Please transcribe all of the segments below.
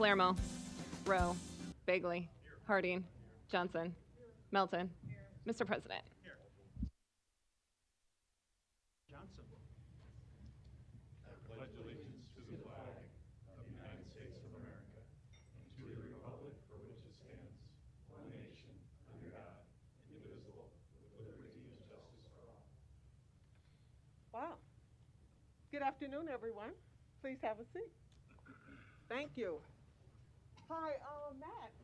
Palermo, Rowe, Bagley, Harding, Johnson, Melton. Mr. President. Johnson. I pledge allegiance to the flag of the United States of America and to the republic for which it stands, one nation, under God, indivisible, with liberty and justice for all. Wow. Good afternoon, everyone. Please have a seat. Thank you. Hi, Matt.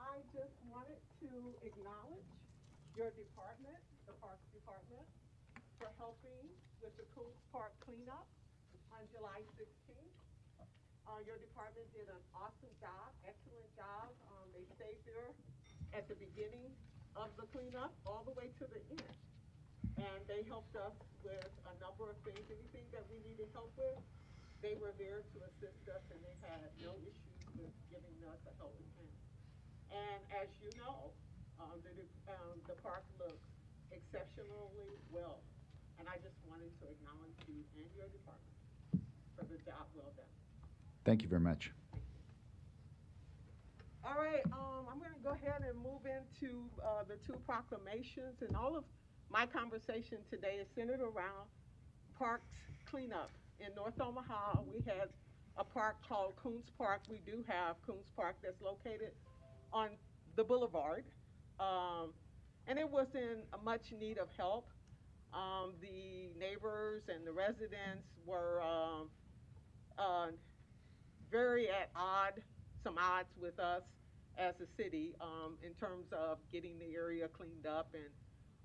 I just wanted to acknowledge your department, the Parks Department, for helping with the Coons Park cleanup on July 16th. Your department did an awesome job, excellent job. They stayed there at the beginning of the cleanup all the way to the end. And they helped us with a number of things. Anything that we needed help with, they were there to assist us, and they had no issues with giving us a helping hand. And as you know, the park looks exceptionally well. And I just wanted to acknowledge you and your department for the job well done. Thank you very much. All right, I'm going to go ahead and move into the two proclamations. And all of my conversation today is centered around parks cleanup. In North Omaha, we had a park called Coons Park. We do have Coons Park that's located on the boulevard. And it was in much need of help. The neighbors and the residents were very at some odds with us as a city in terms of getting the area cleaned up and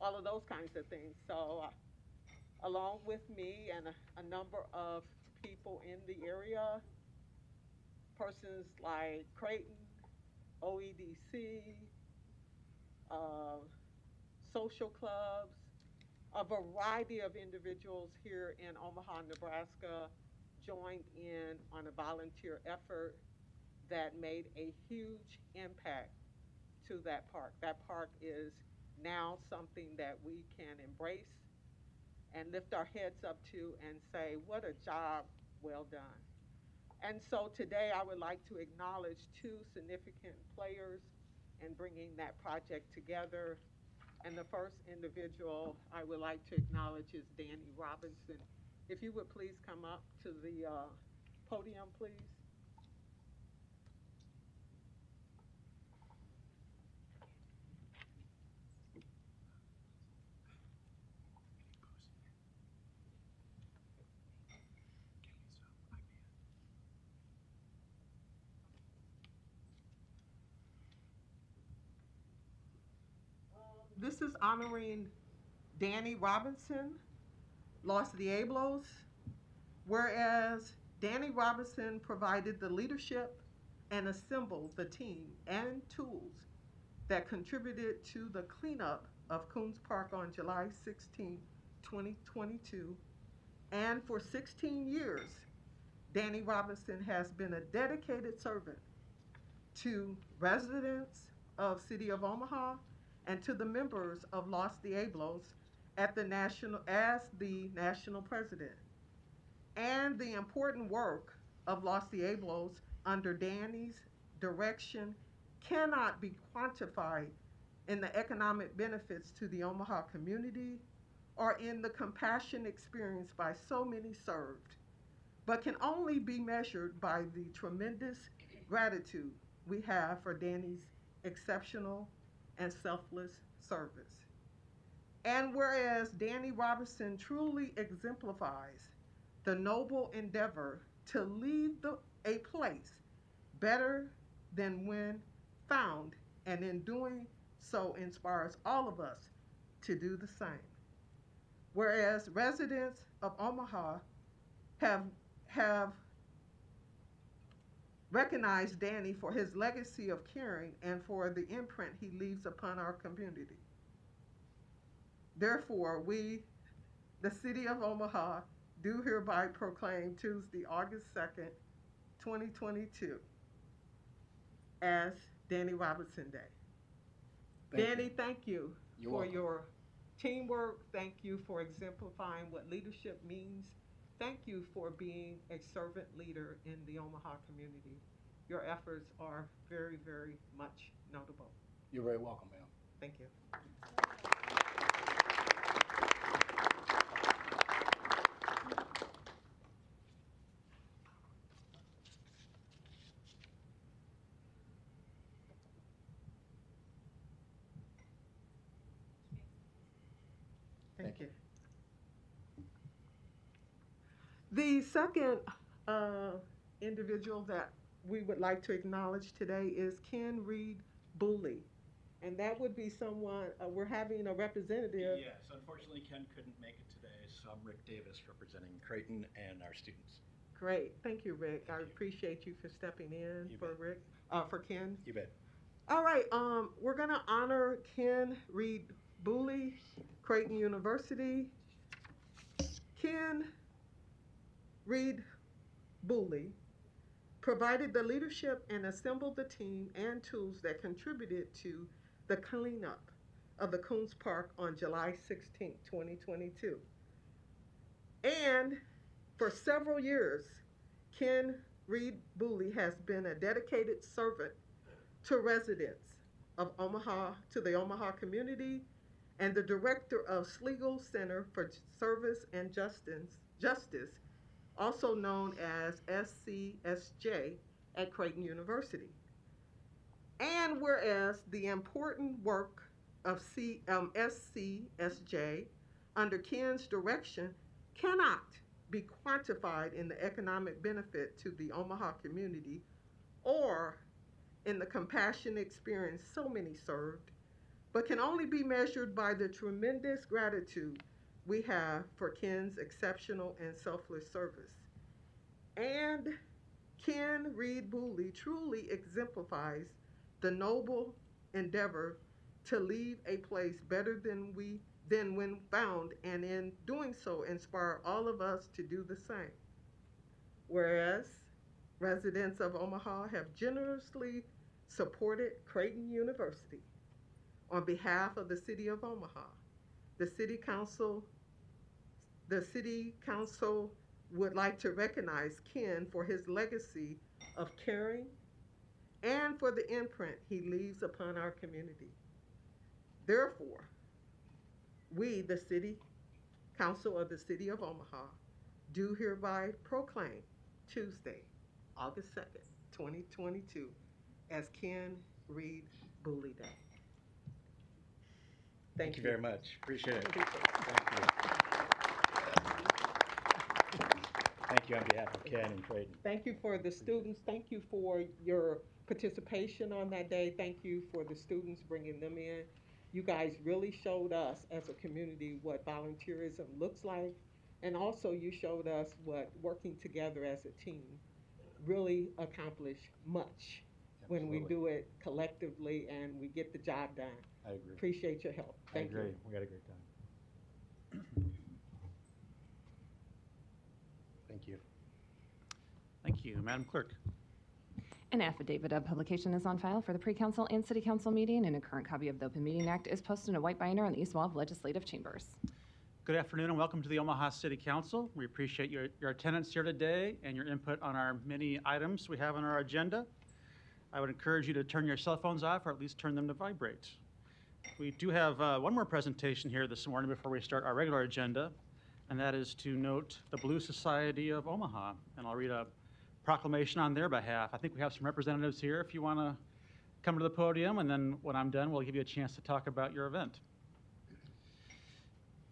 all of those kinds of things. So along with me and a number of people in the area, persons like Creighton, OEDC, uh, social clubs, a variety of individuals here in Omaha, Nebraska joined in on a volunteer effort that made a huge impact to that park. That park is now something that we can embrace and lift our heads up to and say, what a job well done. And so today I would like to acknowledge two significant players in bringing that project together. And the first individual I would like to acknowledge is Danny Robinson. If you would please come up to the podium, please. This is honoring Danny Robinson, Los Diablos, whereas Danny Robinson provided the leadership and assembled the team and tools that contributed to the cleanup of Coons Park on July 16, 2022. And for 16 years, Danny Robinson has been a dedicated servant to residents of City of Omaha and to the members of Los Diablos as the national president. And the important work of Los Diablos under Danny's direction cannot be quantified in the economic benefits to the Omaha community or in the compassion experienced by so many served, but can only be measured by the tremendous gratitude we have for Danny's exceptional and selfless service. And whereas Danny Robinson truly exemplifies the noble endeavor to leave a place better than when found, and in doing so inspires all of us to do the same. Whereas residents of Omaha have recognized Danny for his legacy of caring and for the imprint he leaves upon our community. Therefore, we, the City of Omaha, do hereby proclaim Tuesday, August 2nd, 2022 as Danny Robinson Day. Danny, thank you for your teamwork. Thank you for exemplifying what leadership means. Thank you for being a servant leader in the Omaha community. Your efforts are very, very much notable. You're very welcome, ma'am. Thank you. Thank you. The second individual that we would like to acknowledge today is Ken Reed Booley. And that would be someone, we're having a representative. Yes, unfortunately Ken couldn't make it today, so I'm Rick Davis representing Creighton and our students. Great, thank you, Rick. I you. appreciate you for stepping in You for bet. Rick, for Ken. You bet. All right, we're gonna honor Ken Reed Booley, Creighton University. Ken Reed Booley provided the leadership and assembled the team and tools that contributed to the cleanup of the Coons Park on July 16, 2022. And for several years, Ken Reed Booley has been a dedicated servant to residents of Omaha, to the Omaha community, and the director of Schlegel Center for Service and Justice, also known as SCSJ at Creighton University. And whereas the important work of SCSJ under Ken's direction cannot be quantified in the economic benefit to the Omaha community or in the compassionate experience so many served, but can only be measured by the tremendous gratitude we have for Ken's exceptional and selfless service. And Ken Reed Booley truly exemplifies the noble endeavor to leave a place better than when found, and in doing so inspire all of us to do the same. Whereas residents of Omaha have generously supported Creighton University, on behalf of the City of Omaha, the City Council would like to recognize Ken for his legacy of caring and for the imprint he leaves upon our community. Therefore, we, the City Council of the City of Omaha, do hereby proclaim Tuesday, August 2nd, 2022, as Ken Reed Booley Day. Thank you very much. Appreciate it. Thank you. Thank you. Thank you on behalf of Ken and Creighton. Thank you for the students. Thank you for your participation on that day. Thank you for the students, bringing them in. You guys really showed us as a community what volunteerism looks like. And also you showed us what working together as a team really accomplish much. When we do it collectively and we get the job done. I agree. Appreciate your help. Thank you. I agree. We had a great time. Thank you. Thank you. Madam Clerk. An affidavit of publication is on file for the pre-council and city council meeting, and a current copy of the Open Meeting Act is posted in a white binder on the east wall of legislative chambers. Good afternoon and welcome to the Omaha City Council. We appreciate your attendance here today and your input on our many items we have on our agenda. I would encourage you to turn your cell phones off or at least turn them to vibrate. We do have one more presentation here this morning before we start our regular agenda, and that is to note the Blue Society of Omaha. And I'll read a proclamation on their behalf. I think we have some representatives here if you want to come to the podium, and then when I'm done, we'll give you a chance to talk about your event.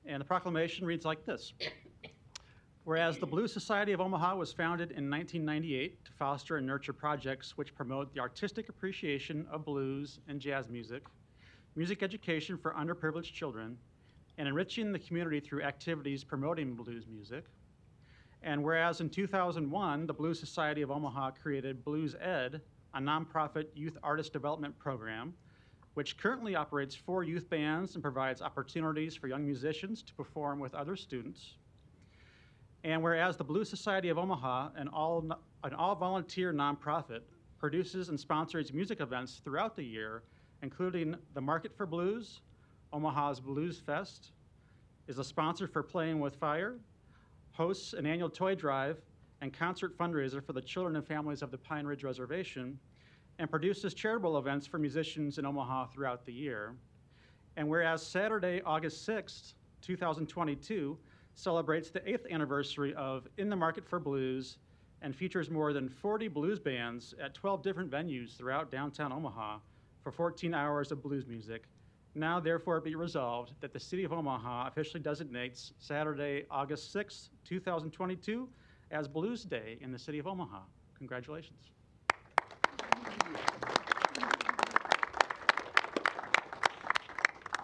And the proclamation reads like this. Whereas the Blue Society of Omaha was founded in 1998 to foster and nurture projects which promote the artistic appreciation of blues and jazz music, music education for underprivileged children, and enriching the community through activities promoting blues music. And whereas in 2001, the Blue Society of Omaha created Blues Ed, a nonprofit youth artist development program, which currently operates 4 youth bands and provides opportunities for young musicians to perform with other students. And whereas the Blue Society of Omaha, an all-volunteer nonprofit, produces and sponsors music events throughout the year, including the Market for Blues, Omaha's Blues Fest, is a sponsor for Playing with Fire, hosts an annual toy drive, and concert fundraiser for the children and families of the Pine Ridge Reservation, and produces charitable events for musicians in Omaha throughout the year. And whereas Saturday, August 6th, 2022, celebrates the 8th anniversary of In the Market for Blues and features more than 40 blues bands at 12 different venues throughout downtown Omaha for 14 hours of blues music. Now, therefore, be resolved that the City of Omaha officially designates Saturday, August 6th, 2022 as Blues Day in the City of Omaha. Congratulations.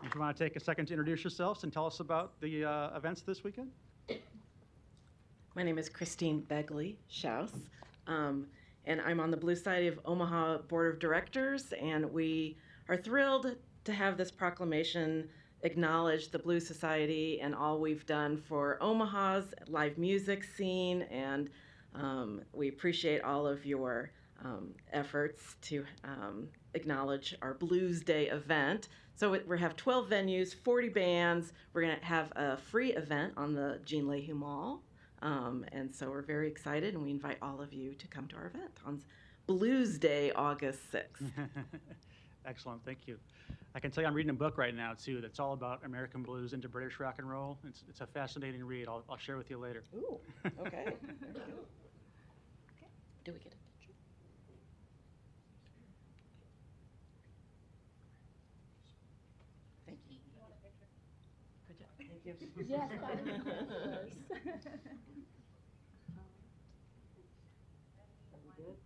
If you want to take a second to introduce yourselves and tell us about the events this weekend. My name is Christine Begley Schaus, and I'm on the Blue Society of Omaha Board of Directors, and we are thrilled to have this proclamation acknowledge the Blue Society and all we've done for Omaha's live music scene, and we appreciate all of your efforts to acknowledge our Blues Day event. So we have 12 venues, 40 bands. We're going to have a free event on the Jean Leahy Mall. And so we're very excited, and we invite all of you to come to our event on Blues Day, August 6th. Excellent, thank you. I can tell you I'm reading a book right now, too, that's all about American blues into British rock and roll. It's a fascinating read. I'll share with you later. Ooh, okay. Very good. Okay. Do we get a picture? Thank you. Could you? Thank you. Yes, of course. Are we good?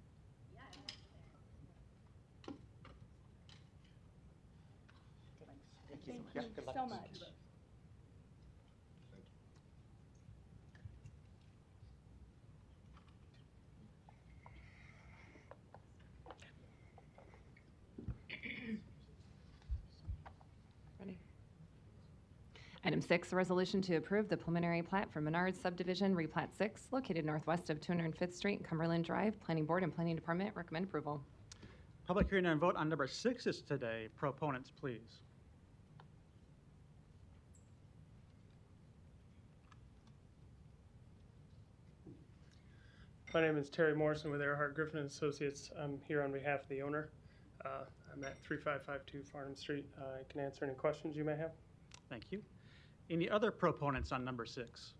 Thank you so much. Thank you so much. Ready? Item 6, a resolution to approve the preliminary plat for Menard Subdivision, Replat 6, located northwest of 205th Street, Cumberland Drive. Planning Board and Planning Department recommend approval. Public hearing and vote on number 6 is today. Proponents, please. My name is Terry Morrison with Earhart Griffin and Associates. I'm here on behalf of the owner. I'm at 3552 Farnham Street. I can answer any questions you may have. Thank you. Any other proponents on number 6?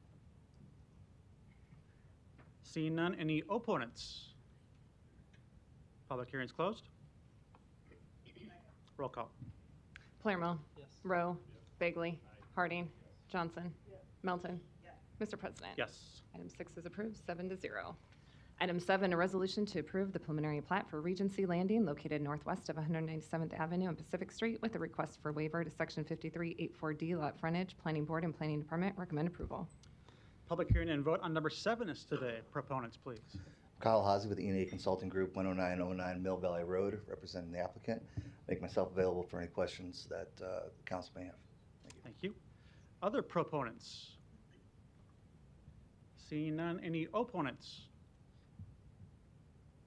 Seeing none, any opponents? Public hearing is closed. Roll call. Palermo. Yes. Rowe. Bagley. Harding. Johnson. Melton. Mr. President. Yes. Item 6 is approved, 7-0. Item 7, a resolution to approve the preliminary plat for Regency Landing located northwest of 197th Avenue and Pacific Street with a request for waiver to Section 5384D lot frontage. Planning Board and Planning Department recommend approval. Public hearing and vote on number 7 is today. Proponents, please. Kyle Haase with the E&A Consulting Group, 10909 Mill Valley Road, representing the applicant. Make myself available for any questions that the council may have. Thank you. Thank you. Other proponents? Seeing none, any opponents?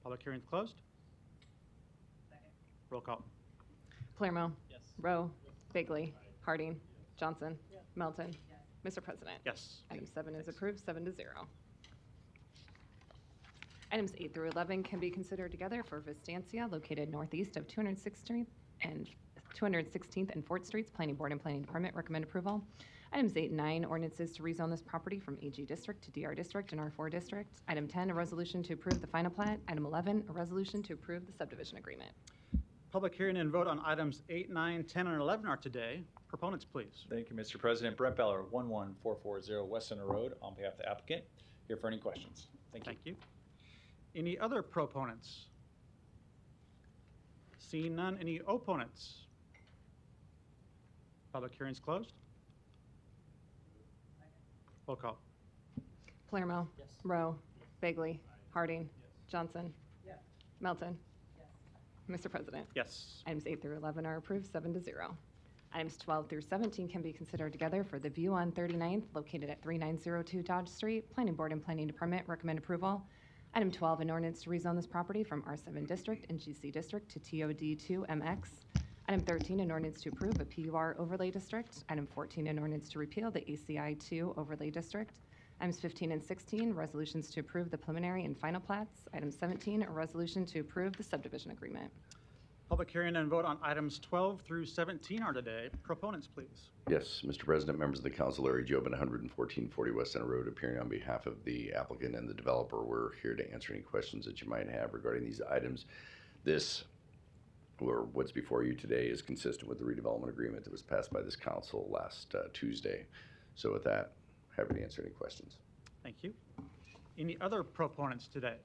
Public hearing is closed. Roll call. Palermo. Yes. Rowe. Bagley. Harding. Johnson. Melton. Mr. President. Yes. Item 7 is approved, 7-0. Items 8 through 11 can be considered together for Vistancia, located northeast of 206th Street and 216th and 4th Streets. Planning Board and Planning Department recommend approval. Items 8 and 9, ordinances to rezone this property from AG District to DR District and R4 District. Item 10, a resolution to approve the final plat. Item 11, a resolution to approve the subdivision agreement. Public hearing and vote on items 8, 9, 10, and 11 are today. Proponents, please. Thank you, Mr. President. Brent Beller, 11440 West Center Road, on behalf of the applicant. Here for any questions. Thank you. Thank you. Any other proponents? Seeing none, any opponents? Public hearing is closed. Roll call. Palermo. Yes. Rowe. Bagley. Harding. Johnson. Melton. Mr. President. Yes. Items 8 through 11 are approved, 7-0. Items 12 through 17 can be considered together for the View on 39th, located at 3902 Dodge Street. Planning Board and Planning Department recommend approval. Item 12, an ordinance to rezone this property from R7 District and GC District to TOD2 MX. Item 13, an ordinance to approve a PUR overlay district. Item 14, an ordinance to repeal the ACI2 overlay district. Items 15 and 16, resolutions to approve the preliminary and final plats. Item 17, a resolution to approve the subdivision agreement. Public hearing and vote on items 12 through 17 are today. Proponents, please. Yes, Mr. President, members of the council, Larry Jobin, 11440 West Center Road, appearing on behalf of the applicant and the developer. We're here to answer any questions that you might have regarding these items. This, or what's before you today, is consistent with the redevelopment agreement that was passed by this council last Tuesday. So with that, happy to answer any questions. Thank you. Any other proponents today?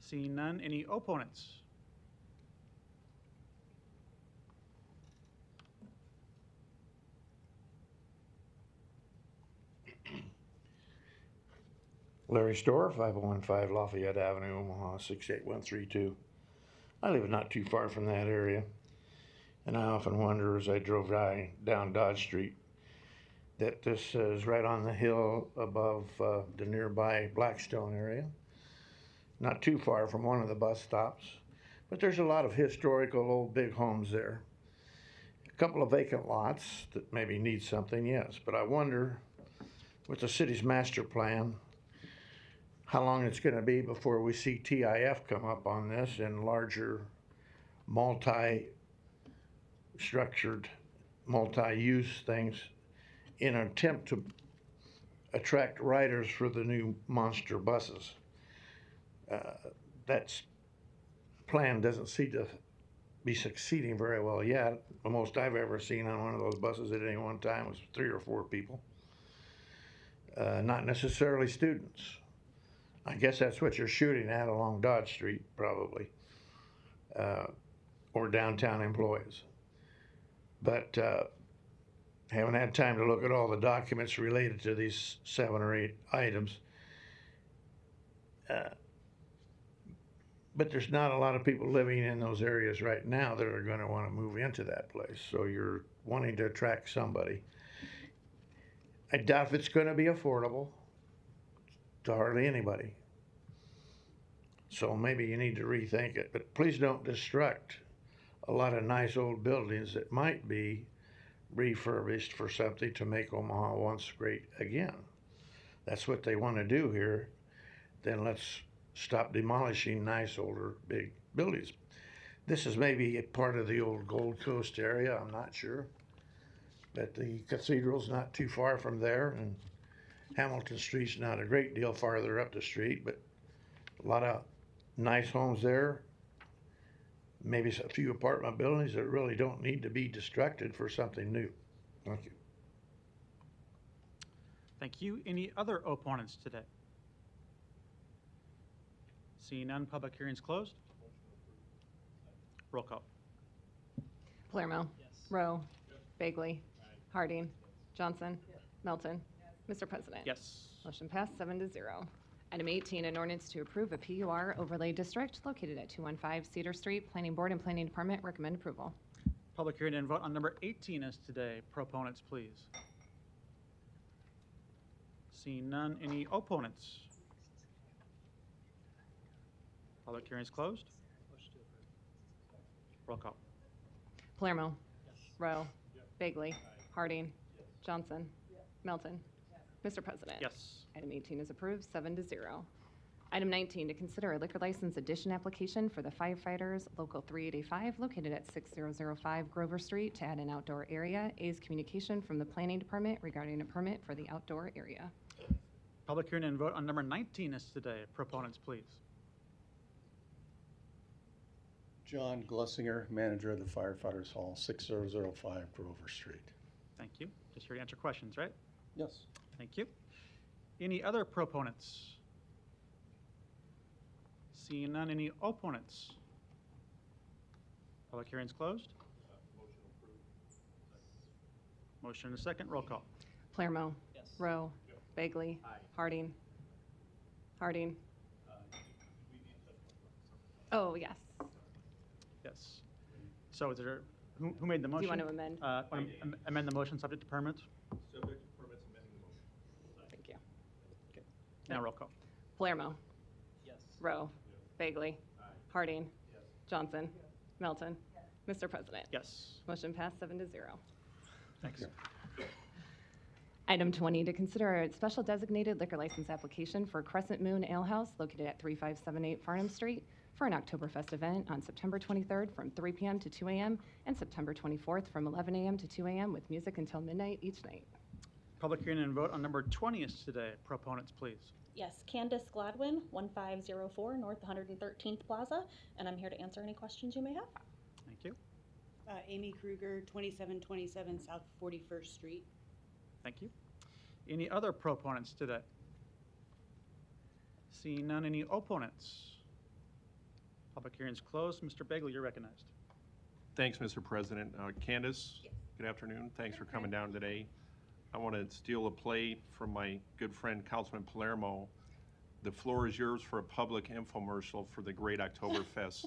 Seeing none, any opponents? Larry Storr, 5015 Lafayette Avenue, Omaha, 68132. I live not too far from that area, and I often wonder as I drove down Dodge Street that this is right on the hill above the nearby Blackstone area, not too far from one of the bus stops, but there's a lot of historical old big homes there. A couple of vacant lots that maybe need something, yes, but I wonder with the city's master plan how long it's going to be before we see TIF come up on this and larger multi-structured, multi-use things in an attempt to attract riders for the new monster buses. That plan doesn't seem to be succeeding very well yet. The most I've ever seen on one of those buses at any one time was 3 or 4 people, not necessarily students. I guess that's what you're shooting at along Dodge Street, probably, or downtown employees. But haven't had time to look at all the documents related to these 7 or 8 items. But there's not a lot of people living in those areas right now that are going to want to move into that place. So you're wanting to attract somebody. I doubt if it's going to be affordable to hardly anybody. So maybe you need to rethink it. But please don't destruct a lot of nice old buildings that might be refurbished for something to make Omaha once great again. That's what they want to do here. Then let's stop demolishing nice older big buildings. This is maybe a part of the old Gold Coast area, I'm not sure. But the cathedral's not too far from there, and Hamilton Street's not a great deal farther up the street, but a lot of nice homes there. Maybe a few apartment buildings that really don't need to be destructed for something new. Thank you. Thank you. Any other opponents today? Seeing none, public hearing's closed. Roll call. Palermo. Rowe. Bagley. Harding. Johnson. Melton. Mr. President. Yes. Motion passed 7-0. Item 18, an ordinance to approve a PUR overlay district located at 215 Cedar Street. Planning Board and Planning Department recommend approval. Public hearing and vote on number 18 is today. Proponents, please. Seeing none, any opponents? Public hearing is closed. Roll call. Palermo. Rowe. Bagley. Harding. Johnson. Melton. Mr. President. Yes. Item 18 is approved, 7-0. Item 19, to consider a liquor license addition application for the Firefighters Local 3885 located at 6005 Grover Street to add an outdoor area. A's communication from the Planning Department regarding a permit for the outdoor area. Public hearing and vote on number 19 is today. Proponents, please. John Glessinger, manager of the Firefighters Hall, 6005 Grover Street. Thank you. Just here to answer questions, right? Yes. Thank you. Any other proponents? Seeing none, any opponents? Public hearing's closed. Motion and a second. Roll call. Palermo. Rowe. Bagley. Harding. Oh, yes. Yes. So is there, who made the motion? Do you want to amend? Amend the motion subject to permits? Subject to permits, amending the motion. Thank you. Now roll call. Palermo. Rowe. Bagley. Harding. Johnson. Melton. Mr. President. Yes. Motion passed 7-0. Thanks. Item 20, to consider a special designated liquor license application for Crescent Moon Ale House located at 3578 Farnham Street for an Oktoberfest event on September 23rd from 3 p.m. to 2 a.m. and September 24th from 11 a.m. to 2 a.m. with music until midnight each night. Public hearing and vote on number 20 is today. Proponents, please. Yes, Candace Gladwin, 1504 North 113th Plaza, and I'm here to answer any questions you may have. Thank you. Amy Kruger, 2727 South 41st Street. Thank you. Any other proponents today? Seeing none, any opponents? Public hearing's closed. Mr. Begley, you're recognized. Thanks, Mr. President. Candace, good afternoon. Thanks for coming down today. I want to steal a play from my good friend Councilman Palermo. The floor is yours for a public infomercial for the Great Oktoberfest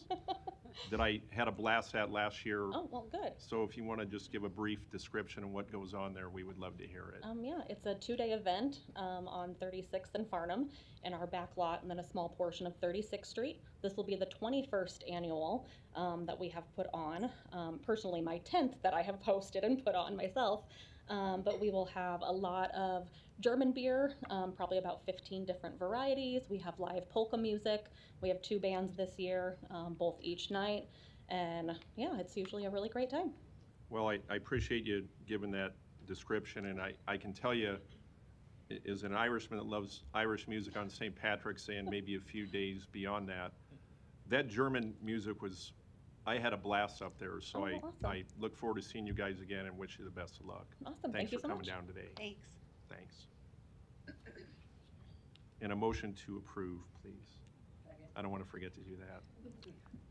that I had a blast at last year. Oh, well, good. So if you want to just give a brief description of what goes on there, we would love to hear it. Yeah, it's a 2-day event on 36th and Farnham in our back lot, and then a small portion of 36th Street. This will be the 21st annual that we have put on. Personally, my 10th that I have hosted and put on myself. But we will have a lot of German beer, probably about 15 different varieties. We have live polka music. We have 2 bands this year, both each night. And yeah, it's usually a really great time. Well, I appreciate you giving that description, and I can tell you, as an Irishman that loves Irish music on St. Patrick's Day and maybe a few days beyond that, that German music was, I had a blast up there, so awesome. I look forward to seeing you guys again and wish you the best of luck. Awesome, Thanks thank you for so coming much. down today. Thanks. Thanks. And a motion to approve, please. I don't want to forget to do that.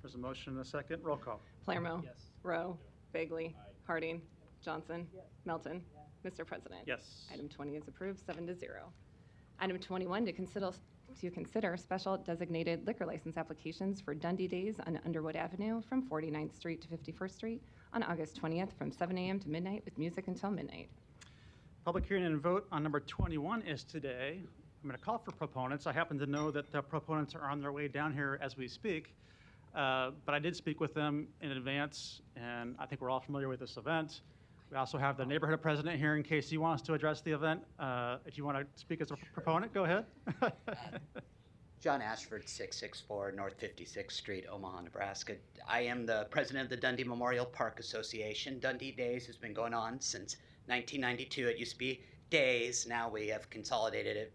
There's a motion and a second. Roll call. Palermo. Yes. Rowe. Bagley. Harding. Johnson. Melton. Mr. President. Yes. Item 20 is approved, 7-0. Item 21, to consider special designated liquor license applications for Dundee Days on Underwood Avenue from 49th Street to 51st Street on August 20th from 7 a.m. to midnight with music until midnight. Public hearing and vote on number 21 is today. I'm going to call for proponents. I happen to know that the proponents are on their way down here as we speak, but I did speak with them in advance, and I think we're all familiar with this event. We also have the neighborhood president here in case he wants to address the event. If you want to speak as a proponent, go ahead. John Ashford, 664 North 56th Street, Omaha, Nebraska. I am the president of the Dundee Memorial Park Association. Dundee Days has been going on since 1992. It used to be days. Now we have consolidated it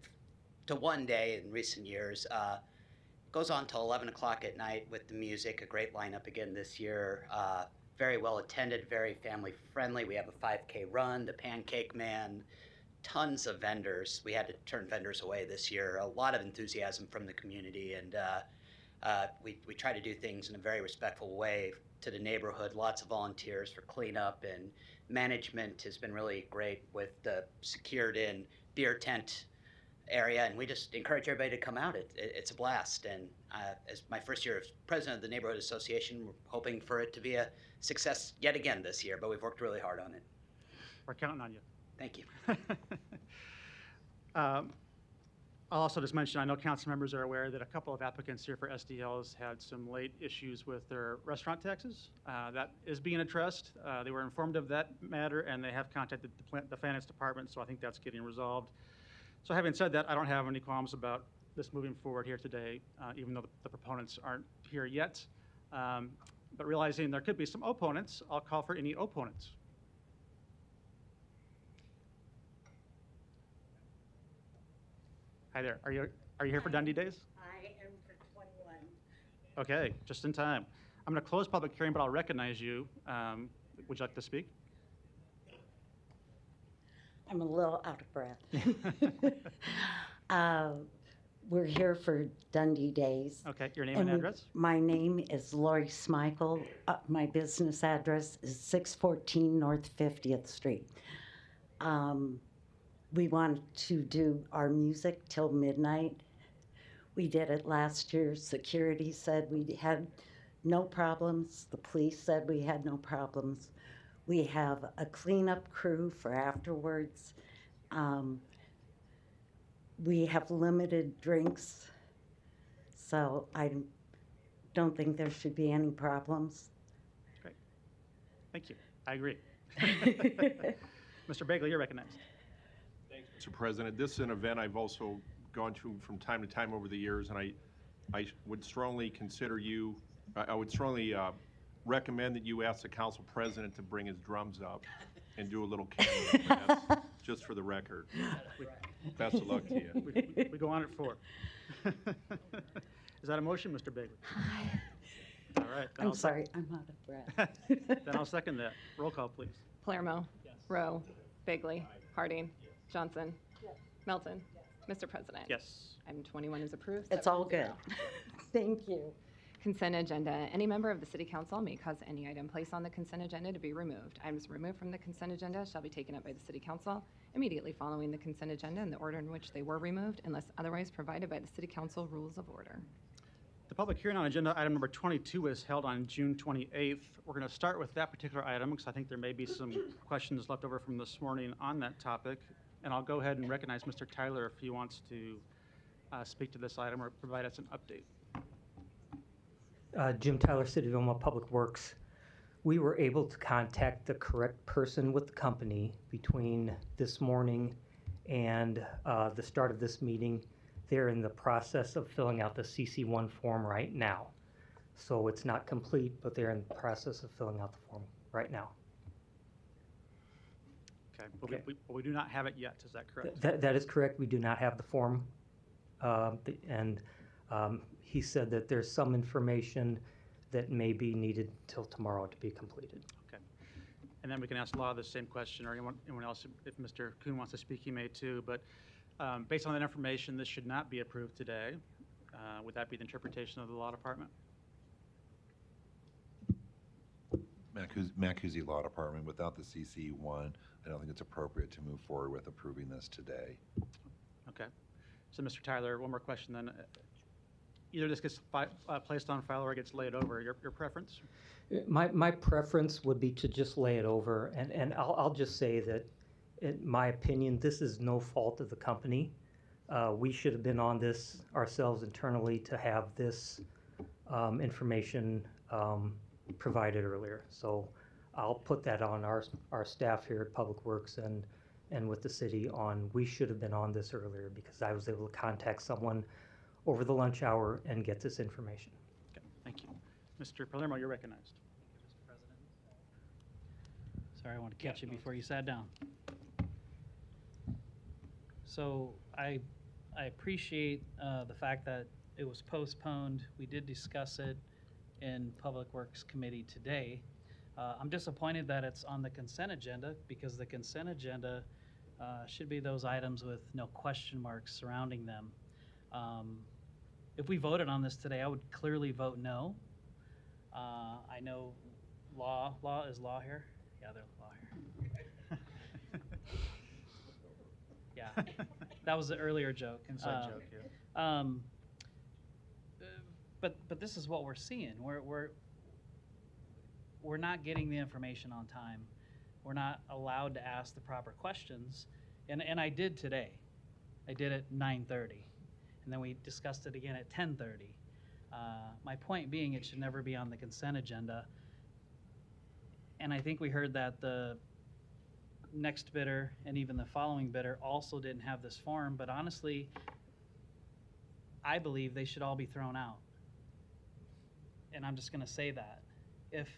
to one day in recent years. Goes on till 11 o'clock at night with the music. A great lineup again this year. Very well attended, very family friendly. We have a 5K run, the Pancake Man, tons of vendors. We had to turn vendors away this year. A lot of enthusiasm from the community, and we try to do things in a very respectful way to the neighborhood. Lots of volunteers for cleanup, and management has been really great with the secured-in beer tent area, and we just encourage everybody to come out. It's a blast, and as my first year as president of the neighborhood association, we're hoping for it to be a success yet again this year, but we've worked really hard on it. We're counting on you. Thank you. I'll also just mention, I know council members are aware that a couple of applicants here for SDLs had some late issues with their restaurant taxes. That is being addressed. They were informed of that matter, and they have contacted the finance department, so I think that's getting resolved. So having said that, I don't have any qualms about this moving forward here today, even though the proponents aren't here yet. But realizing there could be some opponents, I'll call for any opponents. Hi there. Are you here for Dundee Days? I am for 21. Okay, just in time. I'm going to close public hearing, but I'll recognize you. Would you like to speak? I'm a little out of breath. We're here for Dundee Days. Okay, your name and address? My name is Lori Smeichel. My business address is 614 North 50th Street. We want to do our music till midnight. We did it last year. Security said we had no problems. The police said we had no problems. We have a cleanup crew for afterwards. We have limited drinks, so I don't think there should be any problems. Great. Thank you. I agree. Mr. Bagley, you're recognized. Mr. President. This is an event I've also gone to from time to time over the years, and I would strongly consider you, I would strongly recommend that you ask the council president to bring his drums up and do a little cameo, but that's just for the record. Best of luck to you. We go on at 4. Is that a motion, Mr. Bagley? All right. then I'm I'll sorry, I'm out of breath. Then I'll second that. Roll call, please. Palermo. Rowe. Bagley. Harding. Johnson. Melton. Mr. President. Yes. Item 21 is approved. It's all good. Thank you. Consent agenda. Any member of the city council may cause any item placed on the consent agenda to be removed. Items removed from the consent agenda shall be taken up by the city council immediately following the consent agenda in the order in which they were removed, unless otherwise provided by the city council rules of order. The public hearing on agenda item number 22 is held on June 28th. We're going to start with that particular item because I think there may be some questions left over from this morning on that topic. And I'll go ahead and recognize Mr. Tyler if he wants to speak to this item or provide us an update. Jim Tyler, City of Omaha Public Works. We were able to contact the correct person with the company between this morning and the start of this meeting. They're in the process of filling out the CC1 form right now. So it's not complete, but they're in the process of filling out the form right now. Okay, but we do not have it yet, is that correct? That is correct. We do not have the form. He said that there's some information that may be needed till tomorrow to be completed. Okay. And then we can ask Law the same question, or anyone else, if Mr. Kuhn wants to speak, he may too. But based on that information, this should not be approved today. Would that be the interpretation of the Law Department? Matt Kuzi, Law Department. Without the CC1, I don't think it's appropriate to move forward with approving this today. Okay. So, Mr. Tyler, one more question then. Either this gets placed on file or it gets laid over. Your preference? My preference would be to just lay it over, and I'll just say that, in my opinion, this is no fault of the company. We should have been on this ourselves internally to have this information provided earlier. So I'll put that on our staff here at Public Works and with the city on, we should have been on this earlier because I was able to contact someone over the lunch hour and get this information. Okay, thank you. Mr. Palermo, you're recognized. Mr. President. Sorry, I want to catch you before you sat down. So I appreciate the fact that it was postponed. We did discuss it in Public Works Committee today. I'm disappointed that it's on the consent agenda because the consent agenda should be those items with no question marks surrounding them. If we voted on this today, I would clearly vote no. I know law is law here? Yeah, there's law here. Yeah, that was the earlier joke. Inside joke, yeah. But this is what we're seeing. We're not getting the information on time. We're not allowed to ask the proper questions. And I did today. I did at 9:30. And then we discussed it again at 10:30. My point being, it should never be on the consent agenda. And I think we heard that the next bidder and even the following bidder also didn't have this form, but honestly, I believe they should all be thrown out. And I'm just gonna say that. If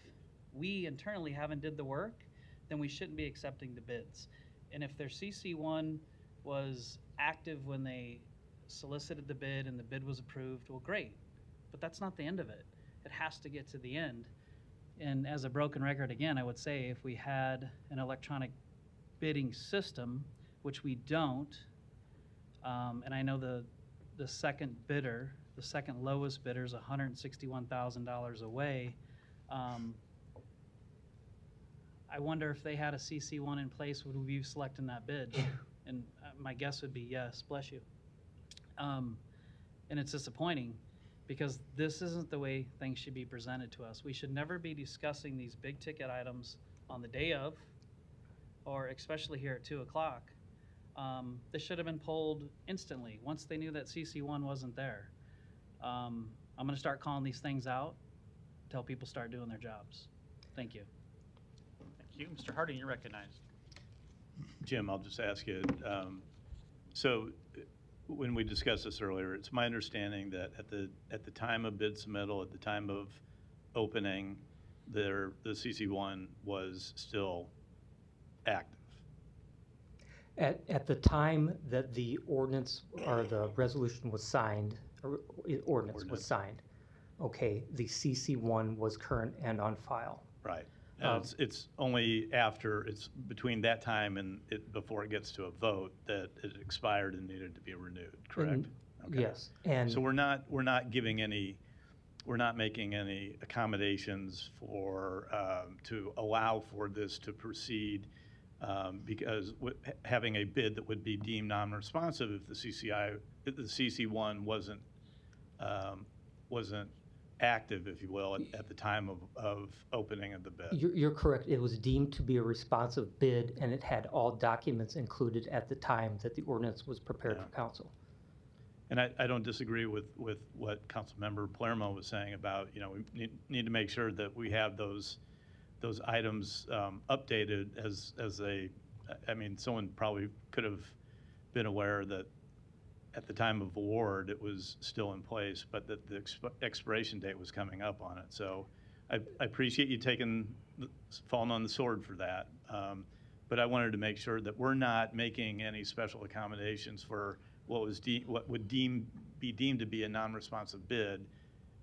we internally haven't did the work, then we shouldn't be accepting the bids. And if their CC1 was active when they solicited the bid and the bid was approved, well, great. But that's not the end of it. It has to get to the end. And as a broken record again, I would say if we had an electronic bidding system, which we don't, and I know the second bidder, the second lowest bidder is $161,000 away. I wonder if they had a CC1 in place, would we be selecting that bid? And my guess would be yes, bless you. And it's disappointing because this isn't the way things should be presented to us. We should never be discussing these big ticket items on the day of, or especially here at 2 o'clock. This should have been pulled instantly once they knew that CC1 wasn't there. I'm gonna start calling these things out until people start doing their jobs. Thank you. Thank you. Mr. Harding, you're recognized. Jim, I'll just ask you, So when we discussed this earlier, it's my understanding that at the time of bid submittal, at the time of opening, the CC1 was still active. At the time that the ordinance or the resolution was signed, or ordinance was signed, okay, the CC1 was current and on file. Right. And it's only after, it's between that time and before it gets to a vote that it expired and needed to be renewed, correct? Yes. And so we're not making any accommodations for, to allow for this to proceed, because having a bid that would be deemed non-responsive if the CC1 wasn't active, if you will, at the time of opening of the bid. You're correct. It was deemed to be a responsive bid, and it had all documents included at the time that the ordinance was prepared for council. And I don't disagree with what Councilmember Palermo was saying about, we need to make sure that we have those items updated as someone probably could have been aware that at the time of award, it was still in place, but that the expiration date was coming up on it. So I appreciate you falling on the sword for that. But I wanted to make sure that we're not making any special accommodations for what would be deemed to be a non-responsive bid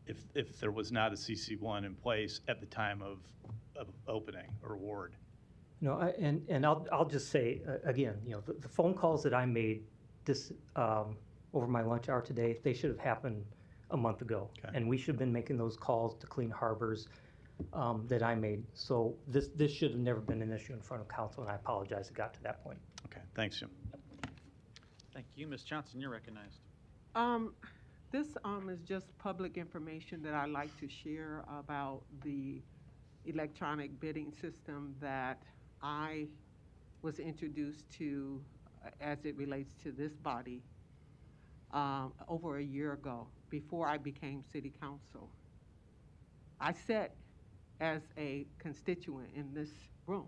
if there was not a CC1 in place at the time of opening or award. No, and I'll just say again, the phone calls that I made this over my lunch hour today, they should have happened a month ago, and we should have been making those calls to Clean Harbors that I made. So this should have never been an issue in front of council, and I apologize it got to that point. Okay, thanks, Jim. Thank you. Ms. Johnson, you're recognized. This is just public information that I like to share about the electronic bidding system that I was introduced to as it relates to this body over a year ago, before I became city council. I sat as a constituent in this room,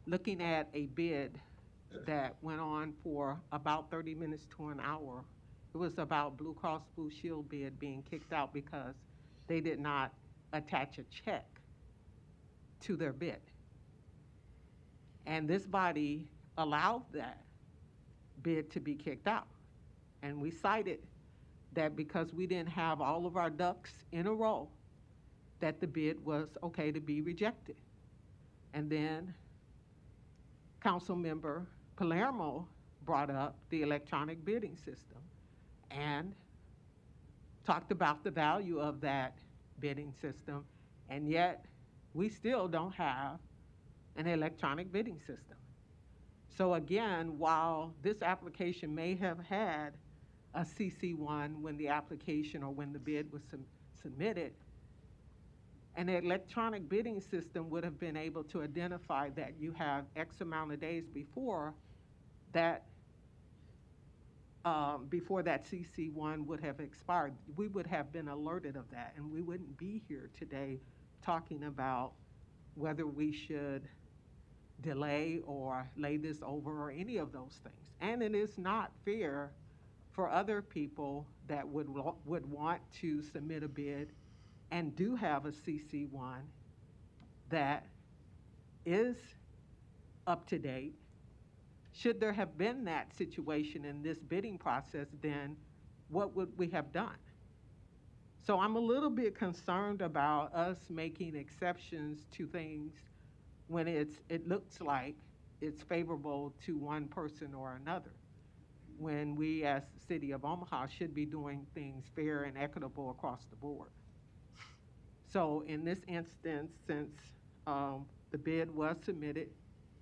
looking at a bid that went on for about 30 minutes to an hour. It was about Blue Cross Blue Shield bid being kicked out because they did not attach a check to their bid. And this body allowed that bid to be kicked out. And we cited that because we didn't have all of our ducks in a row, that the bid was okay to be rejected. And then Councilmember Palermo brought up the electronic bidding system and talked about the value of that bidding system, and yet we still don't have an electronic bidding system. So again, while this application may have had a CC1 when the application or when the bid was submitted, an electronic bidding system would have been able to identify that you have X amount of days before that CC1 would have expired. We would have been alerted of that, and we wouldn't be here today talking about whether we should delay or lay this over or any of those things. And it is not fair for other people that would want to submit a bid and do have a CC1 that is up to date. Should there have been that situation in this bidding process, then what would we have done? So I'm a little bit concerned about us making exceptions to things when it looks like it's favorable to one person or another, when we as the city of Omaha should be doing things fair and equitable across the board. So in this instance, since the bid was submitted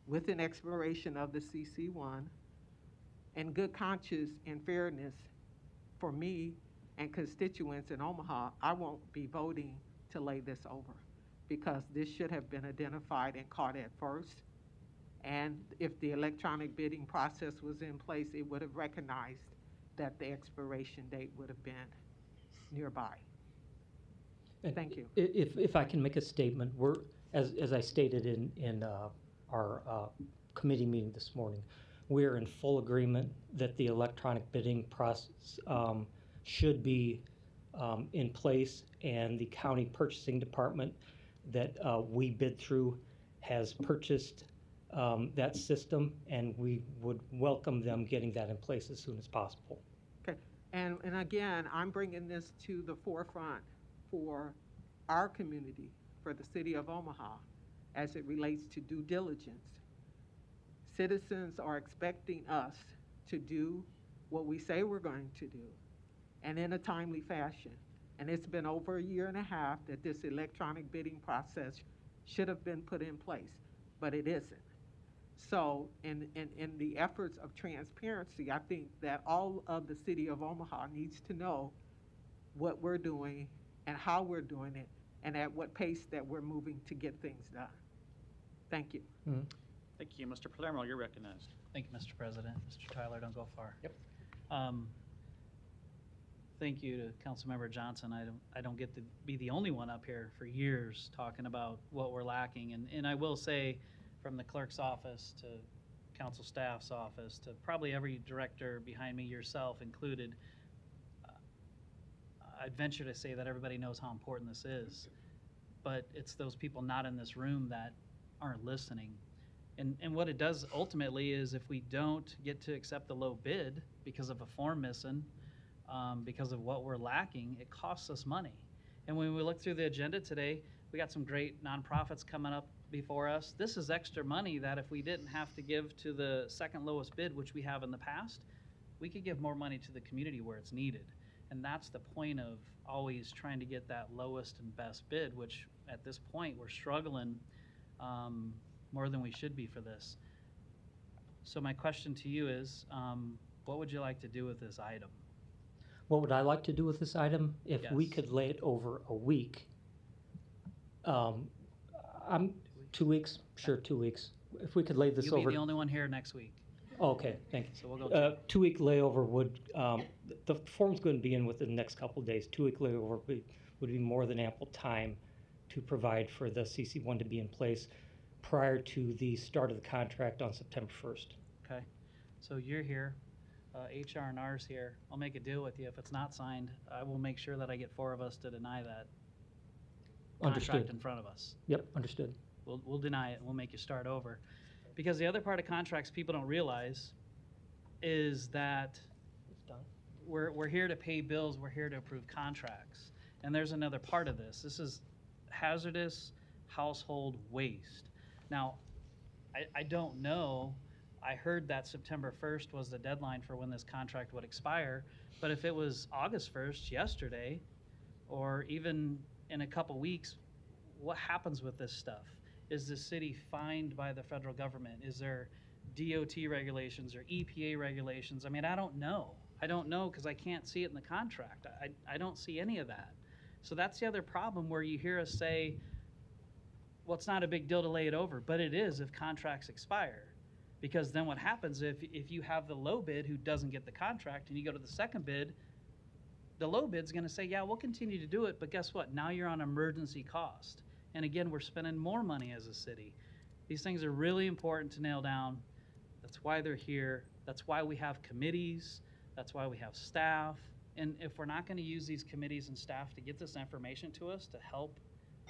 with an expiration of the CC1, and good conscience and fairness for me and constituents in Omaha, I won't be voting to lay this over, because this should have been identified and caught at first. And if the electronic bidding process was in place, it would have recognized that the expiration date would have been nearby. Thank you. If I can make a statement, as I stated in our committee meeting this morning, we're in full agreement that the electronic bidding process should be in place, and the county purchasing department that we bid through has purchased that system, and we would welcome them getting that in place as soon as possible. Okay, and again, I'm bringing this to the forefront for our community, for the city of Omaha, as it relates to due diligence. Citizens are expecting us to do what we say we're going to do, and in a timely fashion. And it's been over a year and a half that this electronic bidding process should have been put in place, but it isn't. So in the efforts of transparency, I think that all of the city of Omaha needs to know what we're doing and how we're doing it, and at what pace that we're moving to get things done. Thank you. Mm-hmm. Thank you. Mr. Palermo, you're recognized. Thank you, Mr. President. Mr. Tyler, don't go far. Yep. Thank you to Councilmember Johnson. I don't get to be the only one up here for years talking about what we're lacking. And I will say, from the clerk's office to council staff's office to probably every director behind me, yourself included, I'd venture to say that everybody knows how important this is. But it's those people not in this room that aren't listening. And what it does ultimately is, if we don't get to accept the low bid because of a form missing, because of what we're lacking, it costs us money. And when we look through the agenda today, we got some great nonprofits coming up before us. This is extra money that if we didn't have to give to the second lowest bid, which we have in the past, we could give more money to the community where it's needed. And that's the point of always trying to get that lowest and best bid, which at this point we're struggling more than we should be for this. So my question to you is, what would you like to do with this item? What would I like to do with this item? If we Yes. could lay it over a week. I'm 2 weeks, sure, 2 weeks. If we could lay this You'll over. be the only one here next week. Okay, thank you. So we'll go 2 week layover would, the form's going to be in within the next couple of days. 2 week layover would be more than ample time to provide for the CC1 to be in place prior to the start of the contract on September 1st. Okay, so you're here, HR&R's here. I'll make a deal with you. If it's not signed, I will make sure that I get 4 of us to deny that contract Understood. in front of us. Yep, understood. We'll deny it, and we'll make you start over. Because the other part of contracts people don't realize is that we're here to pay bills, we're here to approve contracts. And there's another part of this. This is hazardous household waste. Now, I don't know, I heard that September 1st was the deadline for when this contract would expire, but if it was August 1st, yesterday, or even in a couple weeks, what happens with this stuff? Is the city fined by the federal government? Is there DOT regulations or EPA regulations? I mean, I don't know. I don't know because I can't see it in the contract. I don't see any of that. So that's the other problem, where you hear us say, well, it's not a big deal to lay it over, but it is if contracts expire. Because then what happens if you have the low bid who doesn't get the contract and you go to the second bid, the low bid's gonna say, yeah, we'll continue to do it, but guess what? Now you're on emergency cost. And again, we're spending more money as a city. These things are really important to nail down. That's why they're here. That's why we have committees. That's why we have staff. And if we're not gonna use these committees and staff to get this information to us to help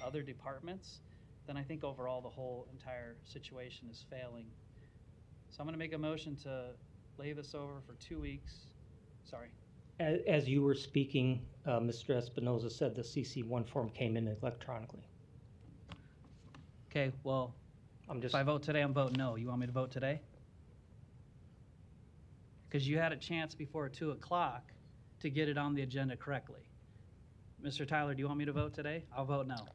other departments, then I think overall the whole entire situation is failing. So I'm gonna make a motion to lay this over for 2 weeks. Sorry. As you were speaking, Mr. Espinoza said the CC1 form came in electronically. Okay, well, if I vote today, I'm voting no. You want me to vote today? Because you had a chance before 2 o'clock to get it on the agenda correctly. Mr. Tyler, do you want me to vote today? I'll vote no.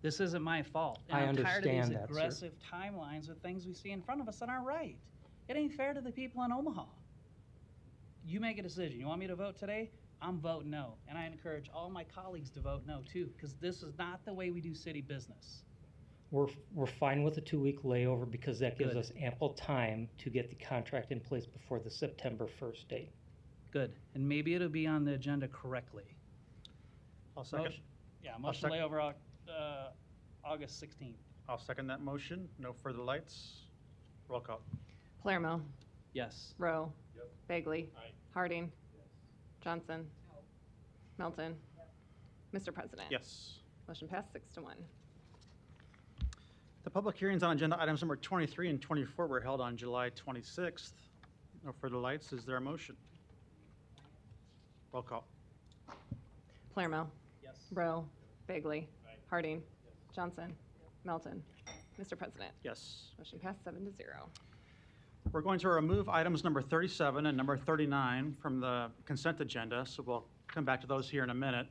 This isn't my fault. And I I'm tired of understand these that, sir. aggressive timelines with things we see in front of us that aren't right. It ain't fair to the people in Omaha. You make a decision. You want me to vote today? I'm voting no. And I encourage all my colleagues to vote no too, because this is not the way we do city business. We're fine with a 2 week layover because that gives Good. us ample time to get the contract in place before the September 1st date. Good. And maybe it'll be on the agenda correctly. I'll second. Motion to lay over August 16th. I'll second that motion. No further lights. Roll call. Palermo. Yes. Rowe. Yep. Bagley. Aye. Harding. Johnson. Melton. Mr. President. Yes. Motion passed 6-1. The public hearings on agenda items number 23 and 24 were held on July 26th. No further lights. Is there a motion? Roll call. Palermo. Yes. Rowe. Bagley. Aye. Harding. Johnson. Melton. Mr. President. Yes. Motion passed 7-0. We're going to remove items number 37 and number 39 from the consent agenda, so we'll come back to those here in a minute.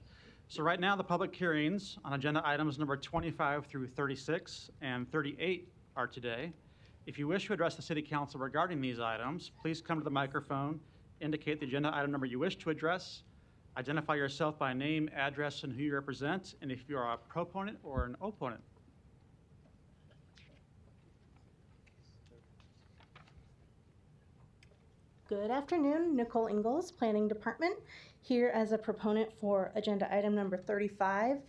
So right now, the public hearings on agenda items number 25 through 36 and 38 are today. If you wish to address the City Council regarding these items, please come to the microphone, indicate the agenda item number you wish to address, identify yourself by name, address, and who you represent, and if you are a proponent or an opponent. Good afternoon, Nicole Ingalls, Planning Department, here as a proponent for agenda item number 35,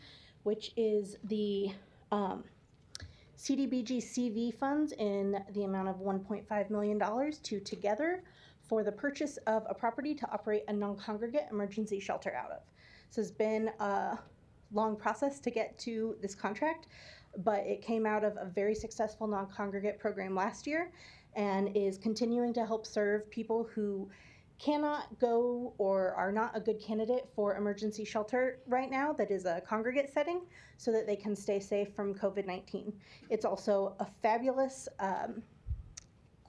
which is the CDBG CV funds in the amount of $1.5 million to Together for the purchase of a property to operate a non-congregate emergency shelter out of. This has been a long process to get to this contract, but it came out of a very successful non-congregate program last year and is continuing to help serve people who cannot go or are not a good candidate for emergency shelter right now that is a congregate setting so that they can stay safe from COVID-19. It's also a fabulous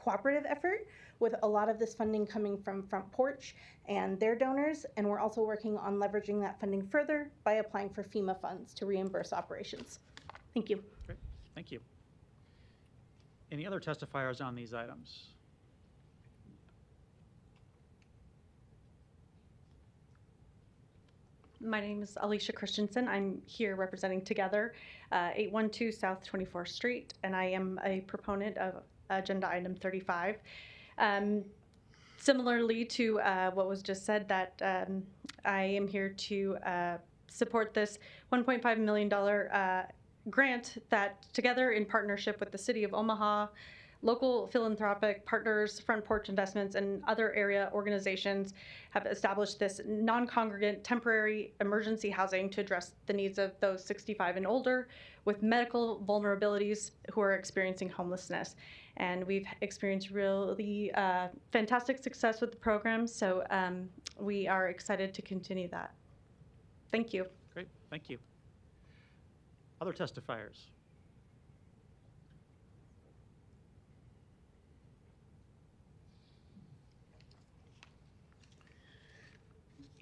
cooperative effort with a lot of this funding coming from Front Porch and their donors, and we're also working on leveraging that funding further by applying for FEMA funds to reimburse operations. Thank you. Great, thank you. Any other testifiers on these items? My name is Alicia Christensen. I'm here representing Together, 812 South 24th Street, and I am a proponent of agenda item 35. Similarly to what was just said, that I am here to support this $1.5 million grant that Together, in partnership with the City of Omaha, local philanthropic partners, Front Porch Investments, and other area organizations have established this non-congregate temporary emergency housing to address the needs of those 65 and older with medical vulnerabilities who are experiencing homelessness. And we've experienced really fantastic success with the program, so we are excited to continue that. Thank you. Great, thank you. Other testifiers?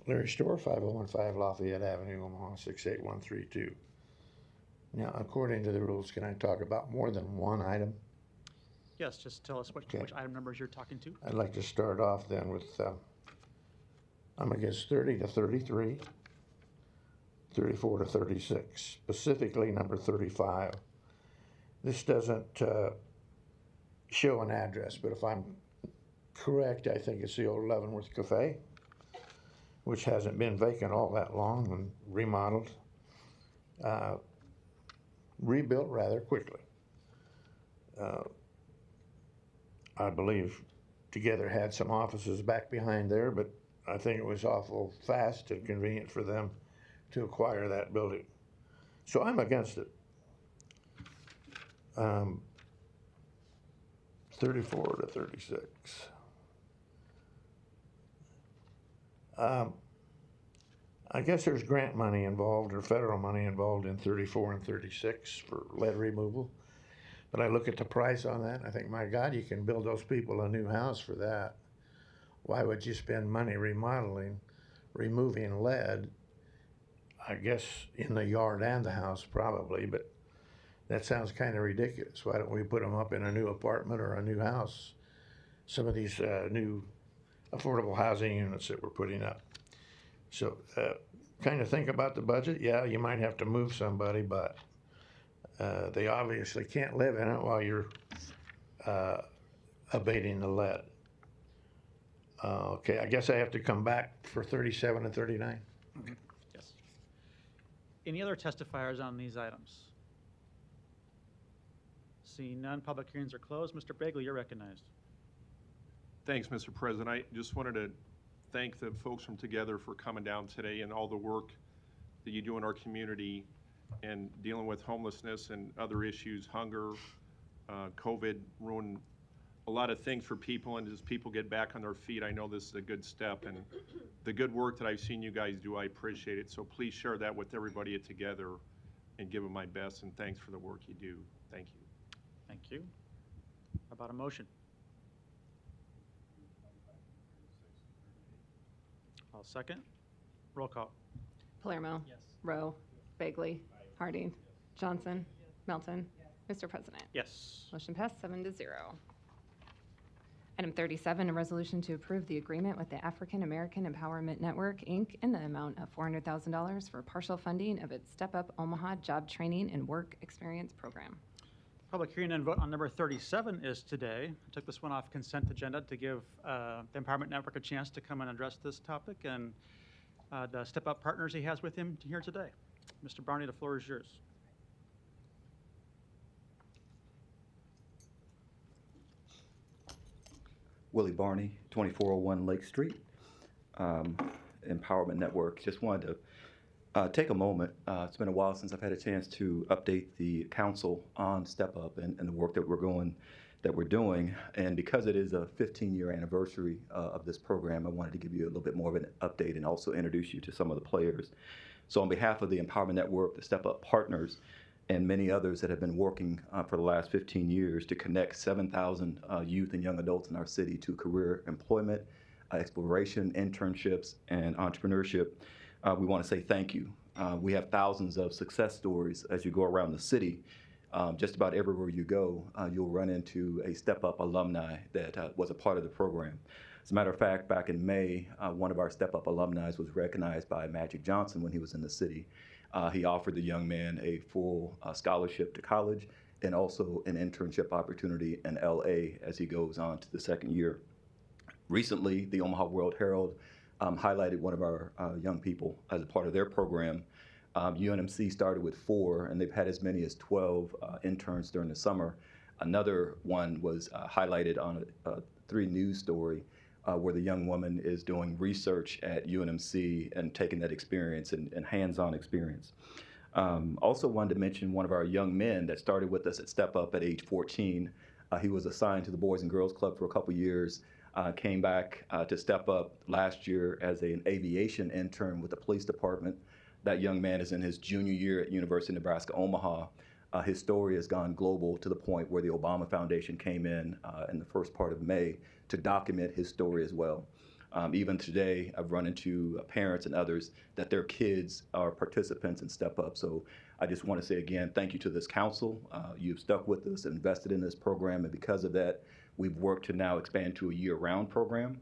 Larry Store, 5015 Lafayette Avenue, Omaha, 68132. Now, according to the rules, can I talk about more than one item? Yes, just tell us which item numbers you're talking to. I'd like to start off then with, I'm against 30 to 33, 34 to 36, specifically number 35. This doesn't show an address, but if I'm correct, I think it's the old Leavenworth Cafe, which hasn't been vacant all that long and remodeled, rebuilt rather quickly. I believe Together had some offices back behind there, but I think it was awful fast and convenient for them to acquire that building. So I'm against it. 34 to 36. I guess there's grant money involved or federal money involved in 34 and 36 for lead removal. But I look at the price on that and I think, my God, you can build those people a new house for that. Why would you spend money remodeling, removing lead? I guess in the yard and the house probably, but that sounds kind of ridiculous. Why don't we put them up in a new apartment or a new house? Some of these new affordable housing units that we're putting up. So kind of think about the budget. Yeah, you might have to move somebody, but they obviously can't live in it while you're abating the lead. Okay, I guess I have to come back for 37 and 39. Okay. Yes. Any other testifiers on these items? Seeing none, public hearings are closed. Mr. Bagley, you're recognized. Thanks, Mr. President. I just wanted to thank the folks from Together for coming down today and all the work that you do in our community and dealing with homelessness and other issues. Hunger, COVID ruined a lot of things for people, and as people get back on their feet, I know this is a good step. And the good work that I've seen you guys do, I appreciate it. So please share that with everybody at Together and give them my best, and thanks for the work you do. Thank you. Thank you. How about a motion? I'll second. Roll call. Palermo. Yes. Rowe. Bagley. Harding. Johnson. Melton. Mr. President. Yes. Motion passed 7-0. Item 37, a resolution to approve the agreement with the African American Empowerment Network, Inc. in the amount of $400,000 for partial funding of its Step Up Omaha Job Training and Work Experience Program. Public hearing and vote on number 37 is today. I took this one off consent agenda to give the Empowerment Network a chance to come and address this topic and the Step Up partners he has with him here today. Mr. Barney, the floor is yours. Willie Barney, 2401 Lake Street, Empowerment Network. Just wanted to take a moment. It's been a while since I've had a chance to update the council on Step Up and the work that we're doing. And because it is a 15-year anniversary of this program, I wanted to give you a little bit more of an update and also introduce you to some of the players. So on behalf of the Empowerment Network, the Step Up partners, and many others that have been working for the last 15 years to connect 7,000 youth and young adults in our city to career employment, exploration, internships, and entrepreneurship, we want to say thank you. We have thousands of success stories as you go around the city. Just about everywhere you go, you'll run into a Step Up alumni that was a part of the program. As a matter of fact, back in May, one of our Step Up alumni was recognized by Magic Johnson when he was in the city. He offered the young man a full scholarship to college and also an internship opportunity in LA as he goes on to the second year. Recently, the Omaha World Herald highlighted one of our young people as a part of their program. UNMC started with 4, and they've had as many as 12 interns during the summer. Another one was highlighted on a 3 News story where the young woman is doing research at UNMC and taking that experience and hands-on experience. Also wanted to mention one of our young men that started with us at Step Up at age 14. He was assigned to the Boys and Girls Club for a couple years, came back to Step Up last year as an aviation intern with the police department. That young man is in his junior year at University of Nebraska, Omaha. His story has gone global to the point where the Obama Foundation came in the first part of May to document his story as well. Even today, I've run into parents and others that their kids are participants in Step Up. So I just want to say again, thank you to this council. You've stuck with us, invested in this program, and because of that, we've worked to now expand to a year-round program.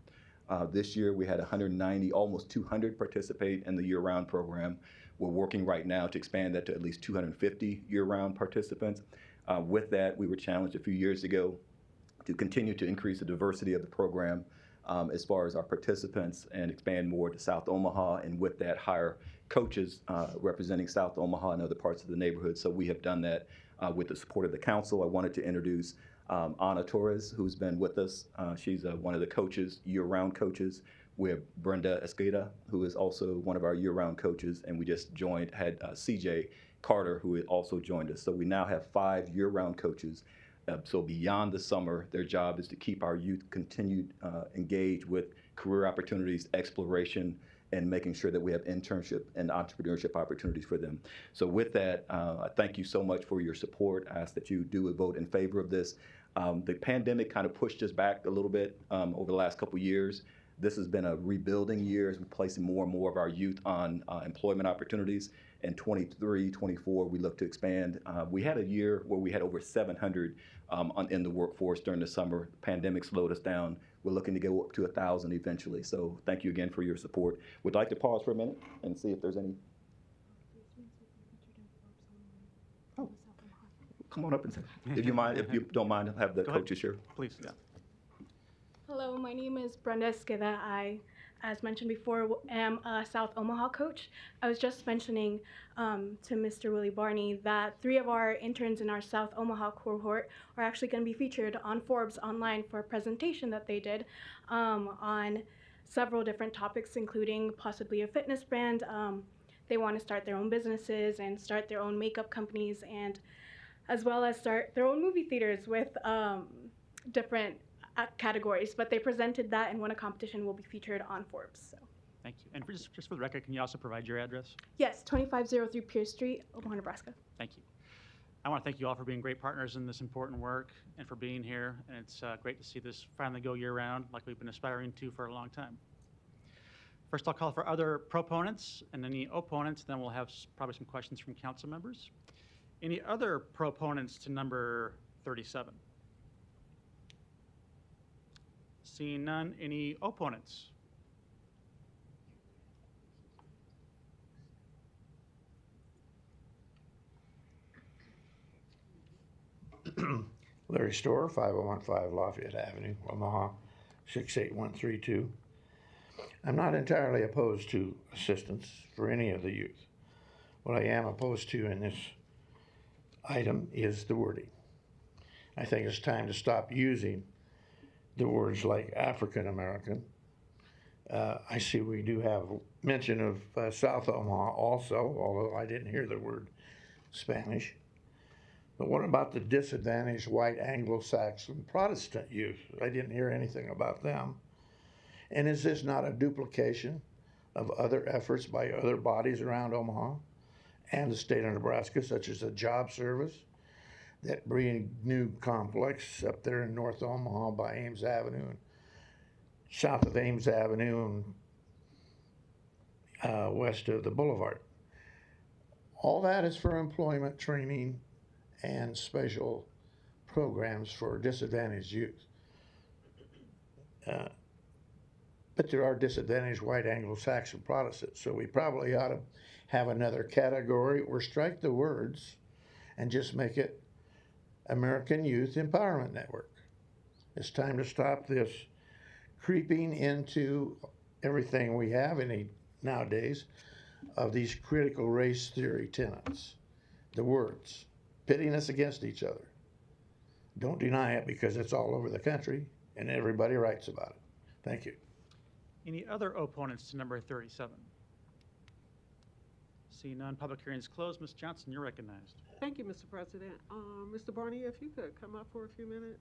This year, we had 190, almost 200 participate in the year-round program. We're working right now to expand that to at least 250 year-round participants. With that, we were challenged a few years ago to continue to increase the diversity of the program as far as our participants and expand more to South Omaha, and with that, hire coaches representing South Omaha and other parts of the neighborhood. So we have done that with the support of the council. I wanted to introduce Ana Torres, who's been with us. She's one of the coaches, year-round coaches. We have Brenda Esqueda, who is also one of our year-round coaches, and we just had CJ Carter, who also joined us. So we now have 5 year-round coaches. So beyond the summer, their job is to keep our youth continued engaged with career opportunities, exploration, and making sure that we have internship and entrepreneurship opportunities for them. So with that, I thank you so much for your support. I ask that you do a vote in favor of this. The pandemic kind of pushed us back a little bit over the last couple years. This has been a rebuilding year as we're placing more and more of our youth on employment opportunities. In 23, 24, we look to expand. We had a year where we had over 700 in the workforce during the summer. The pandemic slowed us down. We're looking to go up to 1,000 eventually. So thank you again for your support. Would like to pause for a minute and see if there's any. Oh, come on up and say, if you don't mind, have the coaches here. Please, yeah. Hello, my name is Brenda Esqueda. I as mentioned before, am a South Omaha coach. I was just mentioning to Mr. Willie Barney that 3 of our interns in our South Omaha cohort are actually going to be featured on Forbes online for a presentation that they did on several different topics, including possibly a fitness brand. They want to start their own businesses and start their own makeup companies, and as well as start their own movie theaters with different categories. But they presented that and won a competition, will be featured on Forbes. So. Thank you. And just for the record, can you also provide your address? Yes, 2503 Pierce Street, Omaha, Nebraska. Thank you. I want to thank you all for being great partners in this important work and for being here. And it's great to see this finally go year-round like we've been aspiring to for a long time. First, I'll call for other proponents and any opponents, then we'll have probably some questions from council members. Any other proponents to number 37? Seeing none, any opponents? Larry Storr, 5015 Lafayette Avenue, Omaha, 68132. I'm not entirely opposed to assistance for any of the youth. What I am opposed to in this item is the wording. I think it's time to stop using the words like African American. I see we do have mention of South Omaha also, although I didn't hear the word Spanish. But what about the disadvantaged white Anglo-Saxon Protestant youth? I didn't hear anything about them. And is this not a duplication of other efforts by other bodies around Omaha and the state of Nebraska, such as the Job Service, that Bree New Complex up there in North Omaha by Ames Avenue and south of Ames Avenue and west of the Boulevard? All that is for employment training and special programs for disadvantaged youth. But there are disadvantaged white Anglo-Saxon Protestants, so we probably ought to have another category or strike the words and just make it American Youth Empowerment Network. It's time to stop this creeping into everything we have nowadays of these critical race theory tenets. The words, pitting us against each other. Don't deny it because it's all over the country and everybody writes about it. Thank you. Any other opponents to number 37? See none, public hearing is closed. Ms. Johnson, you're recognized. Thank you, Mr. President. Mr. Barney, if you could come up for a few minutes.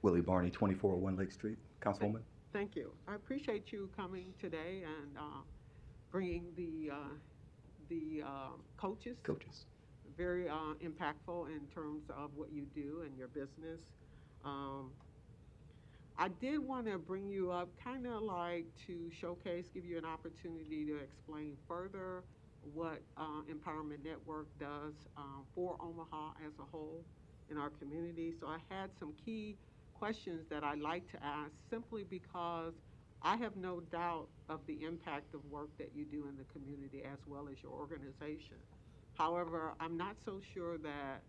Willie Barney, 2401 Lake Street, Councilwoman. Thank you. I appreciate you coming today and bringing the coaches. Very impactful in terms of what you do and your business. I did want to bring you up kind of like to showcase, give you an opportunity to explain further what Empowerment Network does for Omaha as a whole in our community. So I had some key questions that I'd like to ask simply because I have no doubt of the impact of work that you do in the community as well as your organization. However, I'm not so sure that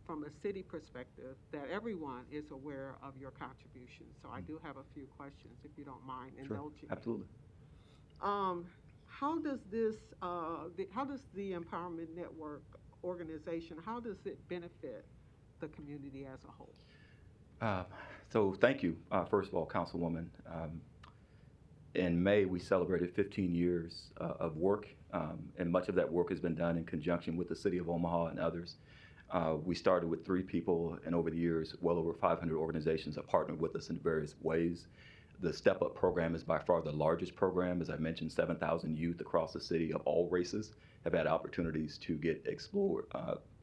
from a city perspective that everyone is aware of your contributions. So I do have a few questions if you don't mind indulging. Absolutely. How does this, how does the Empowerment Network organization, how does it benefit the community as a whole? So thank you, first of all, Councilwoman. In May, we celebrated 15 years of work, and much of that work has been done in conjunction with the City of Omaha and others. We started with 3 people, and over the years, well over 500 organizations have partnered with us in various ways. The Step Up program is by far the largest program. As I mentioned, 7,000 youth across the city of all races have had opportunities to get explored,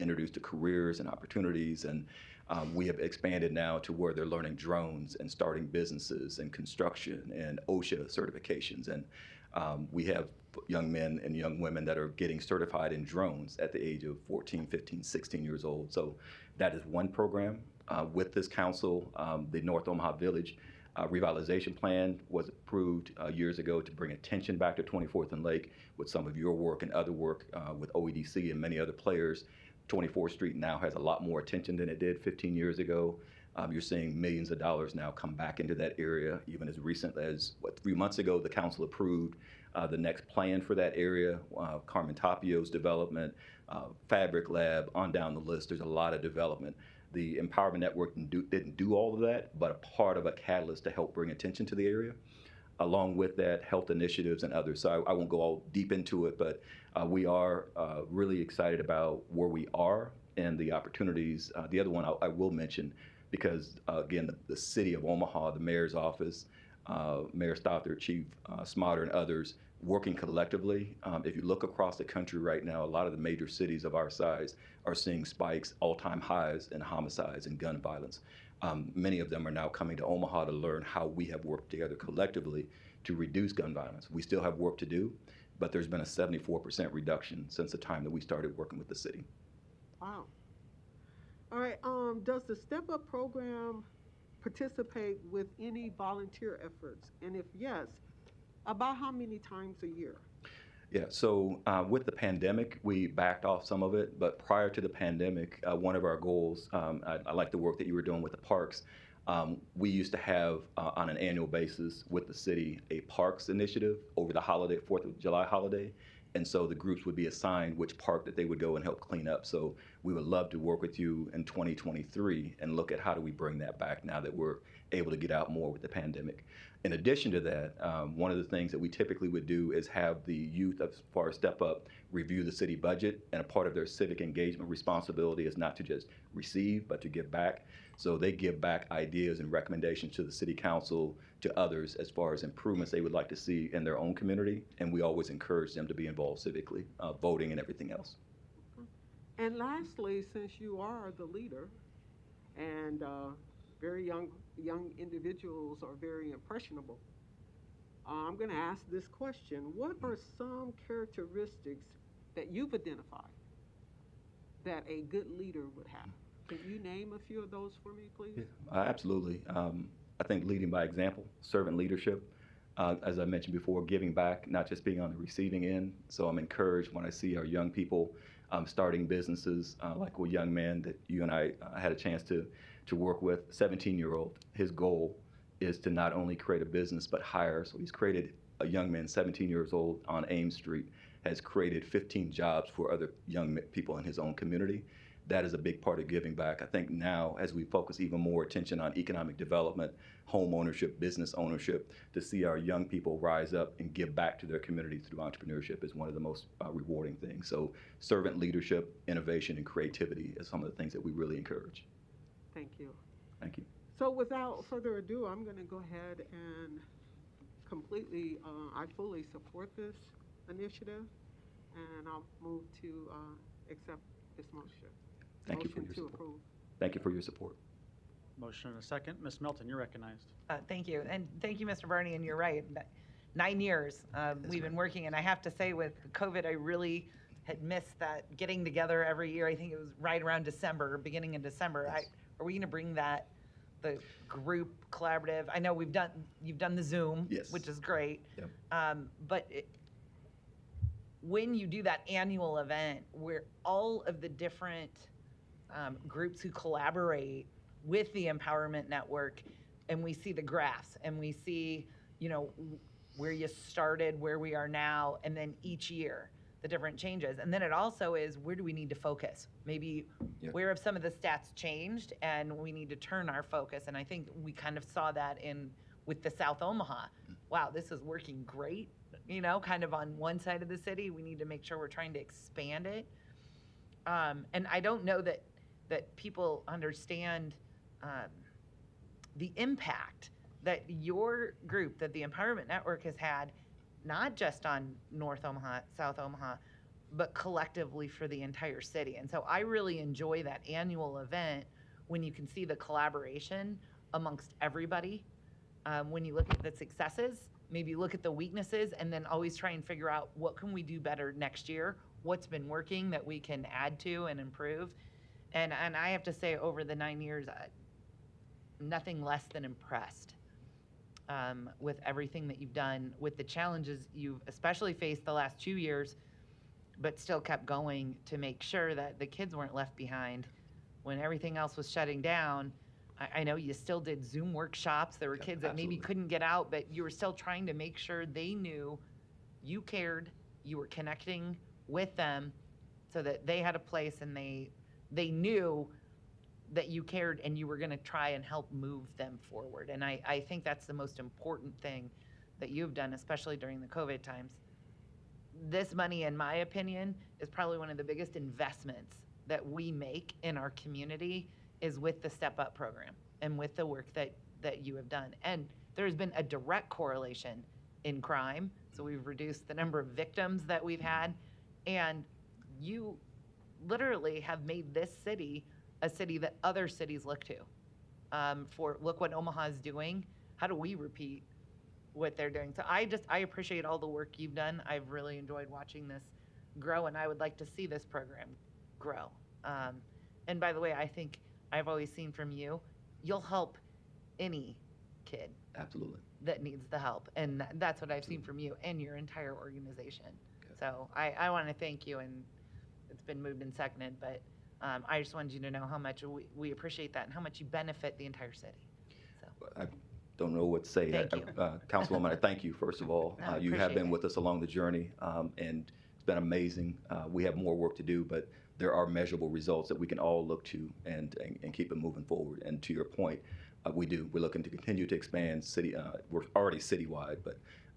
introduced to careers and opportunities, and we have expanded now to where they're learning drones and starting businesses and construction and OSHA certifications. And we have young men and young women that are getting certified in drones at the age of 14, 15, 16 years old. So that is one program. With this council, the North Omaha Village revitalization plan was approved years ago to bring attention back to 24th and Lake with some of your work and other work with OEDC and many other players. 24th Street now has a lot more attention than it did 15 years ago. You're seeing millions of dollars now come back into that area. Even as recent as, 3 months ago, the council approved the next plan for that area, Carmen Tapio's development, Fabric Lab, on down the list. There's a lot of development. The Empowerment Network didn't do all of that, but a part of a catalyst to help bring attention to the area. Along with that, health initiatives and others. So I won't go all deep into it, but we are really excited about where we are and the opportunities. The other one I will mention, because again, the city of Omaha, the mayor's office, Mayor Stothert, Chief Smotter, and others working collectively. If you look across the country right now, a lot of the major cities of our size are seeing spikes, all-time highs in homicides and gun violence. Many of them are now coming to Omaha to learn how we have worked together collectively to reduce gun violence. We still have work to do, but there's been a 74% reduction since the time that we started working with the city. Wow. All right, does the Step Up program participate with any volunteer efforts? And if yes, about how many times a year? Yeah, so with the pandemic, we backed off some of it, but prior to the pandemic, one of our goals, I like the work that you were doing with the parks. We used to have, on an annual basis with the city, a parks initiative over the holiday, 4th of July holiday. And so the groups would be assigned which park that they would go and help clean up. So we would love to work with you in 2023 and look at how do we bring that back now that we're able to get out more with the pandemic. In addition to that, one of the things that we typically would do is have the youth, as far as Step Up, review the city budget, and a part of their civic engagement responsibility is not to just receive, but to give back. So they give back ideas and recommendations to the city council, to others, as far as improvements they would like to see in their own community, and we always encourage them to be involved civically, voting and everything else. And lastly, since you are the leader, and very young individuals are very impressionable, I'm going to ask this question. What are some characteristics that you've identified that a good leader would have? Can you name a few of those for me, please? Yeah, absolutely. I think leading by example, servant leadership, as I mentioned before, giving back, not just being on the receiving end. So I'm encouraged when I see our young people starting businesses, like a young man that you and I had a chance to work with, 17-year-old. His goal is to not only create a business, but hire. So he's created, a young man, 17 years old, on Ames Street, has created 15 jobs for other young people in his own community. That is a big part of giving back. I think now, as we focus even more attention on economic development, home ownership, business ownership, to see our young people rise up and give back to their community through entrepreneurship is one of the most rewarding things. So servant leadership, innovation, and creativity is some of the things that we really encourage. Thank you. Thank you. So without further ado, I'm going to go ahead and completely, I fully support this initiative, and I'll move to accept this motion. Thank you for your support. Thank you for your support. Motion and a second. Ms. Melton, you're recognized. Thank you. And thank you, Mr. Barney, and you're right. 9 years we've been working, and I have to say with COVID, I really had missed that getting together every year. I think it was right around December, beginning in December. Yes. Are we going to bring that, the group collaborative? I know you've done the Zoom, yes, which is great. Yep. But when you do that annual event where all of the different groups who collaborate with the Empowerment Network, and we see the graphs, and we see, where you started, where we are now, and then each year, the different changes. And then it also is, where do we need to focus? Maybe where have some of the stats changed, and we need to turn our focus. And I think we kind of saw that with the South Omaha. Wow, this is working great, kind of on one side of the city. We need to make sure we're trying to expand it. And I don't know that people understand the impact that your group, that the Empowerment Network has had, not just on North Omaha, South Omaha, but collectively for the entire city. And so I really enjoy that annual event when you can see the collaboration amongst everybody. When you look at the successes, maybe look at the weaknesses, and then always try and figure out what can we do better next year, what's been working that we can add to and improve. And I have to say, over the 9 years, nothing less than impressed with everything that you've done, with the challenges you've especially faced the last 2 years but still kept going to make sure that the kids weren't left behind when everything else was shutting down. I know you still did Zoom workshops. There were kids that maybe couldn't get out, but you were still trying to make sure they knew you cared, you were connecting with them so that they had a place and they knew that you cared and you were going to try and help move them forward. And I think that's the most important thing that you've done, especially during the COVID times. This money, in my opinion, is probably one of the biggest investments that we make in our community is with the Step Up program and with the work that you have done. And there's been a direct correlation in crime. So we've reduced the number of victims that we've had. And you literally have made this city a city that other cities look to. Look what Omaha is doing. How do we repeat what they're doing? So I appreciate all the work you've done. I've really enjoyed watching this grow, and I would like to see this program grow. And by the way, I think I've always seen from you, you'll help any kid. Absolutely. That needs the help. And that's what I've seen from you and your entire organization. Okay. So I want to thank you, and it's been moved and seconded, but I just wanted you to know how much we appreciate that and how much you benefit the entire city. So. I don't know what to say. Thank you. Councilwoman, I thank you, first of all. No, you have been with us along the journey, and it's been amazing. We have more work to do, but there are measurable results that we can all look to and keep it moving forward. And to your point, we're looking to continue to expand we're already citywide,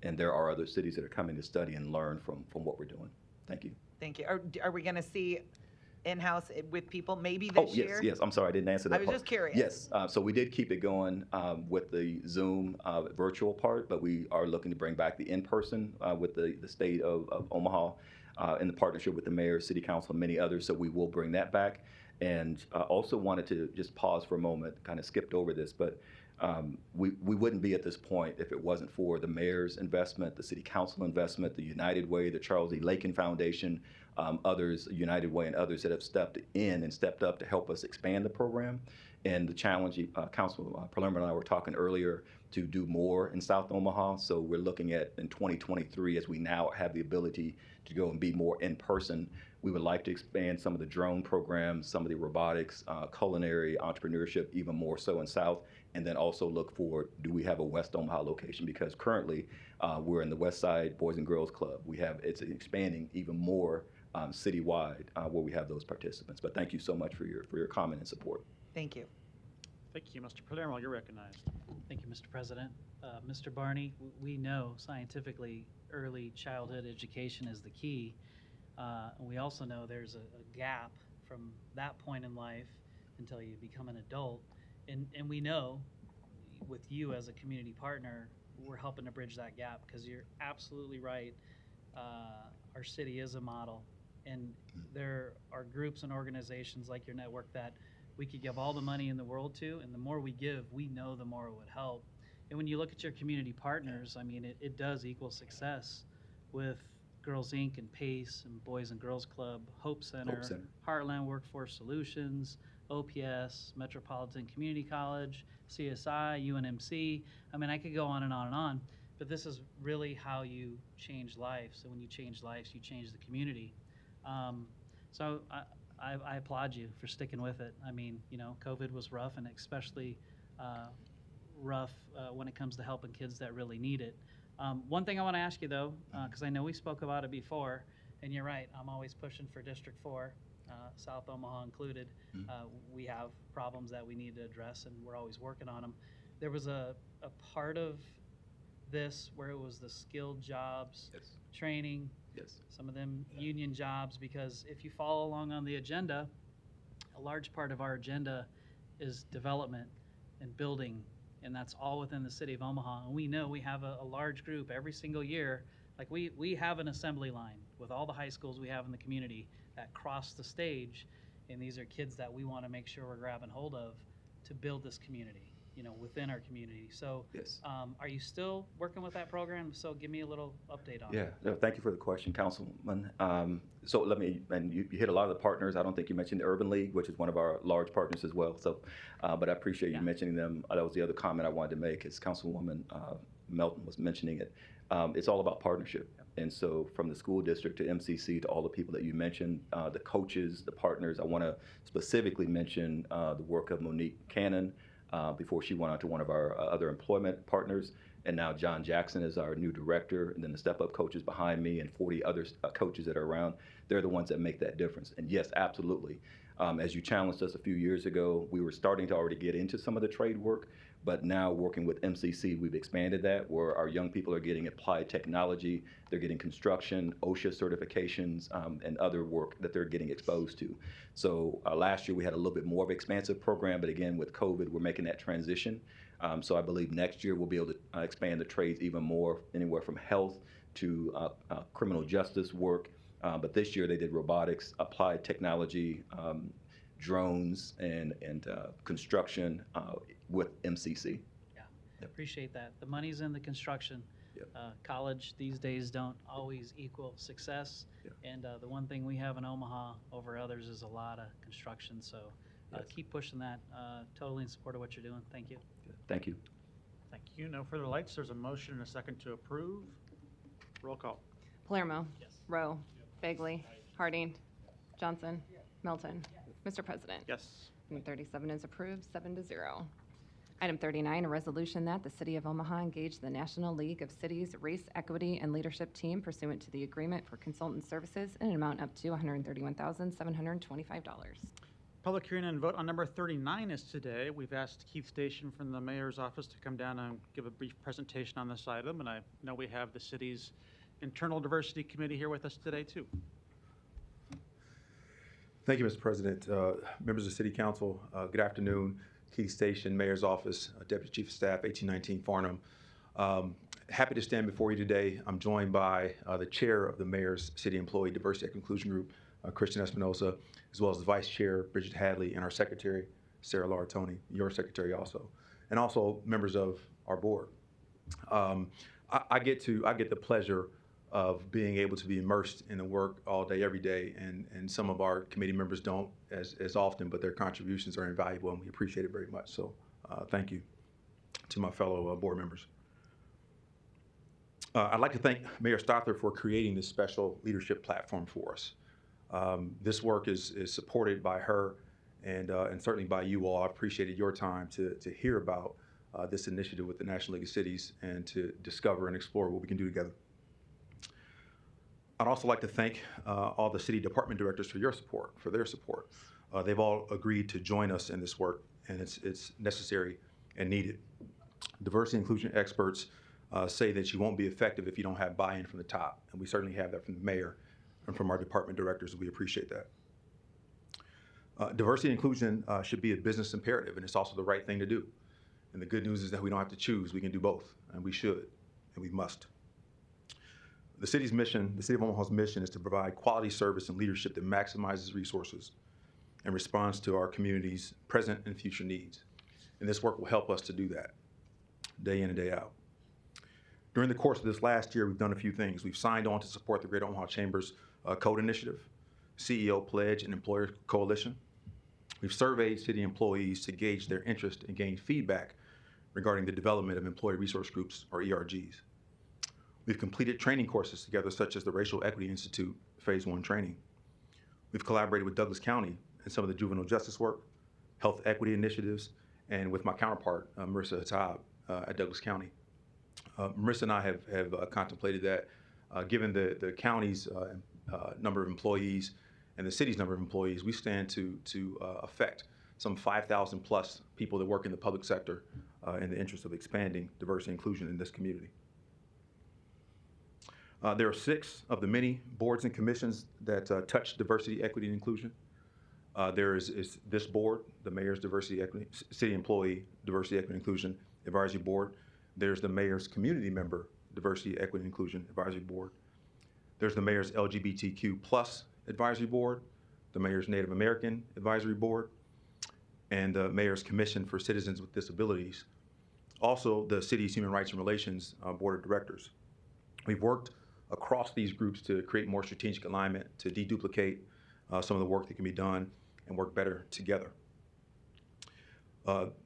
and there are other cities that are coming to study and learn from what we're doing. Thank you. Thank you. Are we going to see in-house with people maybe this year? Yes. I'm sorry, I didn't answer that I was part. just curious. Yes. So we did keep it going with the Zoom virtual part, but we are looking to bring back the in-person with the state of Omaha in the partnership with the mayor, city council, and many others. So we will bring that back. And also wanted to just pause for a moment, kind of skipped over this, but we wouldn't be at this point if it wasn't for the mayor's investment, the city council investment, the United Way, the Charles E. Lakin Foundation, others, United Way and others that have stepped in and stepped up to help us expand the program. And the challenge, Councilman Palermo and I were talking earlier, to do more in South Omaha. So we're looking at in 2023, as we now have the ability to go and be more in person, we would like to expand some of the drone programs, some of the robotics, culinary, entrepreneurship, even more so in South, and then also look for, do we have a West Omaha location? Because currently we're in the West Side Boys and Girls Club. It's expanding even more citywide where we have those participants. But thank you so much for your comment and support. Thank you. Thank you, Mr. Palermo. You're recognized. Thank you, Mr. President. Mr. Barney, we know scientifically early childhood education is the key. And we also know there's a gap from that point in life until you become an adult. And we know with you as a community partner, we're helping to bridge that gap, because you're absolutely right. Our city is a model, and there are groups and organizations like your network that we could give all the money in the world to, and the more we give, we know the more it would help. And when you look at your community partners, I mean, it does equal success with Girls Inc. and PACE and Boys and Girls Club, Hope Center, Heartland Workforce Solutions, OPS, Metropolitan Community College, CSI, UNMC. I mean, I could go on and on and on, but this is really how you change lives. And when you change lives, you change the community. So I applaud you for sticking with it. I mean, COVID was rough, and especially rough when it comes to helping kids that really need it. One thing I want to ask you, though, because I know we spoke about it before, and you're right, I'm always pushing for District 4, South Omaha included. We have problems that we need to address, and we're always working on them. There was a part of this where it was the skilled jobs, training, some of them union jobs, because if you follow along on the agenda, a large part of our agenda is development and building, and that's all within the city of Omaha. And we know we have a large group every single year. Like we have an assembly line with all the high schools we have in the community that cross the stage, and these are kids that we want to make sure we're grabbing hold of to build this community, within our community. So are you still working with that program? So give me a little update on it. No, thank you for the question, Councilman. So and you hit a lot of the partners. I don't think you mentioned the Urban League, which is one of our large partners as well. So, but I appreciate you mentioning them. That was the other comment I wanted to make, is Councilwoman Melton was mentioning it. It's all about partnership. And so from the school district to MCC to all the people that you mentioned, the coaches, the partners, I want to specifically mention the work of Monique Cannon before she went on to one of our other employment partners. And now John Jackson is our new director, and then the step-up coaches behind me and 40 other coaches that are around. They're the ones that make that difference. And yes, absolutely. As you challenged us a few years ago, we were starting to already get into some of the trade work, but now working with MCC, we've expanded that where our young people are getting applied technology, they're getting construction, OSHA certifications, and other work that they're getting exposed to. So last year we had a little bit more of an expansive program, but again, with COVID, we're making that transition. So I believe next year we'll be able to expand the trades even more, anywhere from health to criminal justice work. But this year they did robotics, applied technology, drones, and construction with MCC. Yeah, appreciate that. The money's in the construction. College these days don't always equal success. And the one thing we have in Omaha over others is a lot of construction. So keep pushing that. Totally in support of what you're doing. Thank you. Thank you. Thank you. No further lights. There's a motion and a second to approve. Roll call. Palermo. Rowe. Bagley. Harding. Johnson. Melton. Mr. President. Yes. Item 37 is approved, 7-0. Item 39, a resolution that the City of Omaha engage the National League of Cities Race Equity and Leadership Team pursuant to the agreement for consultant services in an amount up to $131,725. Public hearing and vote on number 39 is today. We've asked Keith Station from the mayor's office to come down and give a brief presentation on this item, and I know we have the city's internal diversity committee here with us today too. Thank you, Mr. President. Members of the City Council, good afternoon. Keith Station, Mayor's Office, Deputy Chief of Staff, 1819 Farnham. Happy to stand before you today. I'm joined by the Chair of the Mayor's City Employee Diversity and Inclusion Group, Christian Espinosa, as well as the Vice Chair, Bridget Hadley, and our Secretary, Sarah Laratoni, your Secretary also, and also members of our board. I get the pleasure of being able to be immersed in the work all day, every day, and some of our committee members don't as often, but their contributions are invaluable, and we appreciate it very much. So thank you to my fellow board members. I'd like to thank Mayor Stother for creating this special leadership platform for us. This work is supported by her and certainly by you all. I appreciated your time to hear about this initiative with the National League of Cities and to discover and explore what we can do together. I'd also like to thank all the city department directors for their support. They've all agreed to join us in this work, and it's necessary and needed. Diversity and inclusion experts say that you won't be effective if you don't have buy-in from the top, and we certainly have that from the mayor and from our department directors. We appreciate that. Diversity and inclusion should be a business imperative, and it's also the right thing to do. And the good news is that we don't have to choose. We can do both, and we should, and we must. The city's mission, the City of Omaha's mission, is to provide quality service and leadership that maximizes resources and responds to our community's present and future needs. And this work will help us to do that day in and day out. During the course of this last year, we've done a few things. We've signed on to support the Greater Omaha Chamber's Code Initiative, CEO Pledge, and Employer Coalition. We've surveyed city employees to gauge their interest and gain feedback regarding the development of employee resource groups, or ERGs. We've completed training courses together, such as the Racial Equity Institute Phase 1 training. We've collaborated with Douglas County in some of the juvenile justice work, health equity initiatives, and with my counterpart, Marissa Hatab at Douglas County. Marissa and I have contemplated that given the county's number of employees and the city's number of employees, we stand to affect some 5,000 plus people that work in the public sector in the interest of expanding diversity and inclusion in this community. There are 6 of the many boards and commissions that touch diversity, equity, and inclusion. There is this board, the Mayor's Diversity, Equity, City Employee Diversity, Equity, and Inclusion Advisory Board. There's the Mayor's Community Member Diversity, Equity, and Inclusion Advisory Board. There's the Mayor's LGBTQ Plus Advisory Board, the Mayor's Native American Advisory Board, and the Mayor's Commission for Citizens with Disabilities. Also, the city's Human Rights and Relations Board of Directors. We've worked across these groups to create more strategic alignment, to deduplicate some of the work that can be done and work better together.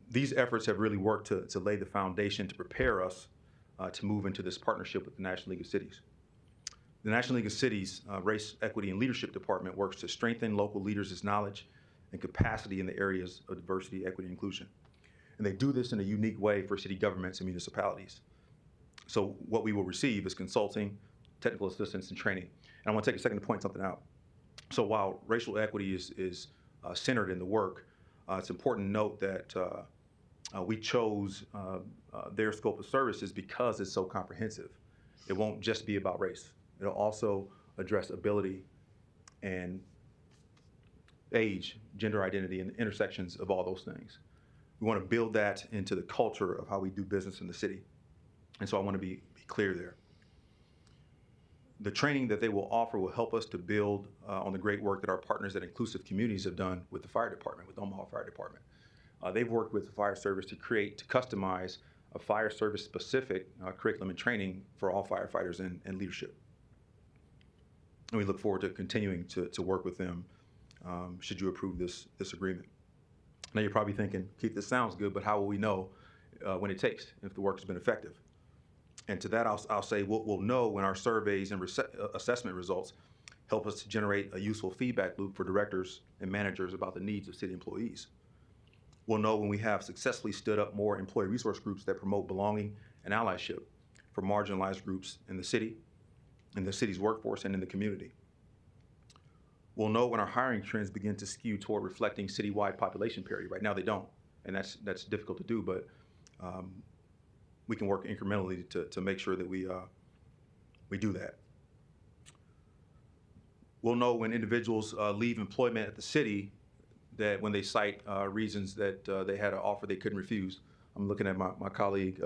These efforts have really worked to lay the foundation to prepare us to move into this partnership with the National League of Cities. The National League of Cities Race, Equity, and Leadership Department works to strengthen local leaders' knowledge and capacity in the areas of diversity, equity, and inclusion. And they do this in a unique way for city governments and municipalities. So what we will receive is consulting, technical assistance, and training. And I want to take a second to point something out. So while racial equity is centered in the work, it's important to note that we chose their scope of services because it's so comprehensive. It won't just be about race. It'll also address ability and age, gender identity, and the intersections of all those things. We want to build that into the culture of how we do business in the city. And so I want to be clear there. The training that they will offer will help us to build on the great work that our partners at Inclusive Communities have done with the fire department, with Omaha Fire Department. They've worked with the fire service to customize a fire service specific curriculum and training for all firefighters and leadership. And we look forward to continuing to work with them should you approve this agreement. Now you're probably thinking, Keith, this sounds good, but how will we know when it takes, if the work has been effective? And to that, I'll say we'll know when our surveys and assessment results help us to generate a useful feedback loop for directors and managers about the needs of city employees. We'll know when we have successfully stood up more employee resource groups that promote belonging and allyship for marginalized groups in the city, in the city's workforce, and in the community. We'll know when our hiring trends begin to skew toward reflecting citywide population parity. Right now they don't, and that's difficult to do, but we can work incrementally to make sure that we do that. We'll know when individuals leave employment at the city that when they cite reasons that they had an offer they couldn't refuse. I'm looking at my colleague,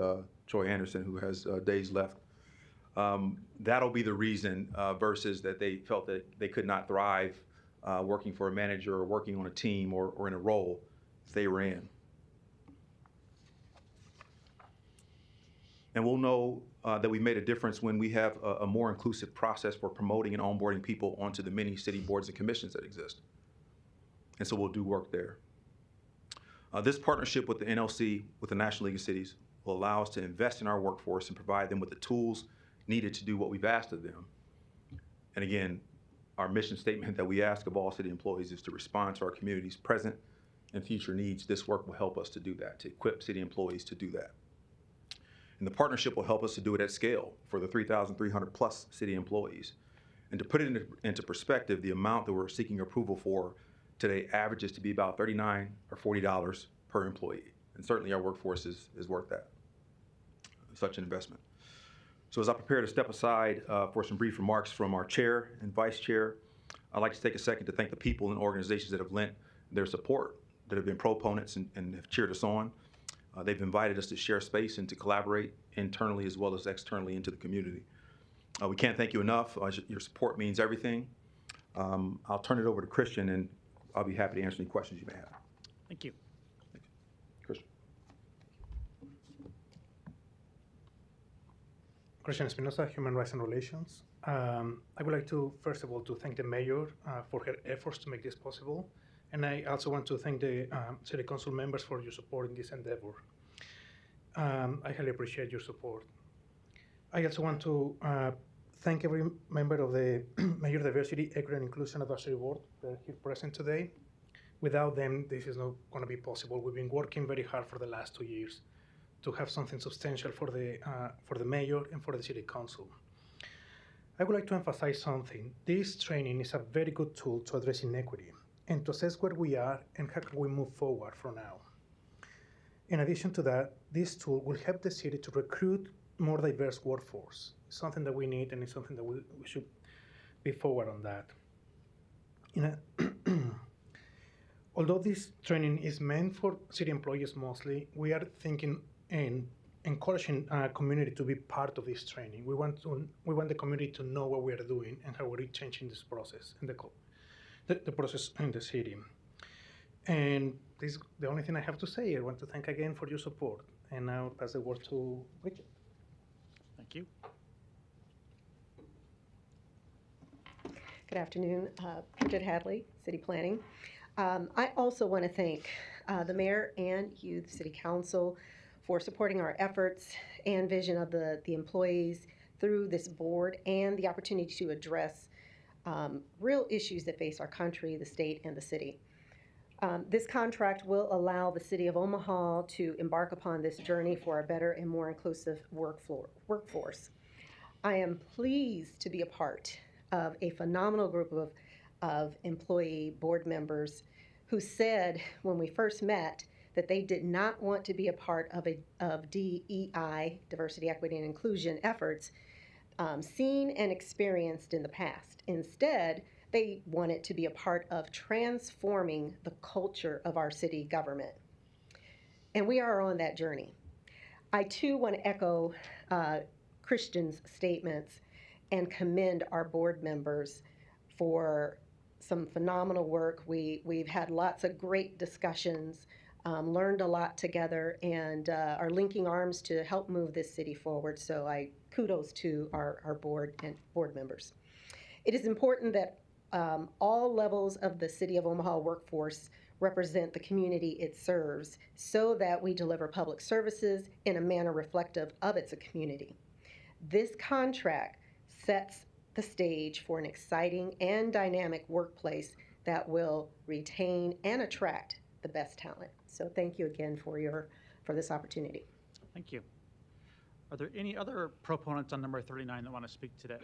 Troy Anderson, who has days left. That'll be the reason versus that they felt that they could not thrive working for a manager or working on a team or in a role they were in. And we'll know that we made a difference when we have a more inclusive process for promoting and onboarding people onto the many city boards and commissions that exist. And so we'll do work there. This partnership with the NLC, with the National League of Cities, will allow us to invest in our workforce and provide them with the tools needed to do what we've asked of them. And again, our mission statement that we ask of all city employees is to respond to our community's present and future needs. This work will help us to do that, to equip city employees to do that. And the partnership will help us to do it at scale for the 3,300 plus city employees. And to put it into perspective, the amount that we're seeking approval for today averages to be about $39 or $40 per employee. And certainly our workforce is worth that, such an investment. So as I prepare to step aside for some brief remarks from our chair and vice chair, I'd like to take a second to thank the people and organizations that have lent their support, that have been proponents and have cheered us on. They've invited us to share space and to collaborate internally as well as externally into the community. We can't thank you enough. Your support means everything. I'll turn it over to Christian, and I'll be happy to answer any questions you may have. Thank you. Christian. Christian Espinosa, Human Rights and Relations. I would like to, first of all, to thank the mayor for her efforts to make this possible. And I also want to thank the City Council members for your support in this endeavor. I highly appreciate your support. I also want to thank every member of the Mayor Diversity, Equity and Inclusion Advisory Board that are here present today. Without them, this is not going to be possible. We've been working very hard for the last 2 years to have something substantial for the mayor and for the City Council. I would like to emphasize something. This training is a very good tool to address inequity and to assess where we are and how can we move forward from now. In addition to that, this tool will help the city to recruit more diverse workforce. It's something that we need, and it's something that we should be forward on that. Although this training is meant for city employees mostly, we are thinking and encouraging our community to be part of this training. We want the community to know what we are doing and how we're changing this process and the process in the city. And this is the only thing I have to say. I want to thank again for your support. And now I'll pass the word to Richard. Thank you. Good afternoon, Bridget Hadley, City Planning. I also want to thank the mayor and you, the City Council, for supporting our efforts and vision of the employees through this board and the opportunity to address real issues that face our country, the state, and the city. This contract will allow the City of Omaha to embark upon this journey for a better and more inclusive workforce. I am pleased to be a part of a phenomenal group of employee board members who said when we first met that they did not want to be a part of DEI, diversity, equity, and inclusion efforts, seen and experienced in the past. Instead, they wanted to be a part of transforming the culture of our city government. And we are on that journey. I too want to echo Christian's statements and commend our board members for some phenomenal work. We've had lots of great discussions, learned a lot together, and are linking arms to help move this city forward. So I kudos to our board and board members. It is important that all levels of the City of Omaha workforce represent the community it serves so that we deliver public services in a manner reflective of its community. This contract sets the stage for an exciting and dynamic workplace that will retain and attract the best talent. So thank you again for this opportunity. Thank you. Are there any other proponents on number 39 that want to speak today?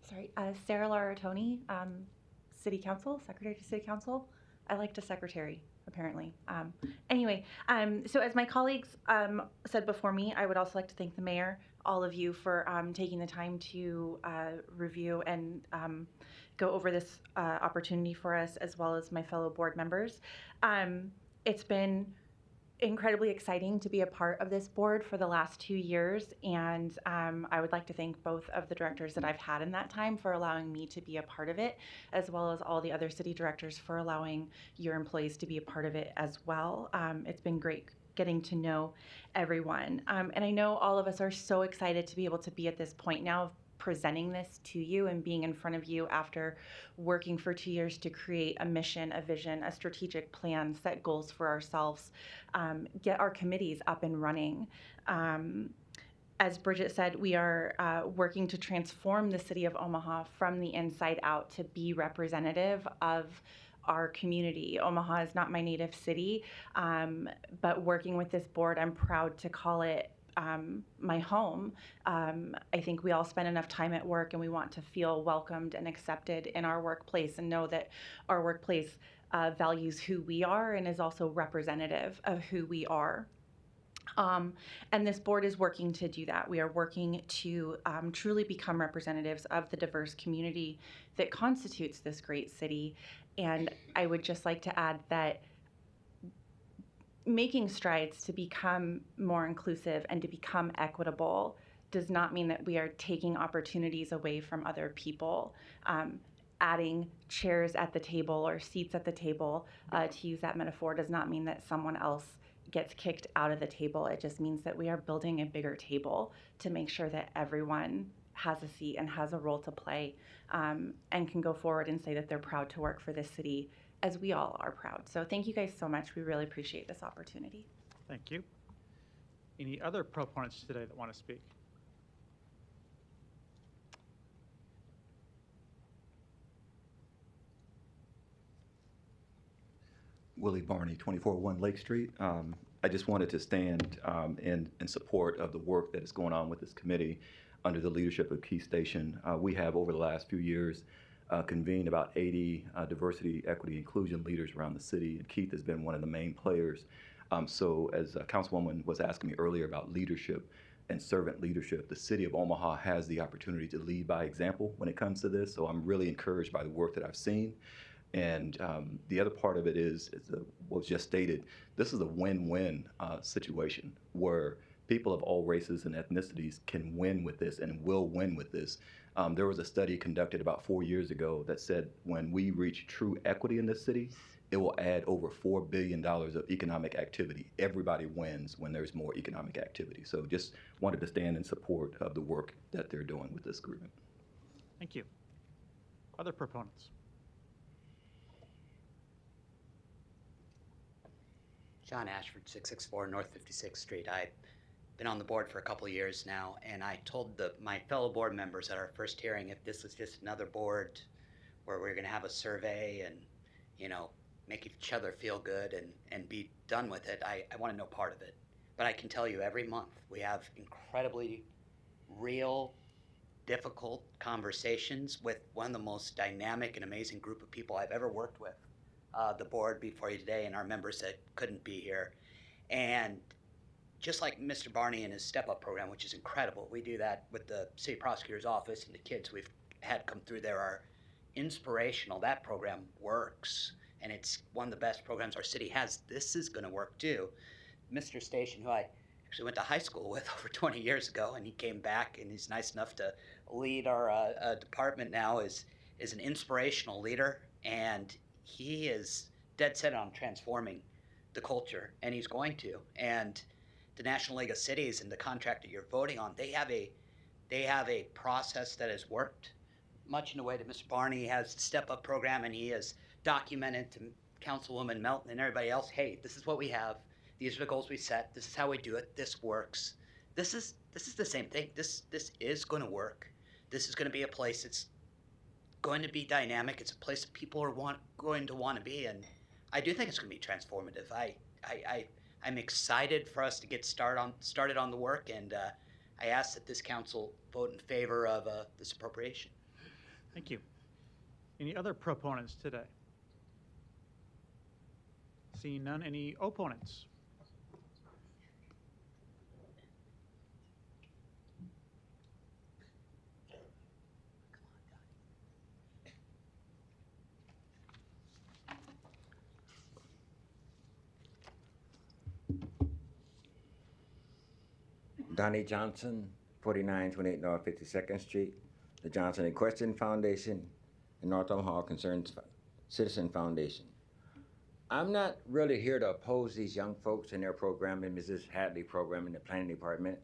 Sorry, Sarah Laura-Tony, City Council, Secretary to City Council. I like to secretary, apparently. Anyway, so as my colleagues said before me, I would also like to thank the mayor, all of you, for taking the time to review and go over this opportunity for us, as well as my fellow board members. It's been incredibly exciting to be a part of this board for the last 2 years, and I would like to thank both of the directors that I've had in that time for allowing me to be a part of it, as well as all the other city directors for allowing your employees to be a part of it as well. It's been great getting to know everyone, and I know all of us are so excited to be able to be at this point now of presenting this to you and being in front of you after working for 2 years to create a mission, a vision, a strategic plan, set goals for ourselves, get our committees up and running. As Bridget said, we are working to transform the City of Omaha from the inside out to be representative of our community. Omaha is not my native city, but working with this board, I'm proud to call it my home. I think we all spend enough time at work and we want to feel welcomed and accepted in our workplace and know that our workplace values who we are and is also representative of who we are. And this board is working to do that. We are working to truly become representatives of the diverse community that constitutes this great city. And I would just like to add that making strides to become more inclusive and to become equitable does not mean that we are taking opportunities away from other people. Adding chairs at the table or seats at the table, to use that metaphor, does not mean that someone else gets kicked out of the table. It just means that we are building a bigger table to make sure that everyone has a seat and has a role to play, and can go forward and say that they're proud to work for this city, as we all are proud. So thank you guys so much. We really appreciate this opportunity. Thank you. Any other proponents today that want to speak? Willie Barney, 2401 Lake Street. I just wanted to stand in support of the work that is going on with this committee under the leadership of Keith Station. We have, over the last few years, convened about 80 diversity, equity, inclusion leaders around the city, and Keith has been one of the main players. So as Councilwoman was asking me earlier about leadership and servant leadership, the City of Omaha has the opportunity to lead by example when it comes to this, so I'm really encouraged by the work that I've seen. And the other part of it is what was just stated, this is a win-win situation where people of all races and ethnicities can win with this and will win with this. There was a study conducted about 4 years ago that said when we reach true equity in this city, it will add over $4 billion of economic activity. Everybody wins when there's more economic activity. So just wanted to stand in support of the work that they're doing with this agreement. Thank you. Other proponents? John Ashford, 664 North 56th Street. I've been on the board for a couple of years now, and I told my fellow board members at our first hearing if this was just another board where we're going to have a survey and, you know, make each other feel good and be done with it, I want no part of it. But I can tell you every month we have incredibly real, difficult conversations with one of the most dynamic and amazing group of people I've ever worked with. The board before you today and our members that couldn't be here. And just like Mr. Barney and his Step Up program, which is incredible, we do that with the city prosecutor's office, and the kids we've had come through there are inspirational. That program works, and it's one of the best programs our city has. This is going to work too. Mr. Station, who I actually went to high school with over 20 years ago, and he came back, and he's nice enough to lead our department now, is an inspirational leader, and he is dead set on transforming the culture, and he's going to. And the National League of Cities and the contract that you're voting on, they have a process that has worked much in the way that Mr. Barney has the Step Up program, and he has documented to Councilwoman Melton and everybody else, hey, this is what we have. These are the goals we set. This is how we do it. This works. This is the same thing. This is going to work. This is going to be a place that's going to be dynamic. It's a place that people are going to want to be, and I do think it's going to be transformative. I'm excited for us to get started on the work, and I ask that this council vote in favor of this appropriation. Thank you. Any other proponents today? Seeing none, any opponents? Donnie Johnson, 4928 North 52nd Street, the Johnson Equestrian Foundation, and North Omaha Concerns Citizen Foundation. I'm not really here to oppose these young folks in their program and Mrs. Hadley program in the planning department,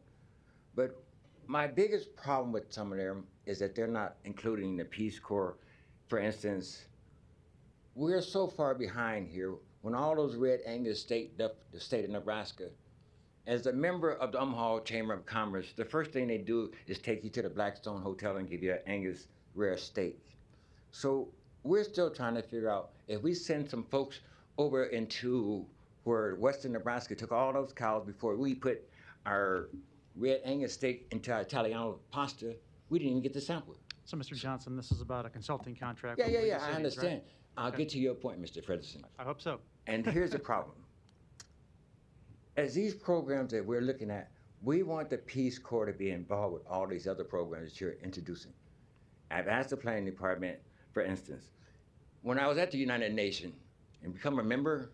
but my biggest problem with some of them is that they're not including the Peace Corps. For instance, we're so far behind here when all those Red Angus the state of Nebraska. As a member of the Omaha Chamber of Commerce, the first thing they do is take you to the Blackstone Hotel and give you an Angus rare steak. So we're still trying to figure out if we send some folks over into where western Nebraska took all those cows before we put our red Angus steak into our Italiano pasta, we didn't even get the sample. So, Mr. Johnson, this is about a consulting contract. Yeah, with yeah, League yeah, of I Cities, understand. right? I'll Okay. get to your point, Mr. Frederickson. I hope so. And here's the problem. As these programs that we're looking at, we want the Peace Corps to be involved with all these other programs that you're introducing. I've asked the planning department, for instance, when I was at the United Nations and become a member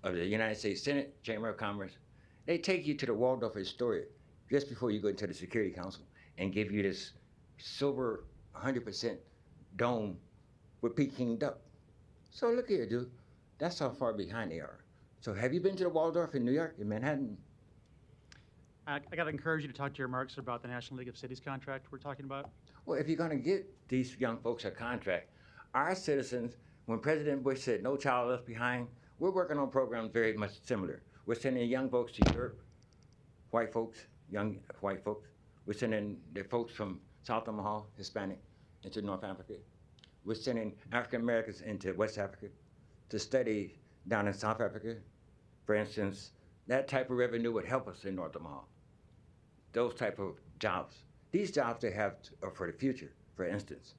of the United States Senate Chamber of Commerce, they take you to the Waldorf Astoria just before you go into the Security Council and give you this silver 100% dome with Peking duck. So look here, dude, that's how far behind they are. So have you been to the Waldorf in New York, in Manhattan? I got to encourage you to talk to your marks about the National League of Cities contract we're talking about. Well, if you're going to get these young folks a contract, our citizens, when President Bush said no child left behind, we're working on programs very much similar. We're sending young folks to Europe, white folks, young white folks. We're sending the folks from South Omaha, Hispanic, into North Africa. We're sending African Americans into West Africa to study down in South Africa. For instance, that type of revenue would help us in North Omaha. Those type of jobs. These jobs they have are for the future, for instance.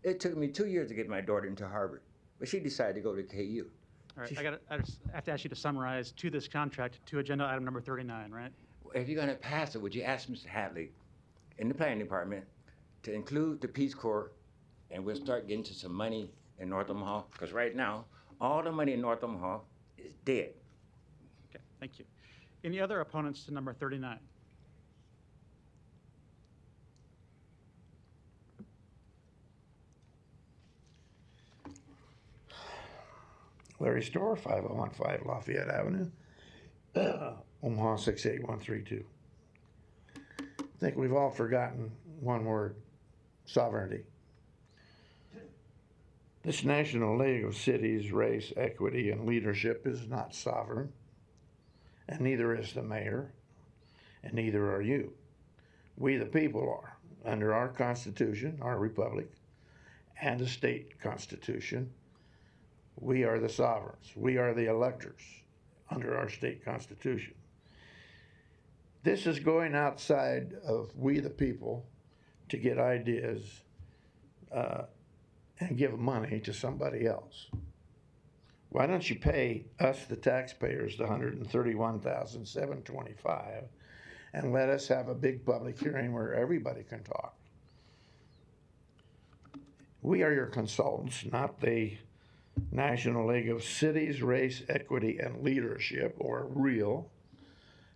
It took me 2 years to get my daughter into Harvard, but she decided to go to KU. All right, I just have to ask you to summarize to this contract to agenda item number 39, right? If you're gonna pass it, would you ask Mr. Hadley in the planning department to include the Peace Corps, and we'll start getting to some money in North Omaha, because right now, all the money in North Omaha is dead. Okay, thank you. Any other opponents to number 39? Larry Store, 5015 Lafayette Avenue, Omaha 68132. I think we've all forgotten one word: sovereignty. This National League of Cities, Race, Equity, and Leadership is not sovereign, and neither is the mayor, and neither are you. We, the people, are. Under our Constitution, our republic, and the state constitution, we are the sovereigns. We are the electors under our state constitution. This is going outside of we, the people, to get ideas and give money to somebody else. Why don't you pay us, the taxpayers, the $131,725, and let us have a big public hearing where everybody can talk? We are your consultants, not the National League of Cities, Race, Equity, and Leadership, or REAL,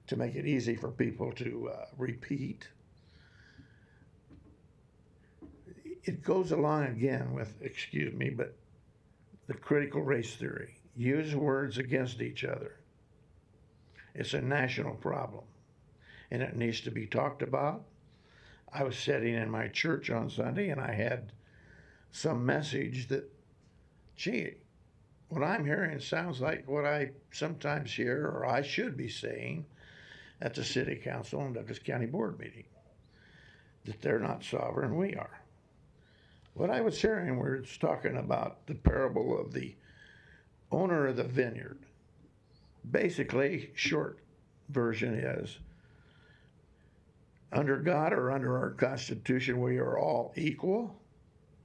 to make it easy for people to repeat. It goes along again with, excuse me, but the critical race theory. Use words against each other. It's a national problem, and it needs to be talked about. I was sitting in my church on Sunday, and I had some message that, gee, what I'm hearing sounds like what I sometimes hear, or I should be saying, at the city council and Douglas County Board meeting, that they're not sovereign, we are. What I was hearing was talking about the parable of the owner of the vineyard. Basically, short version is, under God or under our Constitution, we are all equal.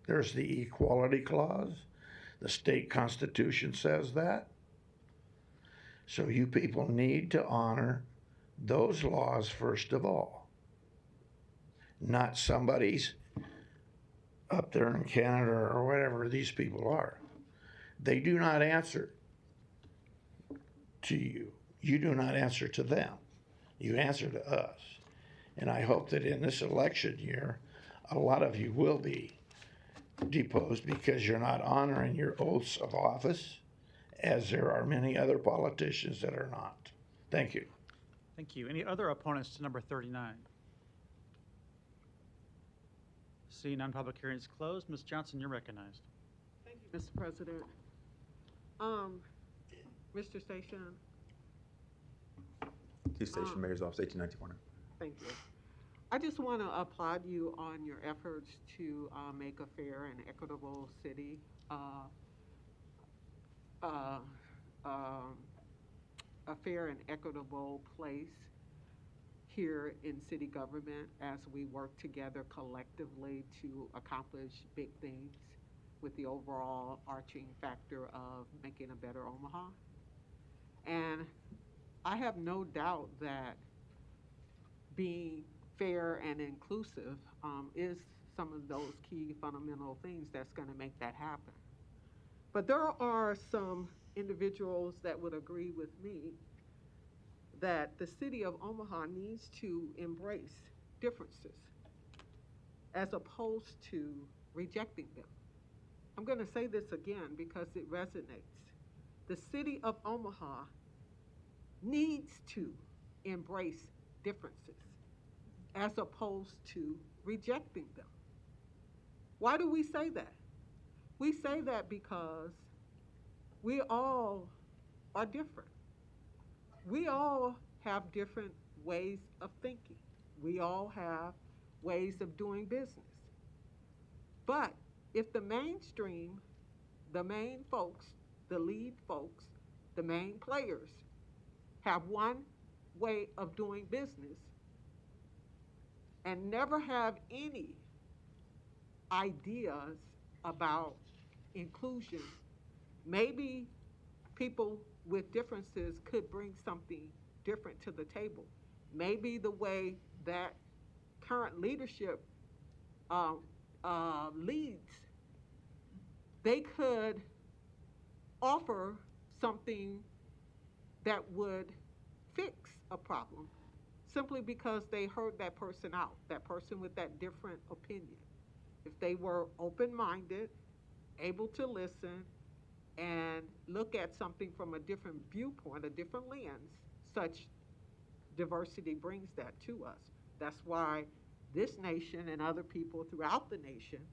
There's the equality clause. The state constitution says that. So you people need to honor those laws first of all. Not somebody's up there in Canada or whatever these people are. They do not answer to you. You do not answer to them. You answer to us. And I hope that in this election year, a lot of you will be deposed because you're not honoring your oaths of office, as there are many other politicians that are not. Thank you. Thank you. Any other opponents to number 39? Seeing none, public hearing is closed. Ms. Johnson, you're recognized. Thank you, Mr. President. Mr. Station. T Station, Mayor's Office, 1894. Thank you. I just want to applaud you on your efforts to make a fair and equitable city, a fair and equitable place here in city government as we work together collectively to accomplish big things with the overall arching factor of making a better Omaha. And I have no doubt that being fair and inclusive is some of those key fundamental things that's going to make that happen. But there are some individuals that would agree with me that the city of Omaha needs to embrace differences as opposed to rejecting them. I'm going to say this again because it resonates. The city of Omaha needs to embrace differences as opposed to rejecting them. Why do we say that? We say that because we all are different. We all have different ways of thinking. We all have ways of doing business. But if the mainstream, the main folks, the lead folks, the main players have one way of doing business and never have any ideas about inclusion, maybe people with differences could bring something different to the table. Maybe the way that current leadership leads, they could offer something that would fix a problem simply because they heard that person out, that person with that different opinion. If they were open-minded, able to listen, and look at something from a different viewpoint, a different lens, such diversity brings that to us. That's why this nation and other people throughout the nation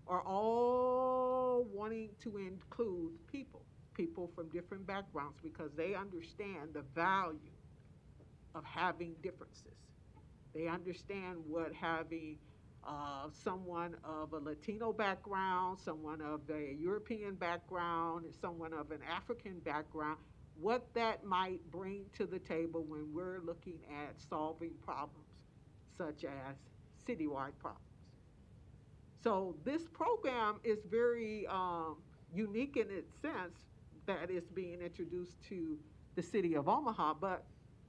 are all wanting to include people from different backgrounds, because they understand the value of having differences. They understand what having someone of a Latino background, someone of a European background, and someone of an African background, what that might bring to the table when we're looking at solving problems such as citywide problems. So this program is very unique in its sense that it's being introduced to the city of Omaha, but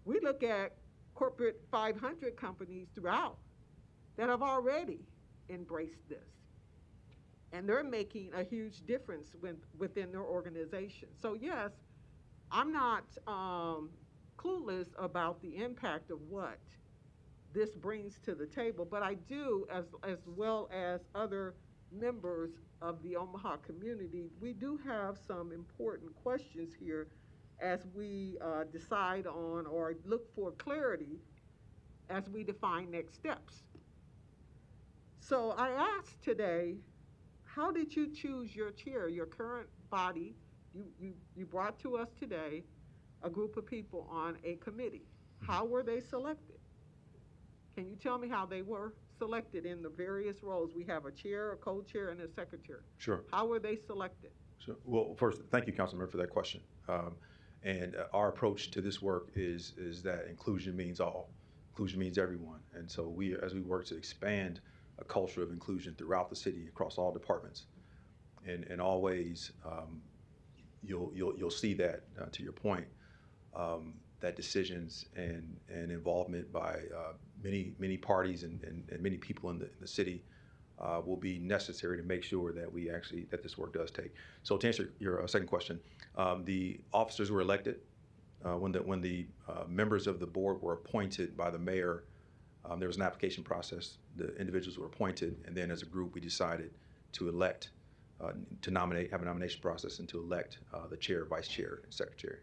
we look at corporate 500 companies throughout that have already embraced this. And they're making a huge difference within their organization. So yes, I'm not clueless about the impact of what this brings to the table, but I do, as well as other members of the Omaha community, we do have some important questions here as we decide on or look for clarity as we define next steps. So I asked today, how did you choose your chair, your current body? You brought to us today a group of people on a committee. How were they selected? Can you tell me how they were selected in the various roles? We have a chair, a co-chair, and a secretary. Sure. How were they selected? So, well, first, thank you, Councilmember, for that question. Our approach to this work is that inclusion means all. Inclusion means everyone. And so as we work to expand a culture of inclusion throughout the city, across all departments, in all ways, you'll see that, to your point, that decisions and involvement by many parties and many people in the city will be necessary to make sure that this work does take. So to answer your second question, the officers were elected. When the members of the board were appointed by the mayor, there was an application process. The individuals were appointed, and then as a group, we decided to elect, to nominate, have a nomination process, and to elect the chair, vice chair, and secretary.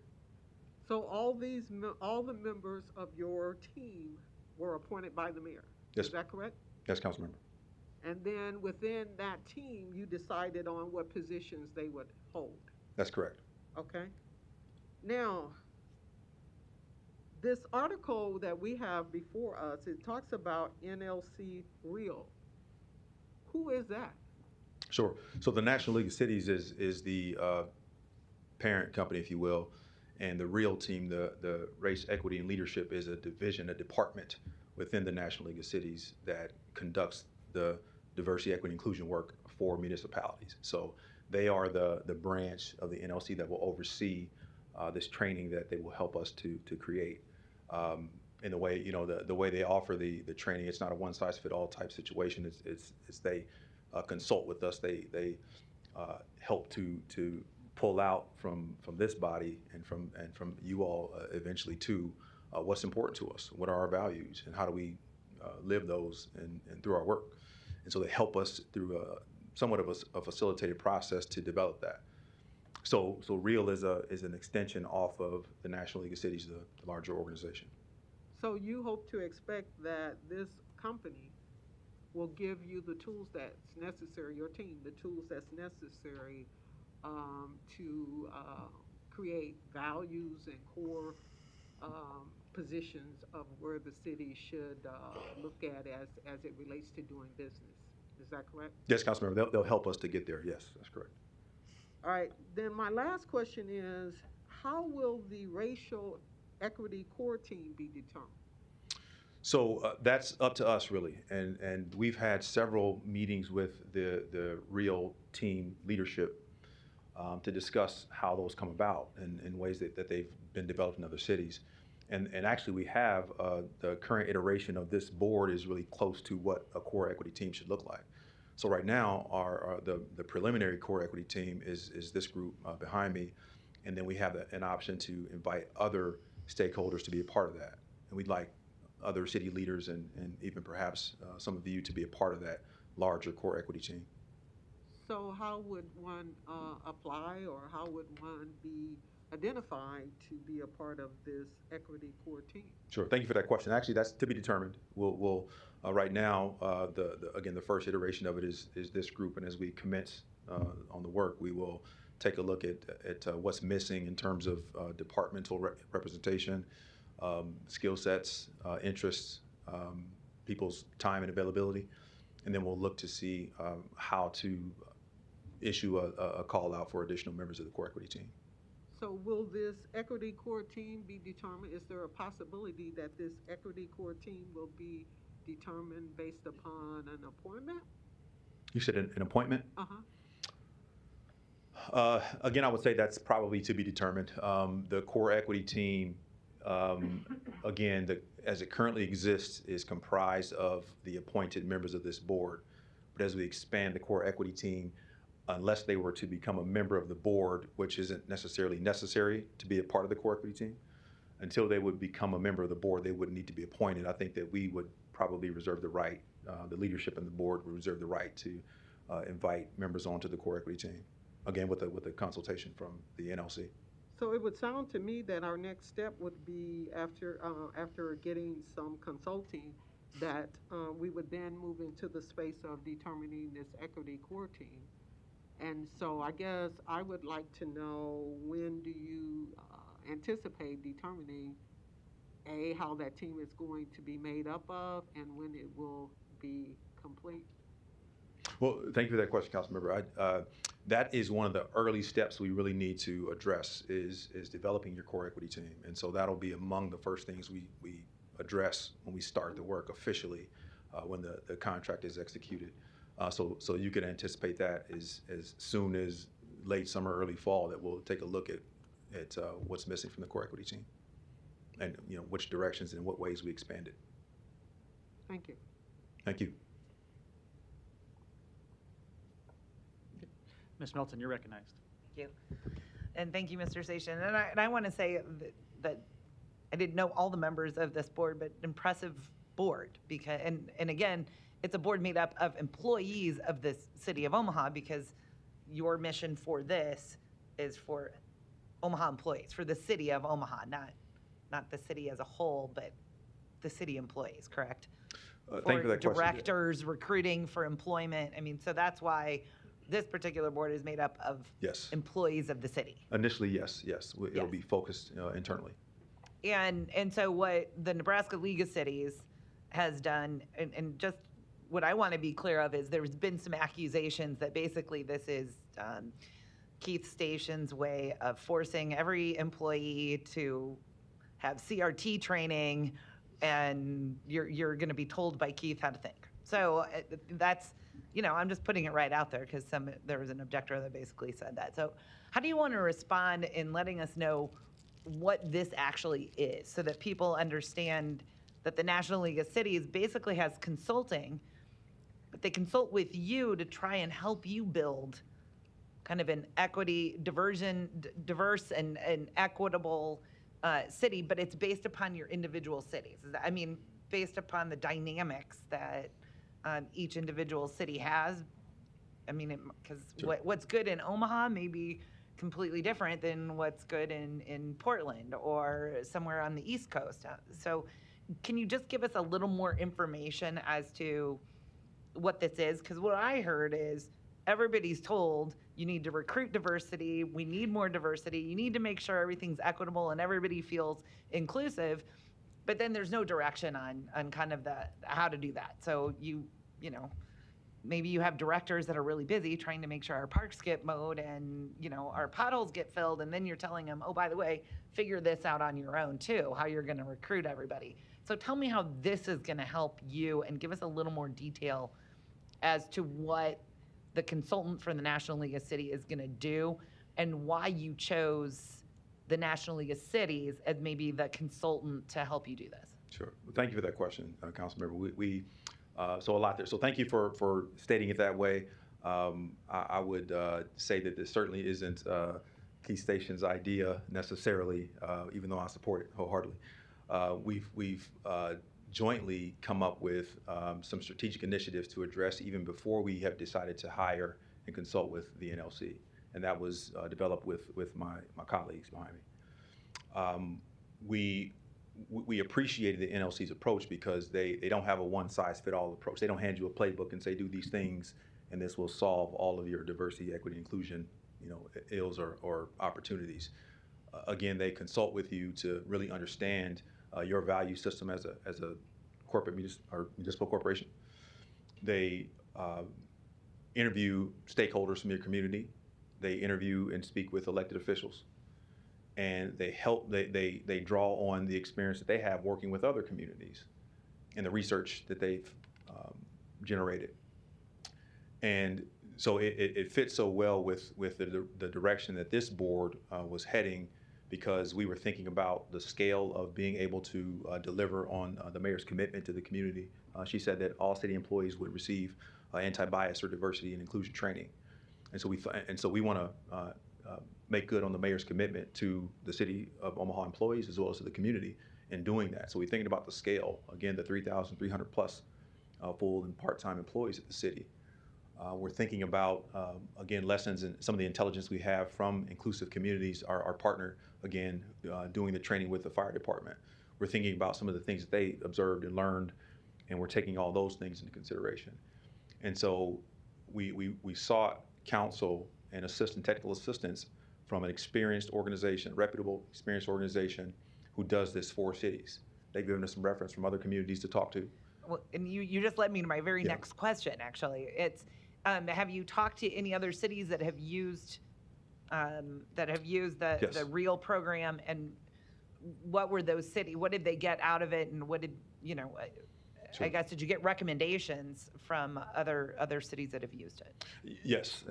So all the members of your team were appointed by the mayor. Yes. Is that correct? Yes, Councilmember. And then within that team, you decided on what positions they would hold. That's correct. Okay. Now, this article that we have before us, it talks about NLC Real. Who is that? Sure. So the National League of Cities is the parent company, if you will, and the REAL team, the Race, Equity, and Leadership, is a division, a department within the National League of Cities that conducts the diversity, equity, inclusion work for municipalities. So they are the branch of the NLC that will oversee this training that they will help us to create. In the way, the way they offer the training, it's not a one-size-fit-all type situation. It's they consult with us. They help to pull out from this body and from you all eventually to what's important to us, what are our values, and how do we live those and through our work. And so they help us through somewhat of a facilitated process to develop that. So REAL is an extension off of the National League of Cities, the larger organization. So you hope to expect that this company will give you the tools that's necessary, your team, the tools that's necessary to create values and core positions of where the city should look at as it relates to doing business. Is that correct? Yes, Councilmember, they'll help us to get there. Yes, that's correct. All right, then my last question is, how will the racial equity core team be determined? So that's up to us, really, and we've had several meetings with the REAL team leadership to discuss how those come about in ways that they've been developed in other cities. And actually we have the current iteration of this board is really close to what a core equity team should look like. So right now, the preliminary core equity team is this group behind me, and then we have an option to invite other stakeholders to be a part of that. And we'd like other city leaders and even perhaps some of you to be a part of that larger core equity team. So how would one apply, or how would one be identified to be a part of this equity core team? Sure. Thank you for that question. Actually, that's to be determined. We'll right now, again, the first iteration of it is this group, and as we commence on the work, we will take a look at what's missing in terms of departmental representation, skill sets, interests, people's time and availability, and then we'll look to see how to issue a call out for additional members of the core equity team. So will this equity core team be determined? Is there a possibility that this equity core team will be determined based upon an appointment? You said an appointment? Uh-huh. Again, I would say that's probably to be determined. The core equity team, again, as it currently exists, is comprised of the appointed members of this board. But as we expand the core equity team, unless they were to become a member of the board, which isn't necessarily necessary to be a part of the core equity team, until they would become a member of the board, they wouldn't need to be appointed. I think that we would probably reserve the right, the leadership and the board would reserve the right to invite members onto the core equity team, again, with a consultation from the NLC. So it would sound to me that our next step would be after getting some consulting, that we would then move into the space of determining this equity core team. And so I guess I would like to know, when do you anticipate determining, A, how that team is going to be made up of, and when it will be complete? Well, thank you for that question, Councilmember. That is one of the early steps we really need to address is developing your core equity team. And so that'll be among the first things we address when we start the work officially, when the contract is executed. So you can anticipate that as soon as late summer, early fall, that we'll take a look at what's missing from the core equity team, and which directions and what ways we expand it. Thank you. Thank you. Ms. Melton, you're recognized. Thank you. And thank you, Mr. Station. And I want to say that I didn't know all the members of this board, but impressive board, because, and again, it's a board made up of employees of the city of Omaha, because your mission for this is for Omaha employees, for the city of Omaha, not the city as a whole, but the city employees, correct? Thank you for that question. Directors, recruiting for employment. I mean, so that's why this particular board is made up of employees of the city. Initially, yes. It'll be focused internally. And so what the Nebraska League of Cities has done, and just what I want to be clear of, is there's been some accusations that basically this is Keith Station's way of forcing every employee to have CRT training, and you're going to be told by Keith how to think. So that's, I'm just putting it right out there, because there was an objector that basically said that. So how do you want to respond in letting us know what this actually is, so that people understand that the National League of Cities basically has consulting, but they consult with you to try and help you build kind of an diverse and equitable city, but it's based upon your individual cities. I mean, based upon the dynamics that each individual city has. I mean, because what's good in Omaha may be completely different than what's good in Portland or somewhere on the East Coast. So can you just give us a little more information as to what this is? Because what I heard is everybody's told you need to recruit diversity, we need more diversity, you need to make sure everything's equitable and everybody feels inclusive, but then there's no direction on kind of how to do that. So maybe you have directors that are really busy trying to make sure our parks get mowed and, our potholes get filled, and then you're telling them, oh, by the way, figure this out on your own too, how you're going to recruit everybody. So tell me how this is going to help you, and give us a little more detail as to what the consultant for the National League of Cities is going to do, and why you chose the National League of Cities as maybe the consultant to help you do this. Sure. Well, thank you for that question, Councilmember. So a lot there. So thank you for stating it that way. I would say that this certainly isn't Keith Station's idea necessarily, even though I support it wholeheartedly. We've jointly come up with some strategic initiatives to address even before we have decided to hire and consult with the NLC. and that was developed with my colleagues behind me. We appreciated the NLC's approach because they don't have a one-size-fit-all approach. They don't hand you a playbook and say, do these things, and this will solve all of your diversity, equity, inclusion, ills or opportunities. Again, they consult with you to really understand your value system as a corporate or municipal corporation. They interview stakeholders from your community. They interview and speak with elected officials. And they draw on the experience that they have working with other communities and the research that they've generated. And so it fits so well with the direction that this board was heading, because we were thinking about the scale of being able to deliver on the mayor's commitment to the community. She said that all city employees would receive anti-bias or diversity and inclusion training. And so we want to make good on the mayor's commitment to the city of Omaha employees as well as to the community in doing that. So we're thinking about the scale, again, the 3,300 plus full and part-time employees at the city. We're thinking about, again, lessons and some of the intelligence we have from inclusive communities, our partner, again, doing the training with the fire department. We're thinking about some of the things that they observed and learned, and we're taking all those things into consideration. And so we sought counsel and technical assistance from an experienced organization, reputable, experienced organization who does this for cities. They've given us some reference from other communities to talk to. Well, and you just led me to my very next question, actually. It's, have you talked to any other cities that have used the REAL program, and what were those cities? What did they get out of it, and what did, Sure. I guess, did you get recommendations from other cities that have used it? Yes,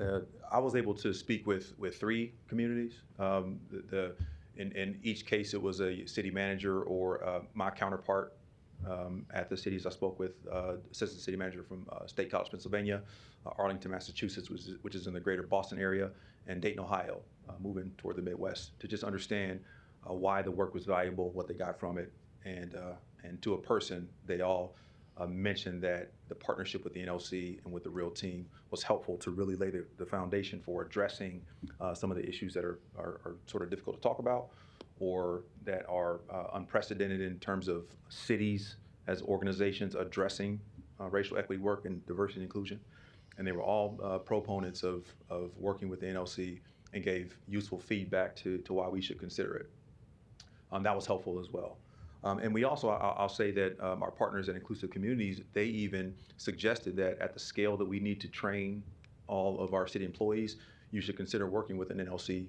I was able to speak with 3 communities. In each case, it was a city manager or my counterpart at the cities. I spoke with assistant city manager from State College, Pennsylvania, Arlington, Massachusetts, which is in the greater Boston area, and Dayton, Ohio, moving toward the Midwest, to just understand why the work was valuable, what they got from it, and to a person, they all mentioned that the partnership with the NLC and with the REAL team was helpful to really lay the foundation for addressing some of the issues that are sort of difficult to talk about, or that are unprecedented in terms of cities as organizations addressing racial equity work and diversity and inclusion. And they were all proponents of working with the NLC and gave useful feedback to why we should consider it. That was helpful as well. And we also, I'll say that our partners at Inclusive Communities, they even suggested that at the scale that we need to train all of our city employees, you should consider working with an NLC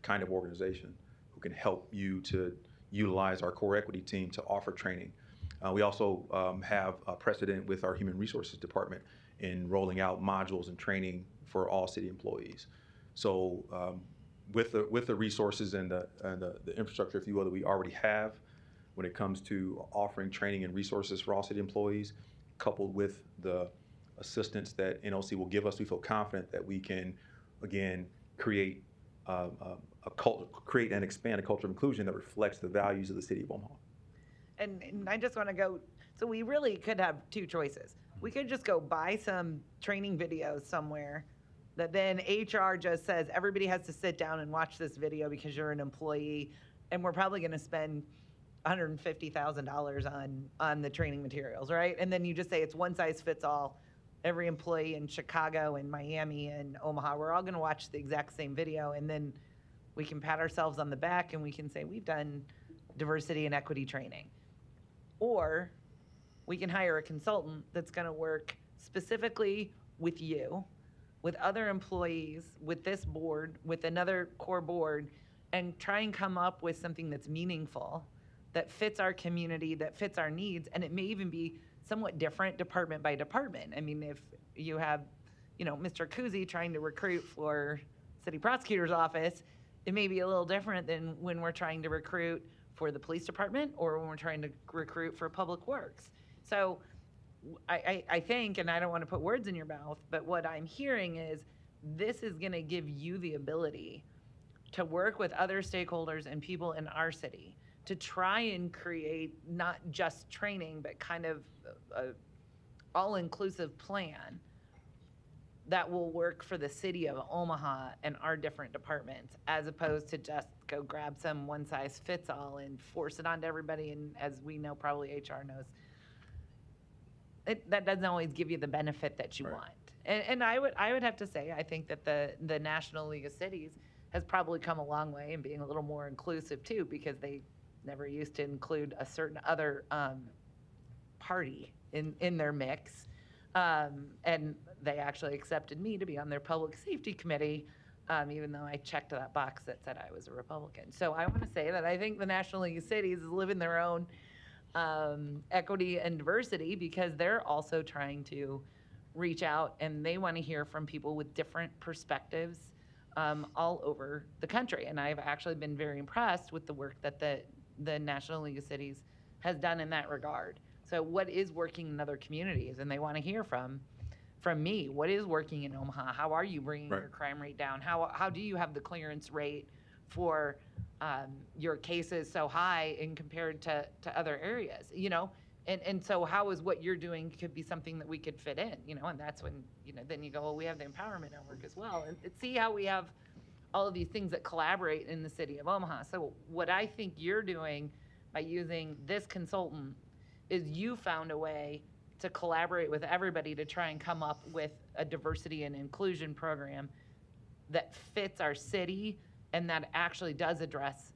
kind of organization who can help you to utilize our core equity team to offer training. We also have a precedent with our Human Resources Department in rolling out modules and training for all city employees. So with the resources and the infrastructure, if you will, that we already have, when it comes to offering training and resources for all city employees, coupled with the assistance that NLC will give us, we feel confident that we can, again, create and expand a culture of inclusion that reflects the values of the city of Omaha. And I just want to go, so we really could have 2 choices. We could just go buy some training videos somewhere that then HR just says, everybody has to sit down and watch this video because you're an employee, and we're probably going to spend $150,000 on the training materials, right? And then you just say it's one size fits all. Every employee in Chicago and Miami and Omaha, we're all going to watch the exact same video, and then we can pat ourselves on the back and we can say we've done diversity and equity training. Or we can hire a consultant that's going to work specifically with you, with other employees, with this board, with another core board, and try and come up with something that's meaningful, that fits our community, that fits our needs, and it may even be somewhat different department by department. I mean, if you have, Mr. Kuzi trying to recruit for city prosecutor's office, it may be a little different than when we're trying to recruit for the police department or when we're trying to recruit for public works. So I think, and I don't want to put words in your mouth, but what I'm hearing is this is going to give you the ability to work with other stakeholders and people in our city to try and create not just training, but kind of a all-inclusive plan that will work for the city of Omaha and our different departments, as opposed to just go grab some one size fits all and force it onto everybody. And as we know, probably HR knows, that doesn't always give you the benefit that you want. And I would have to say, I think that the National League of Cities has probably come a long way in being a little more inclusive too, because they never used to include a certain other party in their mix. And they actually accepted me to be on their public safety committee, even though I checked that box that said I was a Republican. So I want to say that I think the National League of Cities is living their own equity and diversity, because they're also trying to reach out and they want to hear from people with different perspectives all over the country. And I've actually been very impressed with the work that the National League of Cities has done in that regard. So what is working in other communities? And they want to hear from me. What is working in Omaha? How are you bringing your crime rate down? How do you have the clearance rate for your cases so high in compared to other areas? You know, and so how is what you're doing could be something that we could fit in, you know, and that's when, you know, then you go, well, we have the empowerment network as well. And see how we have all of these things that collaborate in the city of Omaha. So what I think you're doing by using this consultant is you found a way to collaborate with everybody to try and come up with a diversity and inclusion program that fits our city and that actually does address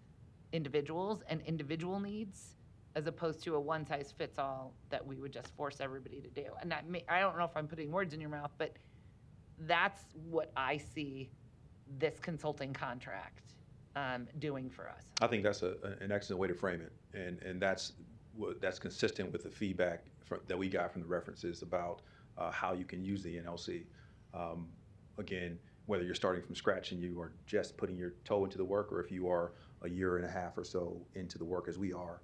individuals and individual needs, as opposed to a one-size-fits-all that we would just force everybody to do. And I don't know if I'm putting words in your mouth, but that's what I see this consulting contract doing for us. I think that's an excellent way to frame it, and that's consistent with the feedback that we got from the references about how you can use the NLC. Again, whether you're starting from scratch and you are just putting your toe into the work, or if you are a year and a half or so into the work as we are,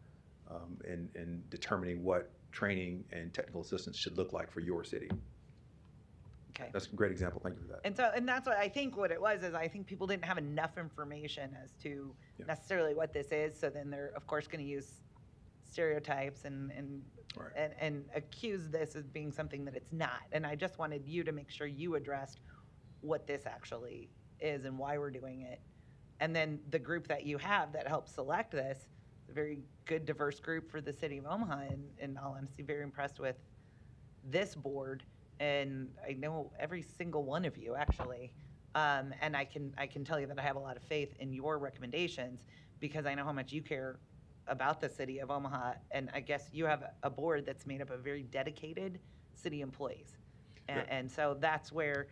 and determining what training and technical assistance should look like for your city. Okay. That's a great example. Thank you for that. And that's what I think what it was, is I think people didn't have enough information as to necessarily what this is. So then they're, of course, going to use stereotypes and accuse this as being something that it's not. And I just wanted you to make sure you addressed what this actually is and why we're doing it. And then the group that you have that helped select this, a very good, diverse group for the city of Omaha, and in all honesty, very impressed with this board. And I know every single one of you, actually. And I can tell you that I have a lot of faith in your recommendations, because I know how much you care about the city of Omaha. And I guess you have a board that's made up of very dedicated city employees. And so that's where,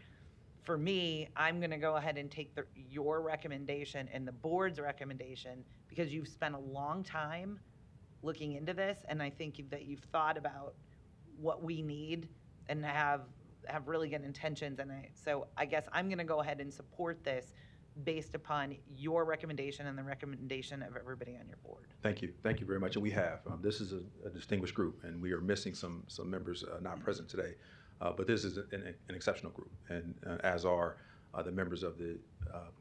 for me, I'm going to go ahead and take your recommendation and the board's recommendation, because you've spent a long time looking into this, and I think that you've thought about what we need and have really good intentions. And so I guess I'm going to go ahead and support this based upon your recommendation and the recommendation of everybody on your board. Thank you. Thank you very much. And we have. This is a distinguished group, and we are missing some members not present today. But this is an exceptional group, and as are the members of the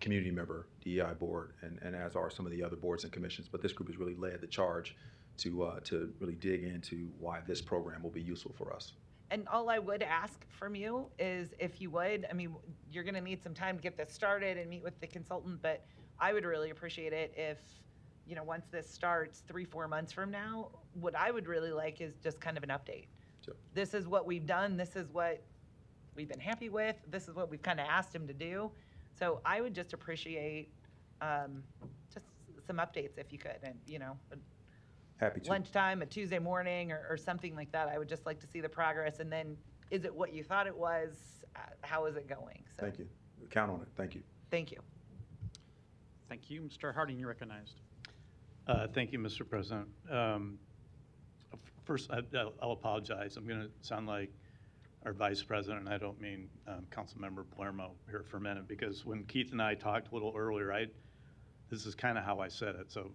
community member DEI board, and as are some of the other boards and commissions. But this group has really led the charge to really dig into why this program will be useful for us. And all I would ask from you is, if you would, I mean, you're going to need some time to get this started and meet with the consultant, but I would really appreciate it if, you know, once this starts 3-4 months from now, what I would really like is just kind of an update. Sure. This is what we've done. This is what we've been happy with. This is what we've kind of asked him to do. So I would just appreciate just some updates if you could, and, you know, happy to. Lunchtime, a Tuesday morning, or something like that. I would just like to see the progress. And then, is it what you thought it was? How is it going? So, thank you. Count on it. Thank you. Thank you. Thank you. Mr. Harding, you're recognized. Thank you, Mr. President. First, I'll apologize. I'm going to sound like our vice president, and I don't mean Councilmember Palermo here for a minute, because when Keith and I talked a little earlier, this is kind of how I said it. So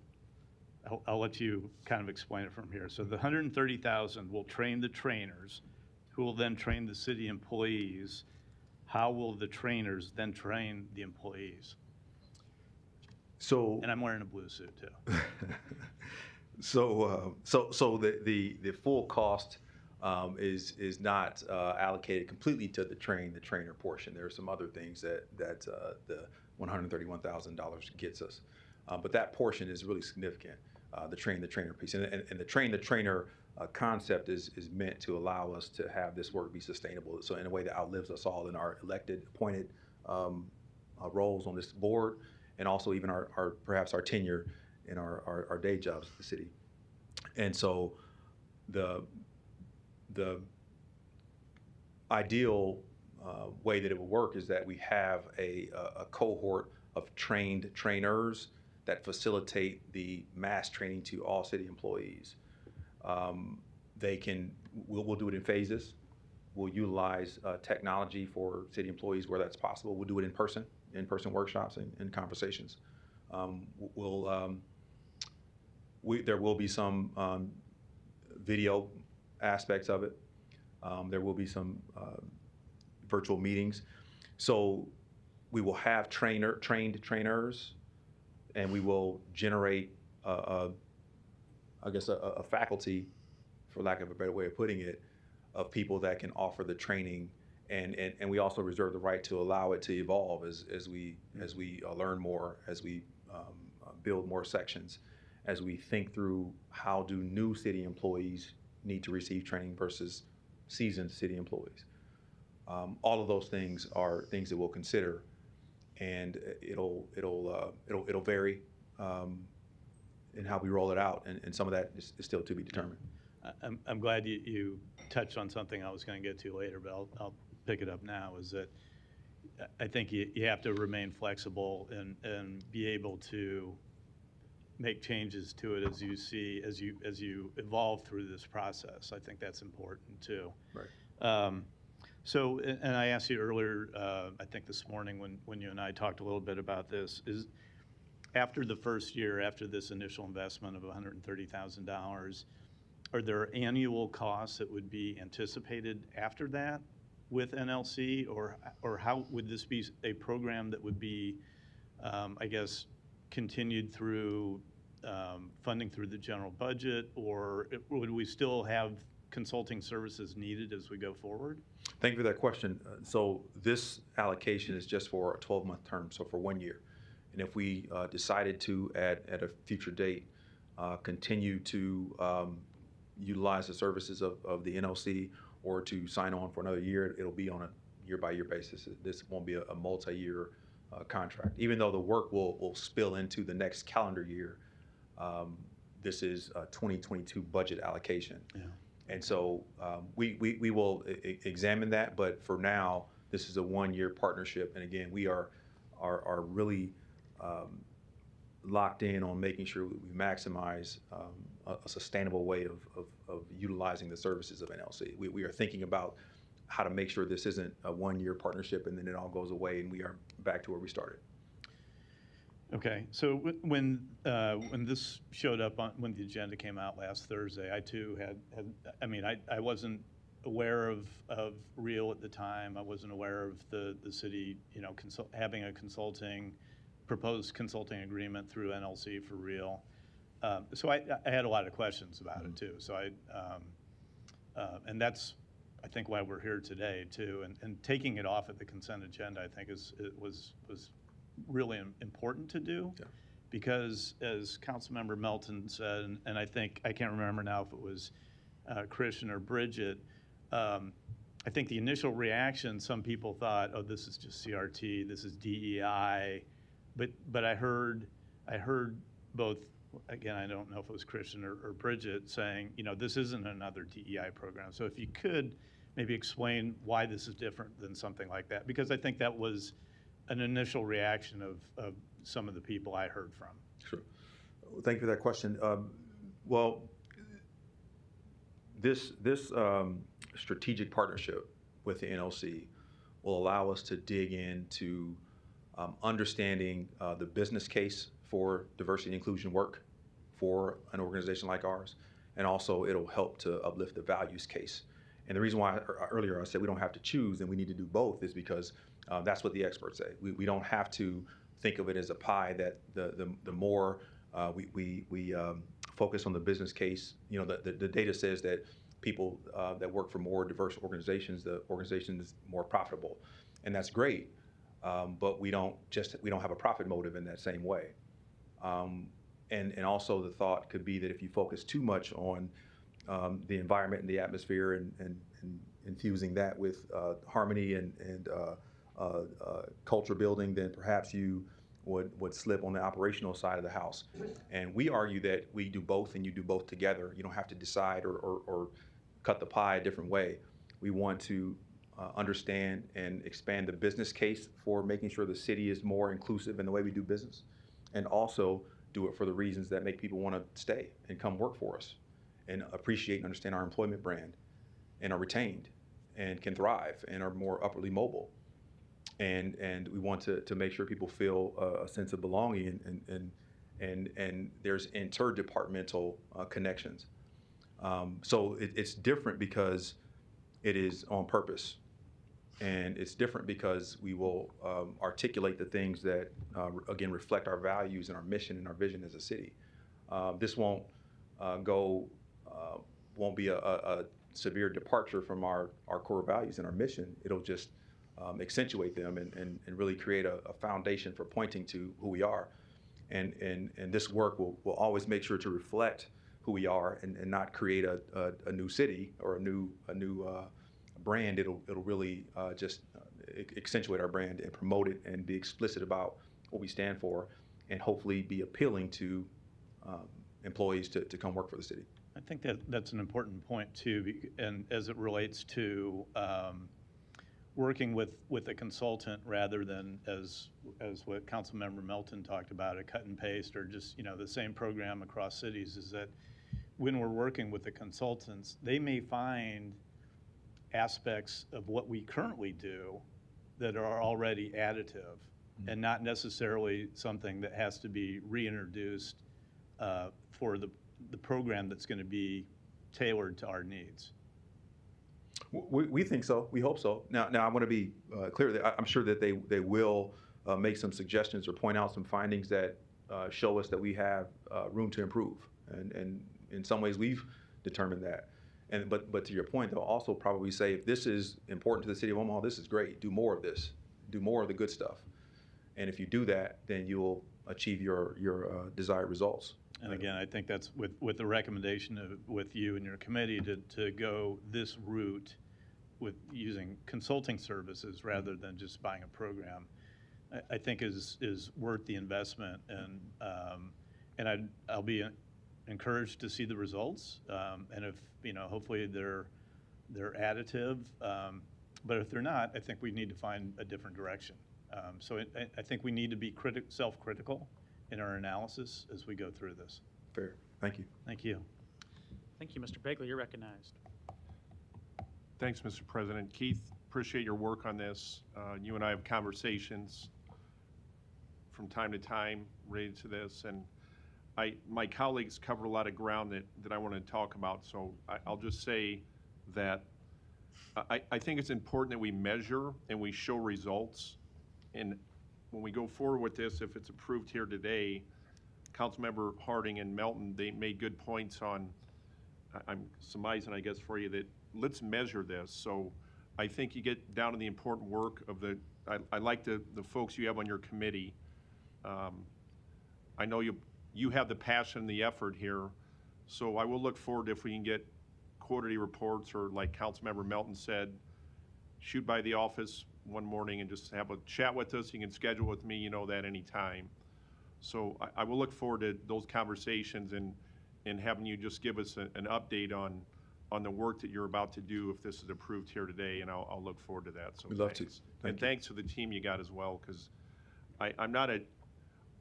I'll let you kind of explain it from here. So the $130,000 will train the trainers, who will then train the city employees. How will the trainers then train the employees? So, and I'm wearing a blue suit too. So the full cost is not allocated completely to the trainer portion. There are some other things that the $131,000 gets us. But that portion is really significant, the trainer piece. And the trainer concept is meant to allow us to have this work be sustainable, so in a way that outlives us all in our elected, appointed roles on this board, and also even our perhaps our tenure in our day jobs at the city. And so the ideal way that it will work is that we have a cohort of trained trainers that facilitate the mass training to all city employees. We'll do it in phases. We'll utilize technology for city employees where that's possible. We'll do it in person workshops and conversations. There will be some video aspects of it. There will be some virtual meetings. So we will have trained trainers, and we will generate a faculty, for lack of a better way of putting it, of people that can offer the training, and we also reserve the right to allow it to evolve as we learn more, as we build more sections, as we think through how do new city employees need to receive training versus seasoned city employees. All of those things are things that we'll consider, and it'll vary in how we roll it out, and some of that is still to be determined. I'm glad you touched on something I was going to get to later, but I'll pick it up now, is that I think you have to remain flexible and be able to make changes to it as you evolve through this process. I think that's important too. Right. So, and I asked you earlier, I think this morning when you and I talked a little bit about this, is after the first year, after this initial investment of $130,000, are there annual costs that would be anticipated after that with NLC, or how would this be a program that would be, I guess, continued through funding through the general budget, or would we still have consulting services needed as we go forward? Thank you for that question. So this allocation is just for a 12-month term, so for 1 year. And if we decided to, at a future date, continue to utilize the services of the NLC, or to sign on for another year, it'll be on a year-by-year basis. This won't be a multi-year contract. Even though the work will spill into the next calendar year, this is a 2022 budget allocation. Yeah. And so we will examine that, but for now, this is a 1-year partnership. And again, we are really locked in on making sure we maximize a sustainable way of utilizing the services of NLC. We are thinking about how to make sure this isn't a 1-year partnership and then it all goes away and we are back to where we started. Okay, so when this showed up when the agenda came out last Thursday, I too I wasn't aware of REAL at the time. I wasn't aware of the city, having a proposed consulting agreement through NLC for REAL. So I had a lot of questions about it too. So and that's, I think, why we're here today too. And taking it off of the consent agenda, I think was really important to do, yeah. Because as Councilmember Melton said, and I can't remember now if it was Christian or Bridget, I think the initial reaction, some people thought, oh, this is just CRT, this is DEI, but I heard both, again, I don't know if it was Christian or Bridget saying, this isn't another DEI program. So if you could maybe explain why this is different than something like that, because I think that was an initial reaction of some of the people I heard from. Sure. Thank you for that question. Well, this strategic partnership with the NLC will allow us to dig into understanding the business case for diversity and inclusion work for an organization like ours, and also it'll help to uplift the values case. And the reason why earlier I said we don't have to choose and we need to do both is because that's what the experts say. We don't have to think of it as a pie, that the more we focus on the business case, the data says that people that work for more diverse organizations, the organization is more profitable, and that's great. But we don't have a profit motive in that same way. And also the thought could be that if you focus too much on the environment and the atmosphere and infusing that with harmony and culture building, then perhaps you would slip on the operational side of the house. And we argue that we do both and you do both together. You don't have to decide or cut the pie a different way. We want to understand and expand the business case for making sure the city is more inclusive in the way we do business, and also do it for the reasons that make people want to stay and come work for us and appreciate and understand our employment brand and are retained and can thrive and are more upwardly mobile. And we want to make sure people feel a sense of belonging and there's interdepartmental connections. So it's different because it is on purpose. And it's different because we will articulate the things that, again, reflect our values and our mission and our vision as a city. This won't be a severe departure from our core values and our mission. It'll just accentuate them and really create a foundation for pointing to who we are. And this work will always make sure to reflect who we are and not create a new city or a new brand. It'll really just accentuate our brand and promote it and be explicit about what we stand for, and hopefully be appealing to employees to come work for the city. I think that's an important point too, and as it relates to working with a consultant rather than as what Councilmember Melton talked about, a cut and paste or just the same program across cities, is that when we're working with the consultants, they may find aspects of what we currently do that are already additive and not necessarily something that has to be reintroduced for the program that's going to be tailored to our needs. We think so. We hope so. Now I want to be clear that I'm sure that they will make some suggestions or point out some findings that show us that we have room to improve. And in some ways we've determined that. But to your point, they'll also probably say, if this is important to the city of Omaha, this is great. Do more of this. Do more of the good stuff. And if you do that, then you'll achieve your desired results. And again, I think that's with the recommendation with you and your committee to go this route with using consulting services rather than just buying a program, I think is worth the investment. And I'll be encouraged to see the results. And if hopefully they're additive. But if they're not, I think we need to find a different direction. So I think we need to be self-critical in our analysis as we go through this. Fair. Thank you. Thank you. Thank you, Mr. Bagley. You're recognized. Thanks, Mr. President. Keith, appreciate your work on this. You and I have conversations from time to time related to this, and my colleagues cover a lot of ground that I want to talk about, so I'll just say that I think it's important that we measure and we show results. And when we go forward with this, if it's approved here today, Councilmember Harding and Melton, they made good points on, I'm surmising, I guess, for you, that let's measure this. So I think you get down to the important work of I like the folks you have on your committee. I know you have the passion and the effort here, so I will look forward if we can get quarterly reports, or like Councilmember Melton said, shoot by the office one morning and just have a chat with us. You can schedule with me, that anytime. So I will look forward to those conversations and having you just give us an update on the work that you're about to do if this is approved here today, and I'll look forward to that. So we'd love to. And thanks to the team you got as well, because I'm not an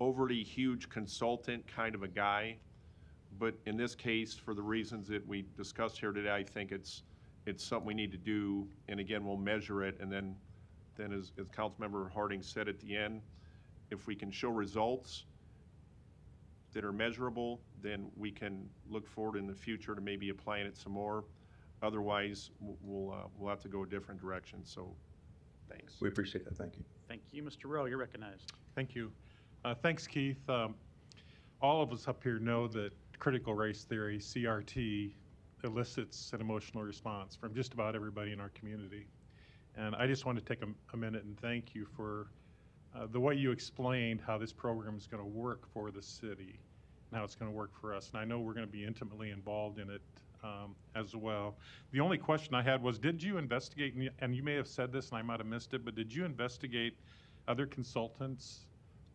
overly huge consultant kind of a guy, but in this case, for the reasons that we discussed here today, I think it's something we need to do. And again, we'll measure it, and then as Councilmember Harding said at the end, if we can show results that are measurable, then we can look forward in the future to maybe applying it some more. Otherwise, we'll have to go a different direction. So, thanks. We appreciate that. Thank you. Thank you, Mr. Rowe. You're recognized. Thank you. Thanks, Keith. All of us up here know that critical race theory, CRT, elicits an emotional response from just about everybody in our community. And I just want to take a minute and thank you for the way you explained how this program is going to work for the city and how it's going to work for us. And I know we're going to be intimately involved in it as well. The only question I had was, did you investigate, and you may have said this and I might have missed it, but did you investigate other consultants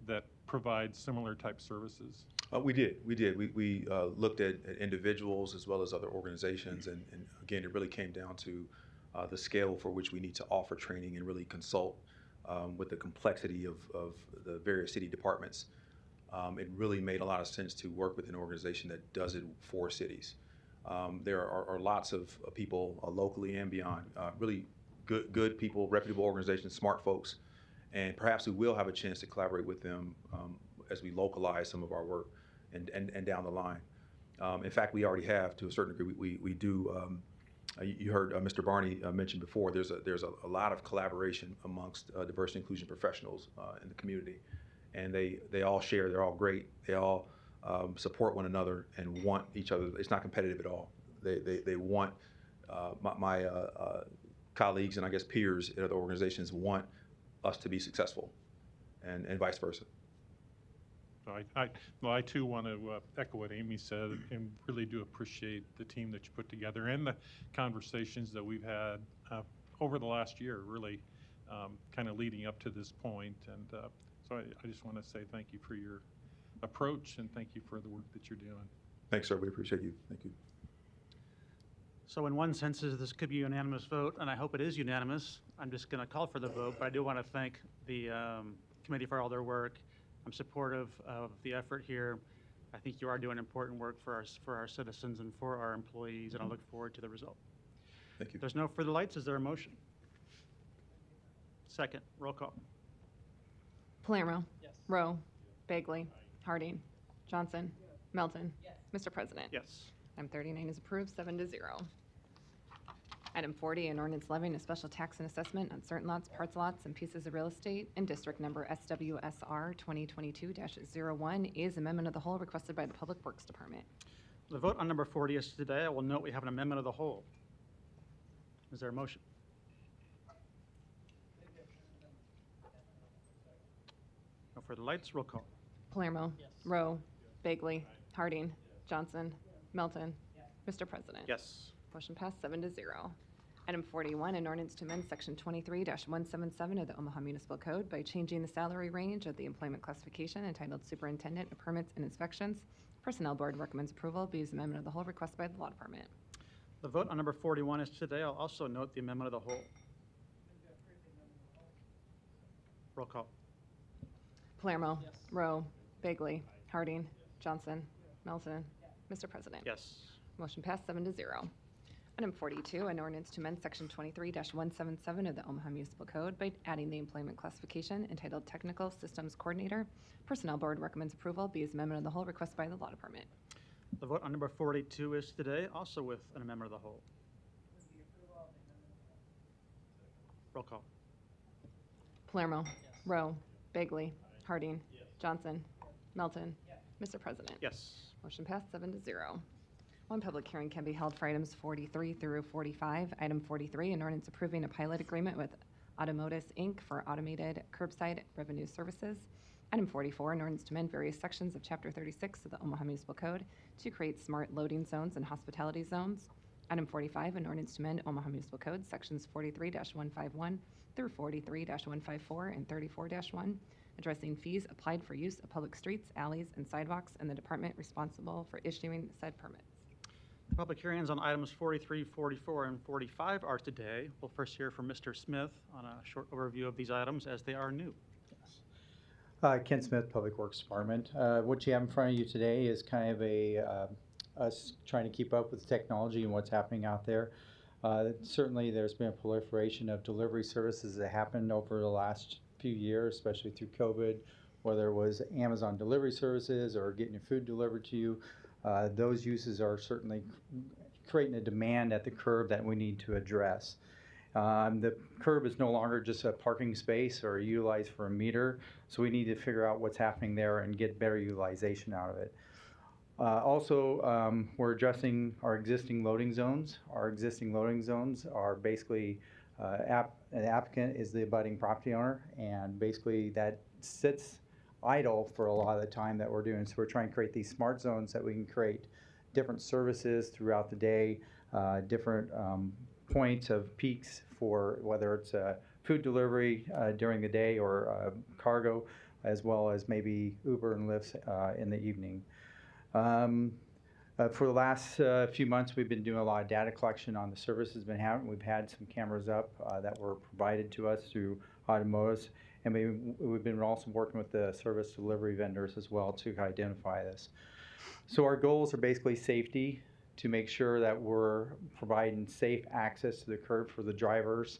that provide similar type services? We did. We looked at individuals as well as other organizations, and again, it really came down to the scale for which we need to offer training and really consult with the complexity of the various city departments. It really made a lot of sense to work with an organization that does it for cities. There are lots of people locally and beyond, really good people, reputable organizations, smart folks, and perhaps we will have a chance to collaborate with them as we localize some of our work and down the line. In fact, we already have to a certain degree. We do. You heard Mr. Barney mention before. There's a lot of collaboration amongst diversity and inclusion professionals in the community, and they all share. They're all great. They all support one another and want each other. It's not competitive at all. They want my colleagues and I guess peers at other organizations want us to be successful, and vice versa. I too want to echo what Amy said and really do appreciate the team that you put together and the conversations that we've had over the last year, really kind of leading up to this point. And so I just want to say thank you for your approach and thank you for the work that you're doing. Thanks, sir. We appreciate you. Thank you. So in one sense, this could be a unanimous vote, and I hope it is unanimous. I'm just going to call for the vote, but I do want to thank the committee for all their work. I'm supportive of the effort here. I think you are doing important work for our citizens and for our employees, and I look forward to the result. Thank you. If there's no further lights, is there a motion? Second, roll call. Palermo. Yes. Rowe. Bagley. Harding. Johnson. Melton. Yes. Mr. President. Yes. Item 39 is approved, 7-0. Item 40, an ordinance levying a special tax and assessment on certain lots, parts lots, and pieces of real estate in district number SWSR 2022-01 is amendment of the whole requested by the Public Works Department. The vote on number 40 is today. I will note we have an amendment of the whole. Is there a motion? No further lights, roll call. Palermo. Yes. Rowe. Bagley. Harding. Johnson. Melton. Mr. President. Yes. Motion passed 7-0. Item 41, an ordinance to amend section 23-177 of the Omaha Municipal Code by changing the salary range of the employment classification entitled Superintendent of Permits and Inspections. Personnel Board recommends approval. Be as amendment of the whole requested by the Law Department. The vote on number 41 is today. I'll also note the amendment of the whole. Roll call. Palermo. Yes. Rowe. Bagley. Harding. Johnson. Melton. Mr. President. Yes. Motion passed 7-0. Item 42, an ordinance to amend section 23-177 of the Omaha Municipal Code by adding the employment classification entitled Technical Systems Coordinator. Personnel Board recommends approval. Be as amendment of the whole requested by the Law Department. The vote on number 42 is today, also with an amendment of the whole. Roll call. Palermo. Yes. Rowe. Bagley. Harding. Yes. Johnson. Melton. Yes. Mr. President. Yes. Motion passed 7-0. One public hearing can be held for items 43 through 45. Item 43, an ordinance approving a pilot agreement with Automotus, Inc. for automated curbside revenue services. Item 44, an ordinance to amend various sections of Chapter 36 of the Omaha Municipal Code to create smart loading zones and hospitality zones. Item 45, an ordinance to amend Omaha Municipal Code sections 43-151 through 43-154 and 34-1, addressing fees applied for use of public streets, alleys, and sidewalks, and the department responsible for issuing said permits. The public hearings on items 43, 44, and 45 are today. We'll first hear from Mr. Smith on a short overview of these items as they are new. Ken Smith, Public Works Department. What you have in front of you today is kind of us trying to keep up with technology and what's happening out there. Certainly there's been a proliferation of delivery services that happened over the last few years, especially through COVID, whether it was Amazon delivery services or getting your food delivered to you. Those uses are certainly creating a demand at the curb that we need to address. The curb is no longer just a parking space or utilized for a meter, so we need to figure out what's happening there and get better utilization out of it. Also, we're addressing our existing loading zones. Our existing loading zones are basically, an applicant is the abutting property owner, and basically that sits idle for a lot of the time that we're doing. So we're trying to create these smart zones that we can create different services throughout the day, different points of peaks for whether it's food delivery during the day or cargo, as well as maybe Uber and Lyft in the evening. For the last few months, we've been doing a lot of data collection on the services been having. We've had some cameras up that were provided to us through automotives, and we've been also working with the service delivery vendors as well to identify this. So our goals are basically safety, to make sure that we're providing safe access to the curb for the drivers.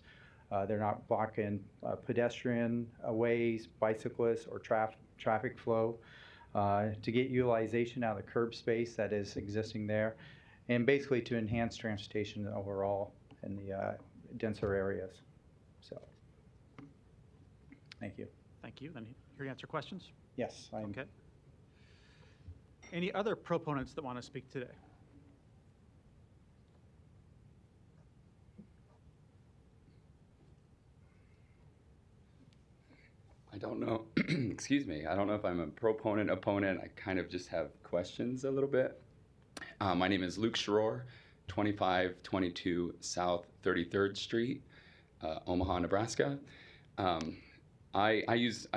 They're not blocking pedestrian ways, bicyclists, or traffic flow. To get utilization out of the curb space that is existing there, and basically to enhance transportation overall in the denser areas. So, thank you. Thank you. Then here to answer questions? Yes, I am. Okay. Any other proponents that want to speak today? I don't know, excuse me, I don't know if I'm a proponent, opponent. I kind of just have questions a little bit. My name is Luke Schroer, 2522 South 33rd Street, Omaha, Nebraska. I use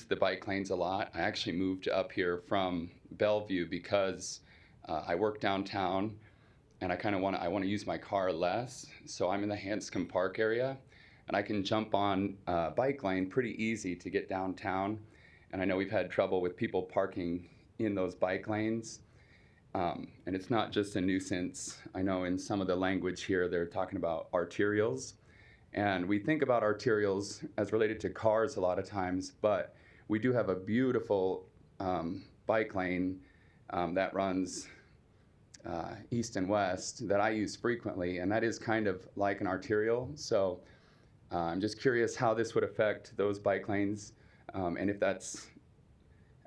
the bike lanes a lot. I actually moved up here from Bellevue because I work downtown and I want to use my car less. So I'm in the Hanscom Park area, and I can jump on a bike lane pretty easy to get downtown. And I know we've had trouble with people parking in those bike lanes. And it's not just a nuisance. I know in some of the language here, they're talking about arterials. And we think about arterials as related to cars a lot of times, but we do have a beautiful bike lane that runs east and west that I use frequently, and that is kind of like an arterial. So I'm just curious how this would affect those bike lanes, and if that's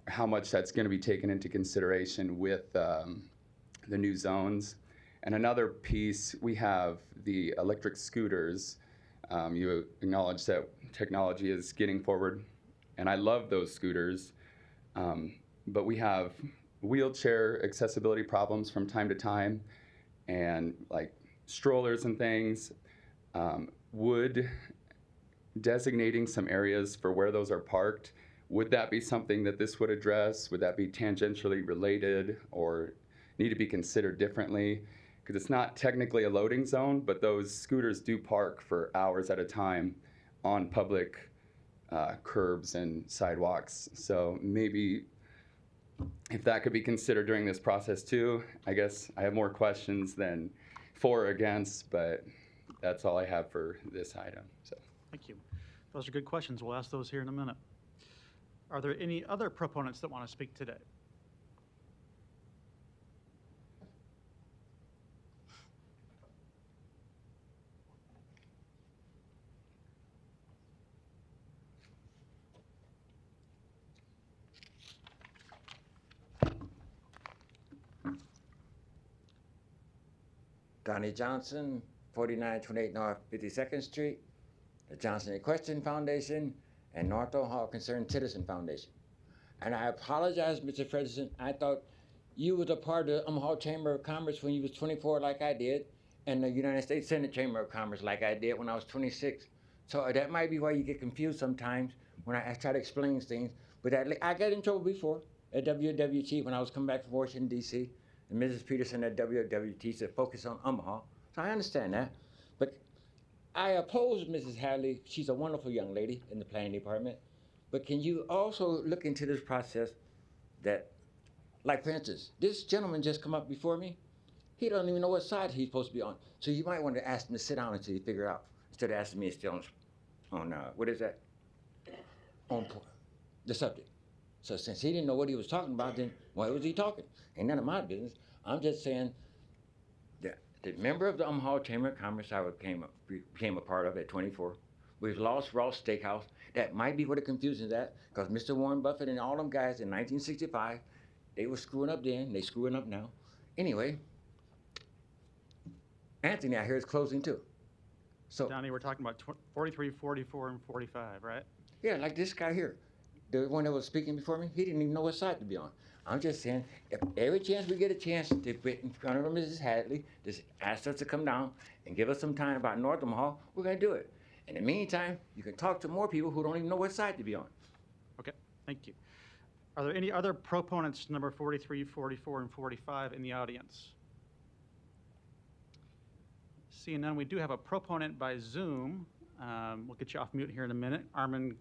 how much that's going to be taken into consideration with the new zones. And another piece, we have the electric scooters. You acknowledge that technology is getting forward, and I love those scooters, but we have wheelchair accessibility problems from time to time, and like strollers and things. Would designating some areas for where those are parked, would that be something that this would address? Would that be tangentially related or need to be considered differently? Because it's not technically a loading zone, but those scooters do park for hours at a time on public curbs and sidewalks. So maybe if that could be considered during this process too. I guess I have more questions than for or against, but that's all I have for this item. So. Thank you. Those are good questions. We'll ask those here in a minute. Are there any other proponents that want to speak today? Donnie Johnson, 4928 North 52nd Street, the Johnson in Question Foundation, and North Omaha Concerned Citizen Foundation. And I apologize, Mr. President, I thought you was a part of the Omaha Chamber of Commerce when you was 24 like I did, and the United States Senate Chamber of Commerce like I did when I was 26. So that might be why you get confused sometimes when I try to explain things. But I got in trouble before at WWT when I was coming back from Washington, D.C., and Mrs. Peterson at WWT said focus on Omaha. So I understand that. But I oppose Mrs. Hadley. She's a wonderful young lady in the planning department. But can you also look into this process that, like for instance, this gentleman just come up before me. He doesn't even know what side he's supposed to be on. So you might want to ask him to sit down until you figure out, instead of asking me to stay on what is that? On the subject. So since he didn't know what he was talking about, then why was he talking? Ain't none of my business. I'm just saying that the member of the Omaha Chamber of Commerce I became a part of at 24. We've lost Ross Steakhouse. That might be where the confusion is at, because Mr. Warren Buffett and all them guys in 1965 They were screwing up then, they screwing up now. Anyway, Anthony, I hear is closing too. So Donnie, we're talking about 43, 44, and 45, right? yeah, like this guy here, the one that was speaking before me, he didn't even know what side to be on. I'm just saying, if every chance we get a chance to get in front of Mrs. Hadley, just ask us to come down and give us some time about North Omaha, we're gonna do it. In the meantime, you can talk to more people who don't even know what side to be on. Okay, thank you. Are there any other proponents to number 43, 44, and 45 in the audience? Seeing none, we do have a proponent by Zoom. We'll get you off mute here in a minute. Armin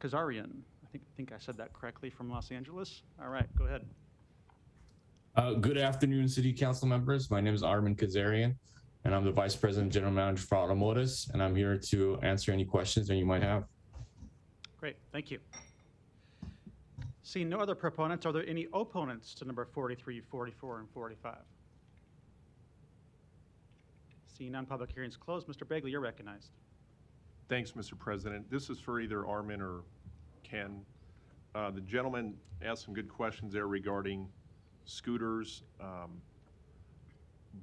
Kazarian. I think I said that correctly, from Los Angeles. All right, go ahead. Good afternoon, City Council members. My name is Armin Kazarian, and I'm the Vice President and General Manager for Automotives, and I'm here to answer any questions that you might have. Great, thank you. Seeing no other proponents, are there any opponents to number 43, 44, and 45? Seeing none, public hearings closed. Mr. Bagley, you're recognized. Thanks, Mr. President. This is for either Armin or Ken. The gentleman asked some good questions there regarding scooters,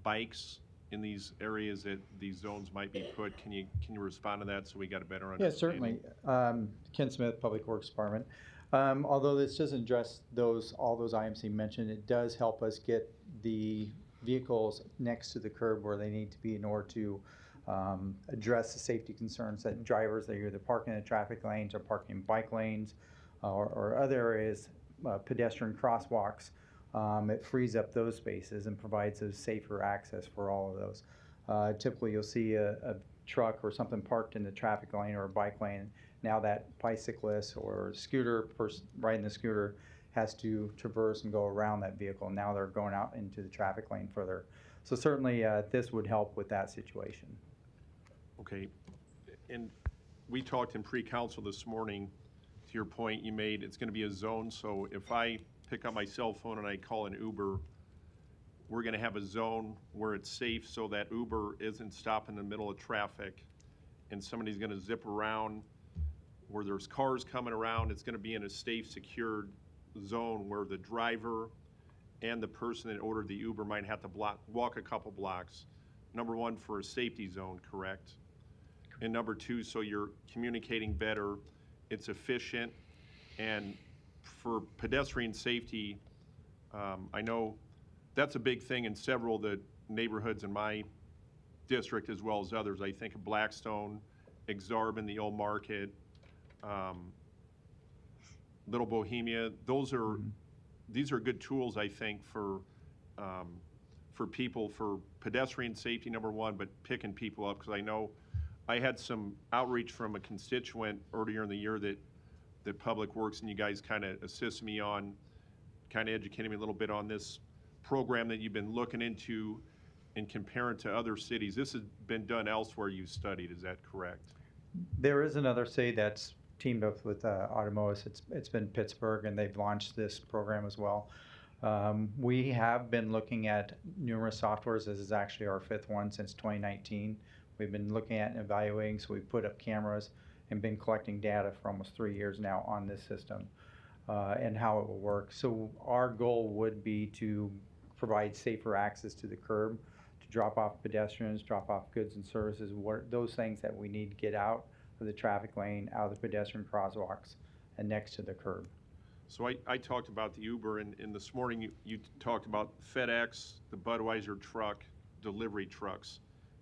bikes in these areas that these zones might be put. Can you respond to that so we got a better understanding? Yeah, certainly. Ken Smith, Public Works Department. Although this doesn't address all those items he mentioned, it does help us get the vehicles next to the curb where they need to be in order to address the safety concerns that drivers that are either parking in the traffic lanes or parking in bike lanes or other areas, pedestrian crosswalks. It frees up those spaces and provides a safer access for all of those. Typically, you'll see a truck or something parked in the traffic lane or a bike lane. Now that bicyclist or scooter person riding the scooter has to traverse and go around that vehicle. Now they're going out into the traffic lane further. So certainly this would help with that situation. Okay. And we talked in pre-council this morning, to your point you made, it's going to be a zone. So if I pick up my cell phone and I call an Uber, we're going to have a zone where it's safe so that Uber isn't stopping in the middle of traffic and somebody's going to zip around where there's cars coming around. It's going to be in a safe, secured zone where the driver and the person that ordered the Uber might have to walk a couple blocks. Number one, for a safety zone, correct? And number two, so you're communicating better, it's efficient, and for pedestrian safety, I know that's a big thing in several of the neighborhoods in my district as well as others. I think of Blackstone, Exarban, the Old Market, Little Bohemia. These are good tools, I think, for people, for pedestrian safety, number one, but picking people up, because I know I had some outreach from a constituent earlier in the year that Public Works and you guys kind of assist me on, kind of educating me a little bit on this program that you've been looking into and comparing to other cities. This has been done elsewhere you've studied, is that correct? There is another city that's teamed up with Automotives. It's been Pittsburgh, and they've launched this program as well. We have been looking at numerous softwares. This is actually our fifth one since 2019. We've been looking at and evaluating, so we've put up cameras and been collecting data for almost 3 years now on this system and how it will work. So our goal would be to provide safer access to the curb, to drop off pedestrians, drop off goods and services, those things that we need to get out of the traffic lane, out of the pedestrian crosswalks, and next to the curb. So I talked about the Uber, and this morning you talked about FedEx, the Budweiser truck, delivery trucks.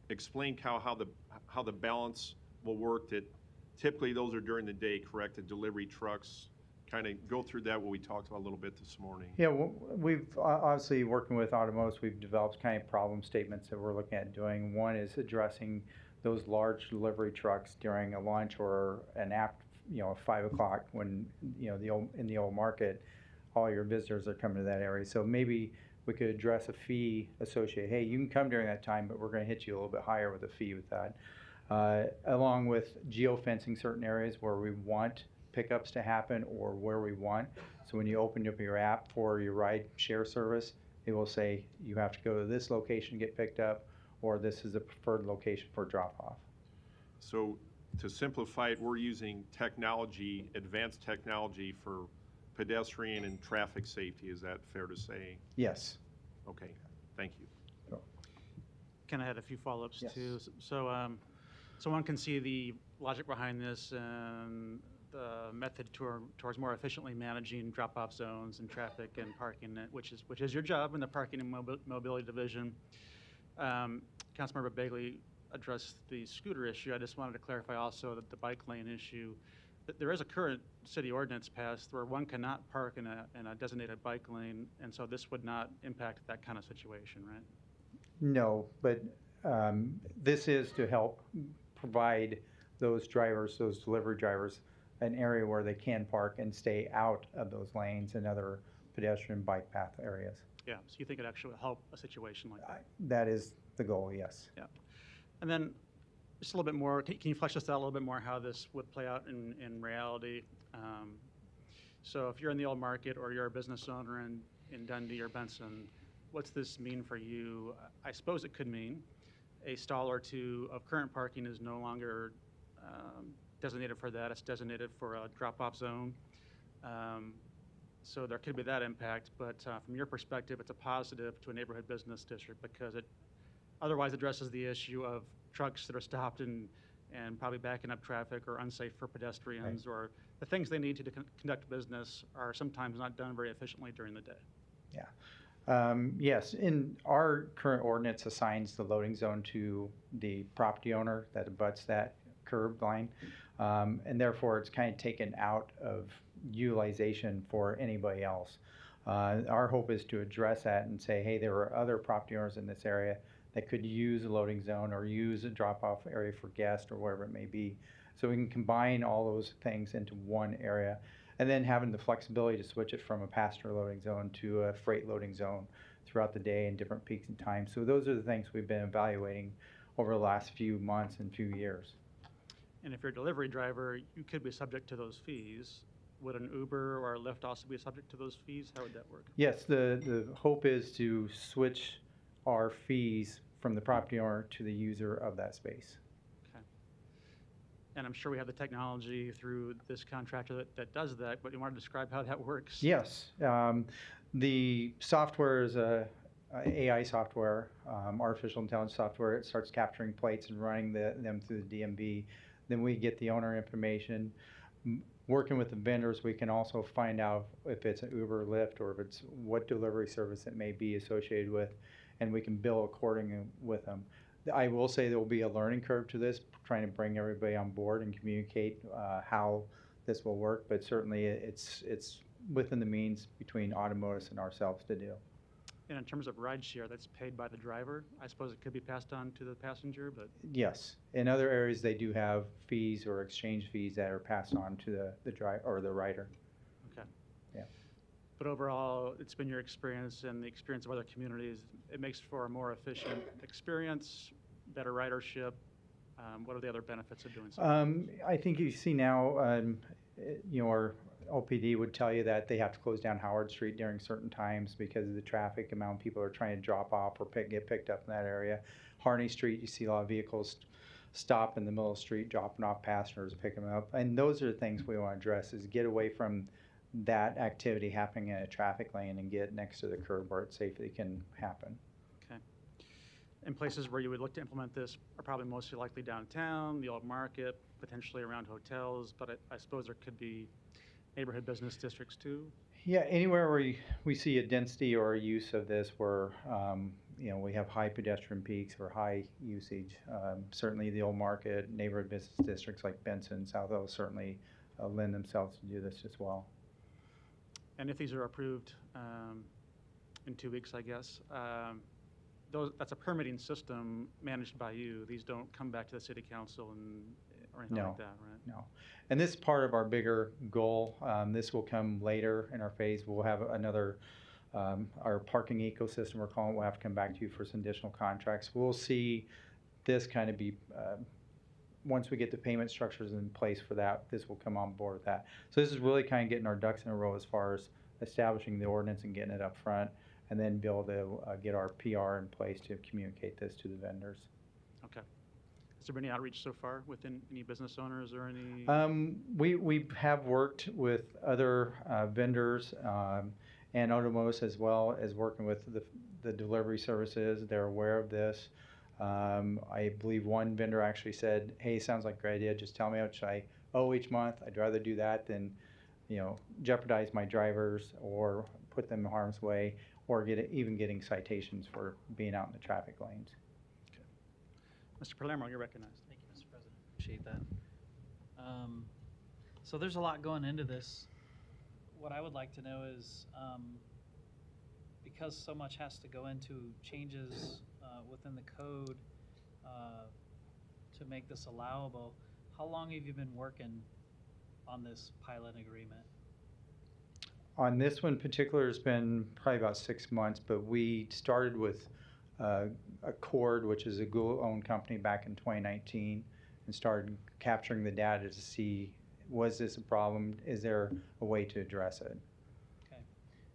Explain how the balance will work. That typically those are during the day, correct? The delivery trucks. Kind of go through that, what we talked about a little bit this morning. Yeah, well, we've obviously working with Automotives, we've developed kind of problem statements that we're looking at doing. One is addressing those large delivery trucks during a lunch or an after, 5 o'clock when, in the old market, all your visitors are coming to that area. So maybe we could address a fee associated. Hey, you can come during that time, but we're going to hit you a little bit higher with a fee with that. Along with geofencing certain areas where we want pickups to happen or where we want. So when you open up your app for your ride share service, it will say you have to go to this location to get picked up, or this is a preferred location for drop off. So to simplify it, we're using technology, advanced technology for pedestrian and traffic safety, is that fair to say? Yes. Okay, thank you. Can I add a few follow-ups Yes. too? So one can see the logic behind this and the method towards more efficiently managing drop-off zones and traffic and parking, which is your job in the Parking and Mobility Division. Councilmember Bagley addressed the scooter issue. I just wanted to clarify also that the bike lane issue, that there is a current city ordinance passed where one cannot park in a designated bike lane, and so this would not impact that kind of situation, right? No, but this is to help provide those drivers, those delivery drivers, an area where they can park and stay out of those lanes and other pedestrian bike path areas. Yeah, so you think it actually will help a situation like that? That is the goal, yes. Yeah. And then just a little bit more, can you flesh this out a little bit more, how this would play out in reality? So if you're in the old market or you're a business owner in Dundee or Benson, what's this mean for you? I suppose it could mean a stall or two of current parking is no longer designated for that. It's designated for a drop-off zone. So there could be that impact, but from your perspective, it's a positive to a neighborhood business district because it otherwise addresses the issue of trucks that are stopped and probably backing up traffic or unsafe for pedestrians, right, or the things they need to conduct business are sometimes not done very efficiently during the day. Yeah. Yes, in our current ordinance assigns the loading zone to the property owner that abuts that curb line, and therefore it's kind of taken out of utilization for anybody else. Our hope is to address that and say, hey, there are other property owners in this area that could use a loading zone or use a drop-off area for guests or wherever it may be. So we can combine all those things into one area, and then having the flexibility to switch it from a passenger loading zone to a freight loading zone throughout the day in different peaks and times. So those are the things we've been evaluating over the last few months and few years. And if you're a delivery driver, you could be subject to those fees. Would an Uber or a Lyft also be subject to those fees? How would that work? Yes, the hope is to switch our fees from the property owner to the user of that space. Okay. And I'm sure we have the technology through this contractor that does that, but you want to describe how that works? Yes. The software is a AI software, artificial intelligence software. It starts capturing plates and running them through the DMV. Then we get the owner information. Working with the vendors, we can also find out if it's an Uber, Lyft, or if it's what delivery service it may be associated with, and we can bill accordingly with them. I will say there will be a learning curve to this, trying to bring everybody on board and communicate how this will work, but certainly it's within the means between Automotus and ourselves to do. And in terms of rideshare, that's paid by the driver. I suppose it could be passed on to the passenger, but... Yes. In other areas, they do have fees or exchange fees that are passed on to the driver or the rider. Okay. Yeah. But overall, it's been your experience and the experience of other communities. It makes for a more efficient experience, better ridership. What are the other benefits of doing so? I think you see now, our OPD would tell you that they have to close down Howard Street during certain times because of the traffic amount. People are trying to drop off or get picked up in that area. Harney Street, you see a lot of vehicles stop in the middle of the street, dropping off passengers, picking them up. And those are the things we want to address, is get away from that activity happening in a traffic lane and get next to the curb where it safely can happen. Okay. And places where you would look to implement this are probably mostly likely downtown, the old market, potentially around hotels, but I suppose there could be neighborhood business districts too? Yeah, anywhere where we see a density or a use of this where we have high pedestrian peaks or high usage. Certainly the old market, neighborhood business districts like Benson, South Hill certainly lend themselves to do this as well. And if these are approved in 2 weeks, I guess, that's a permitting system managed by you. These don't come back to the city council or anything like that, right? No. And this is part of our bigger goal. This will come later in our phase. We'll have another, our parking ecosystem, we're calling it, we'll have to come back to you for some additional contracts. We'll see this kind of be, once we get the payment structures in place for that, this will come on board with that. So this is really kind of getting our ducks in a row as far as establishing the ordinance and getting it up front, and then be able to get our PR in place to communicate this to the vendors. Okay. Has there been any outreach so far within any business owners or any? We have worked with other vendors and automotives as well as working with the delivery services. They're aware of this. I believe one vendor actually said, "Hey, sounds like a great idea. Just tell me how much I owe each month. I'd rather do that than, jeopardize my drivers or put them in harm's way or even getting citations for being out in the traffic lanes." Mr. Palermo, you're recognized. Thank you, Mr. President. Appreciate that. So there's a lot going into this. What I would like to know is, because so much has to go into changes within the code to make this allowable, how long have you been working on this pilot agreement? On this one in particular, it's been probably about 6 months, but we started with Accord, which is a Google-owned company, back in 2019, and started capturing the data to see, was this a problem? Is there a way to address it? Okay.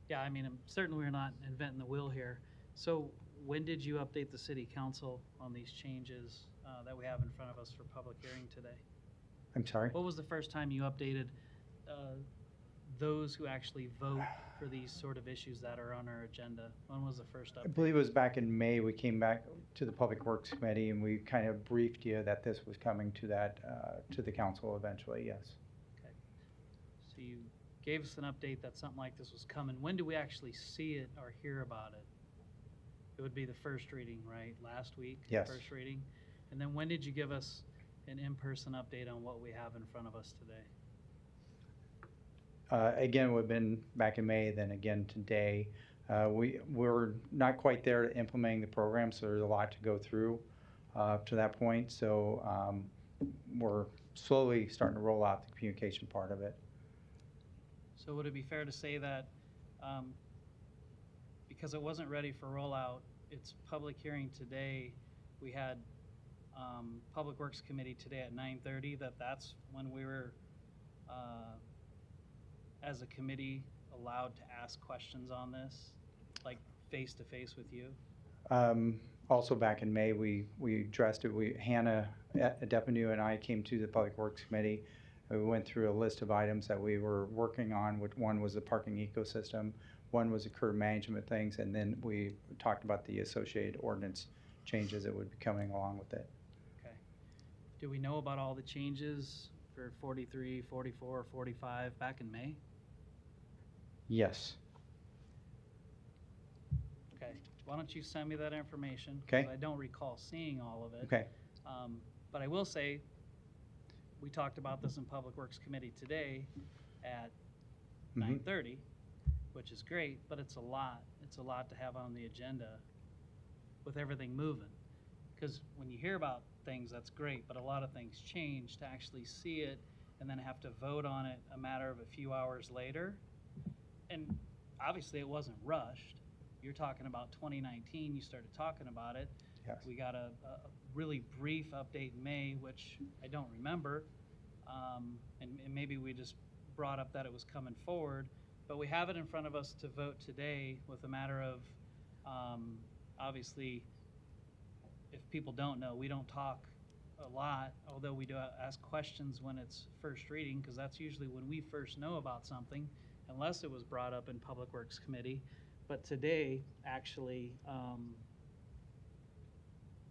Yeah, I mean, certainly we're not inventing the wheel here. So when did you update the city council on these changes that we have in front of us for public hearing today? I'm sorry? What was the first time you updated those who actually vote for these sort of issues that are on our agenda? When was the first I update? believe it was back in May. We came back to the Public Works Committee and we kind of briefed you that this was coming to to the council eventually, yes. Okay. So you gave us an update that something like this was coming. When do we actually see it or hear about it? It would be the first reading, right? Last week? Yes. First reading. And then when did you give us an in-person update on what we have in front of us today? Again, we've been back in May, then again today. We're not quite there to implementing the program, so there's a lot to go through to that point. So we're slowly starting to roll out the communication part of it. So would it be fair to say that because it wasn't ready for rollout, it's public hearing today, we had Public Works Committee today at 9:30, that's when we were, as a committee, allowed to ask questions on this, like face-to-face with you? Also back in May, we addressed it. Hannah Depenew and I came to the Public Works Committee. We went through a list of items that we were working on. One was the parking ecosystem, one was the curb management things, and then we talked about the associated ordinance changes that would be coming along with it. Okay. Do we know about all the changes for 43, 44, 45 back in May? Yes. Okay. Why don't you send me that information? Okay. 'Cause I don't recall seeing all of it. Okay. But I will say, we talked about this in Public Works Committee today at 9:30, which is great, but it's a lot. It's a lot to have on the agenda with everything moving. Because when you hear about things, that's great, but a lot of things change. To actually see it and then have to vote on it a matter of a few hours later. And obviously it wasn't rushed. You're talking about 2019, you started talking about it. Yes. We got a really brief update in May, which I don't remember. And maybe we just brought up that it was coming forward. But we have it in front of us to vote today with a matter of, obviously, if people don't know, we don't talk a lot, although we do ask questions when it's first reading, because that's usually when we first know about something, unless it was brought up in Public Works Committee. But today, actually,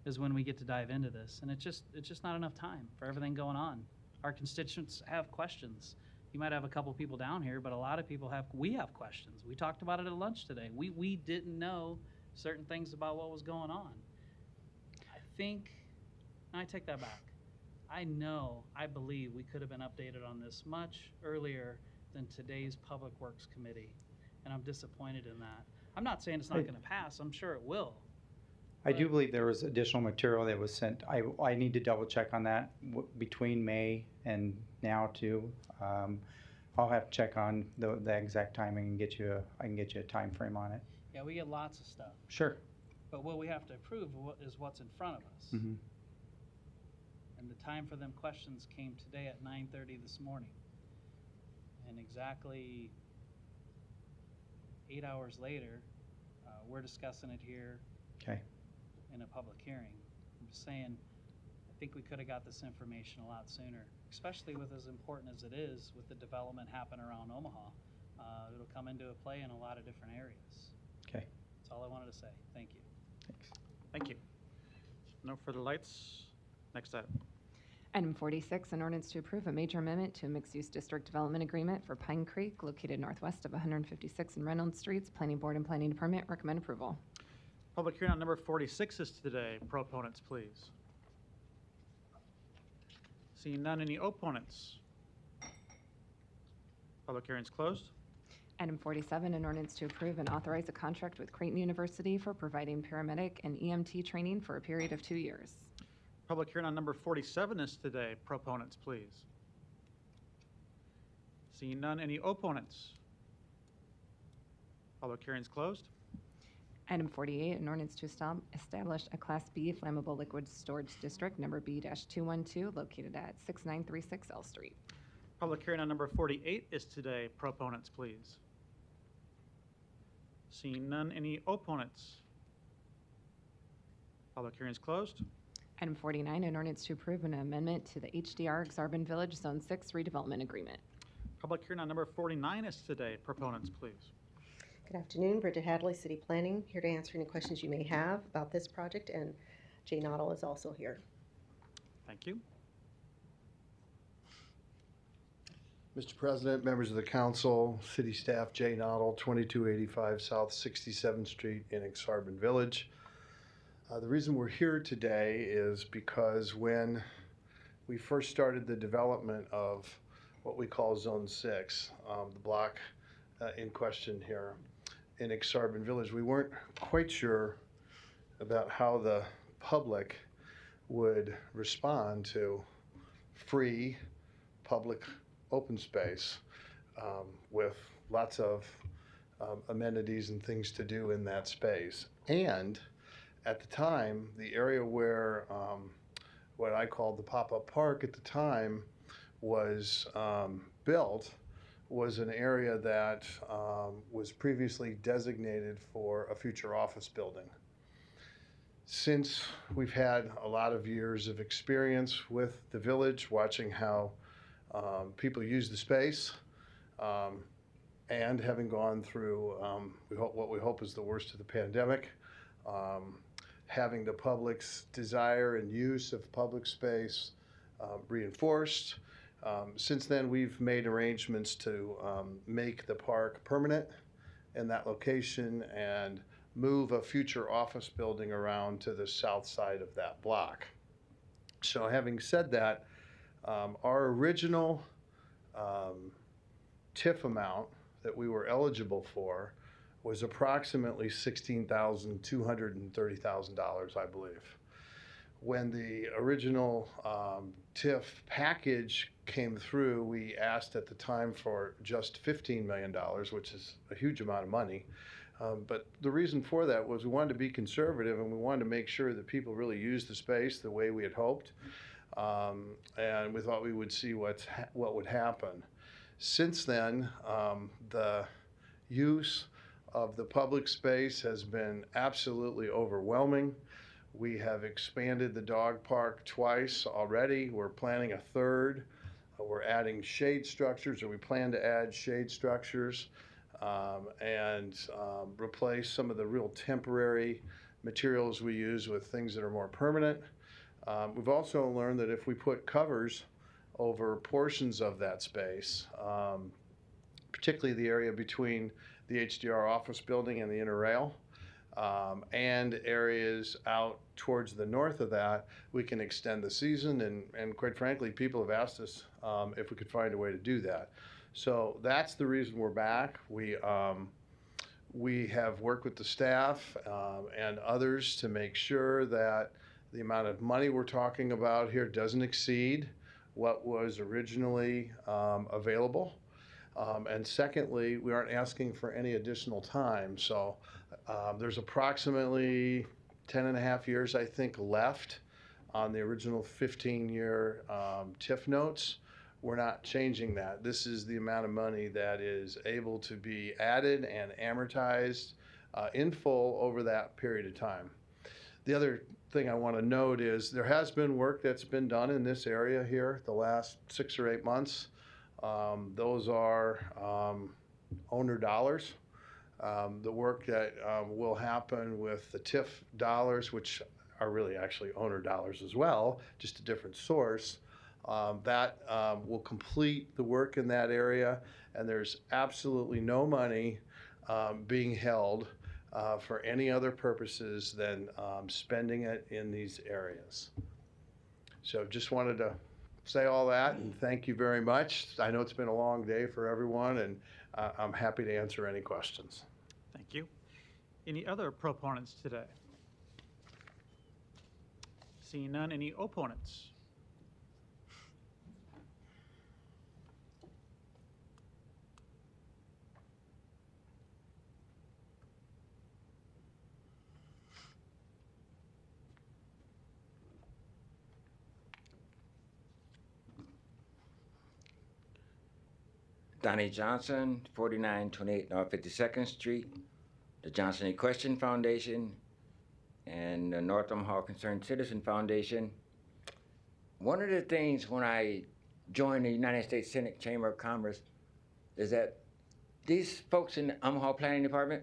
is when we get to dive into this. And it's just not enough time for everything going on. Our constituents have questions. You might have a couple people down here, but a lot of people we have questions. We talked about it at lunch today. We didn't know certain things about what was going on. I take that back. I believe we could have been updated on this much earlier than today's Public Works Committee, and I'm disappointed in that. I'm not saying it's not going to pass. I'm sure it will. I do believe there was additional material that was sent. I need to double check on that between May and now too. I'll have to check on the exact timing and I can get you a time frame on it. Yeah, we get lots of stuff. Sure. But what we have to approve is what's in front of us. Mm-hmm. And the time for them questions came today at 9:30 this morning. And exactly 8 hours later, we're discussing it here. Okay. In a public hearing. I'm just saying, think we could have got this information a lot sooner, especially with as important as it is with the development happening around Omaha. It'll come into play in a lot of different areas. Okay. That's all I wanted to say. Thank you. Thanks. Thank you. No further lights. Next item. Item 46, an ordinance to approve a major amendment to a mixed-use district development agreement for Pine Creek located northwest of 156 and Reynolds Streets. Planning Board and Planning Department recommend approval. Public hearing on number 46 is today. Proponents, please. Seeing none, any opponents? Public hearing is closed. Item 47, an ordinance to approve and authorize a contract with Creighton University for providing paramedic and EMT training for a period of 2 years. Public hearing on number 47 is today. Proponents, please. Seeing none, any opponents? Public hearing is closed. Item 48, an ordinance to establish a Class B flammable liquid storage district, number B-212, located at 6936 L Street. Public hearing on number 48 is today. Proponents, please. Seeing none, any opponents? Public hearing is closed. Item 49, an ordinance to approve an amendment to the HDR Exarban Village Zone 6 redevelopment agreement. Public hearing on number 49 is today. Proponents, please. Good afternoon, Bridget Hadley, City Planning, here to answer any questions you may have about this project, and Jay Noddle is also here. Thank you. Mr. President, members of the council, city staff, Jay Noddle, 2285 South 67th Street in Exarban Village. The reason we're here today is because when we first started the development of what we call Zone 6, the block in question here in Exarban Village, we weren't quite sure about how the public would respond to free public open space with lots of amenities and things to do in that space. And at the time, the area where what I called the pop-up park at the time was built was an area that was previously designated for a future office building. Since we've had a lot of years of experience with the village, watching how people use the space, and having gone through what we hope is the worst of the pandemic, having the public's desire and use of public space reinforced. Since then, we've made arrangements to make the park permanent in that location and move a future office building around to the south side of that block. So having said that, our original TIF amount that we were eligible for was approximately $16,230,000, I believe. When the original TIF package came through, we asked at the time for just $15 million, which is a huge amount of money. But the reason for that was we wanted to be conservative and we wanted to make sure that people really used the space the way we had hoped. And we thought we would see what would happen. Since then, the use of the public space has been absolutely overwhelming. We have expanded the dog park twice already. We're planning a third. We're adding shade structures, or we plan to add shade structures, and replace some of the real temporary materials we use with things that are more permanent. We've also learned that if we put covers over portions of that space, particularly the area between the HDR office building and the inner rail, and areas out towards the north of that, we can extend the season, and quite frankly, people have asked us if we could find a way to do that. So that's the reason we're back. We have worked with the staff and others to make sure that the amount of money we're talking about here doesn't exceed what was originally available. And secondly, we aren't asking for any additional time. So there's approximately 10 and a half years, I think, left on the original 15-year TIF notes. We're not changing that. This is the amount of money that is able to be added and amortized in full over that period of time. The other thing I want to note is there has been work that's been done in this area here the last 6 or 8 months. Those are owner dollars. The work that will happen with the TIF dollars, which are really actually owner dollars as well, just a different source, that will complete the work in that area, and there's absolutely no money being held for any other purposes than spending it in these areas. So just wanted to say all that, and thank you very much. I know it's been a long day for everyone, and I'm happy to answer any questions. Thank you. Any other proponents today? Seeing none, any opponents? Donnie Johnson, 4928 North 52nd Street, the Johnson Equestrian Foundation, and the North Omaha Concerned Citizen Foundation. One of the things when I joined the United States Senate Chamber of Commerce is that these folks in the Omaha Planning Department,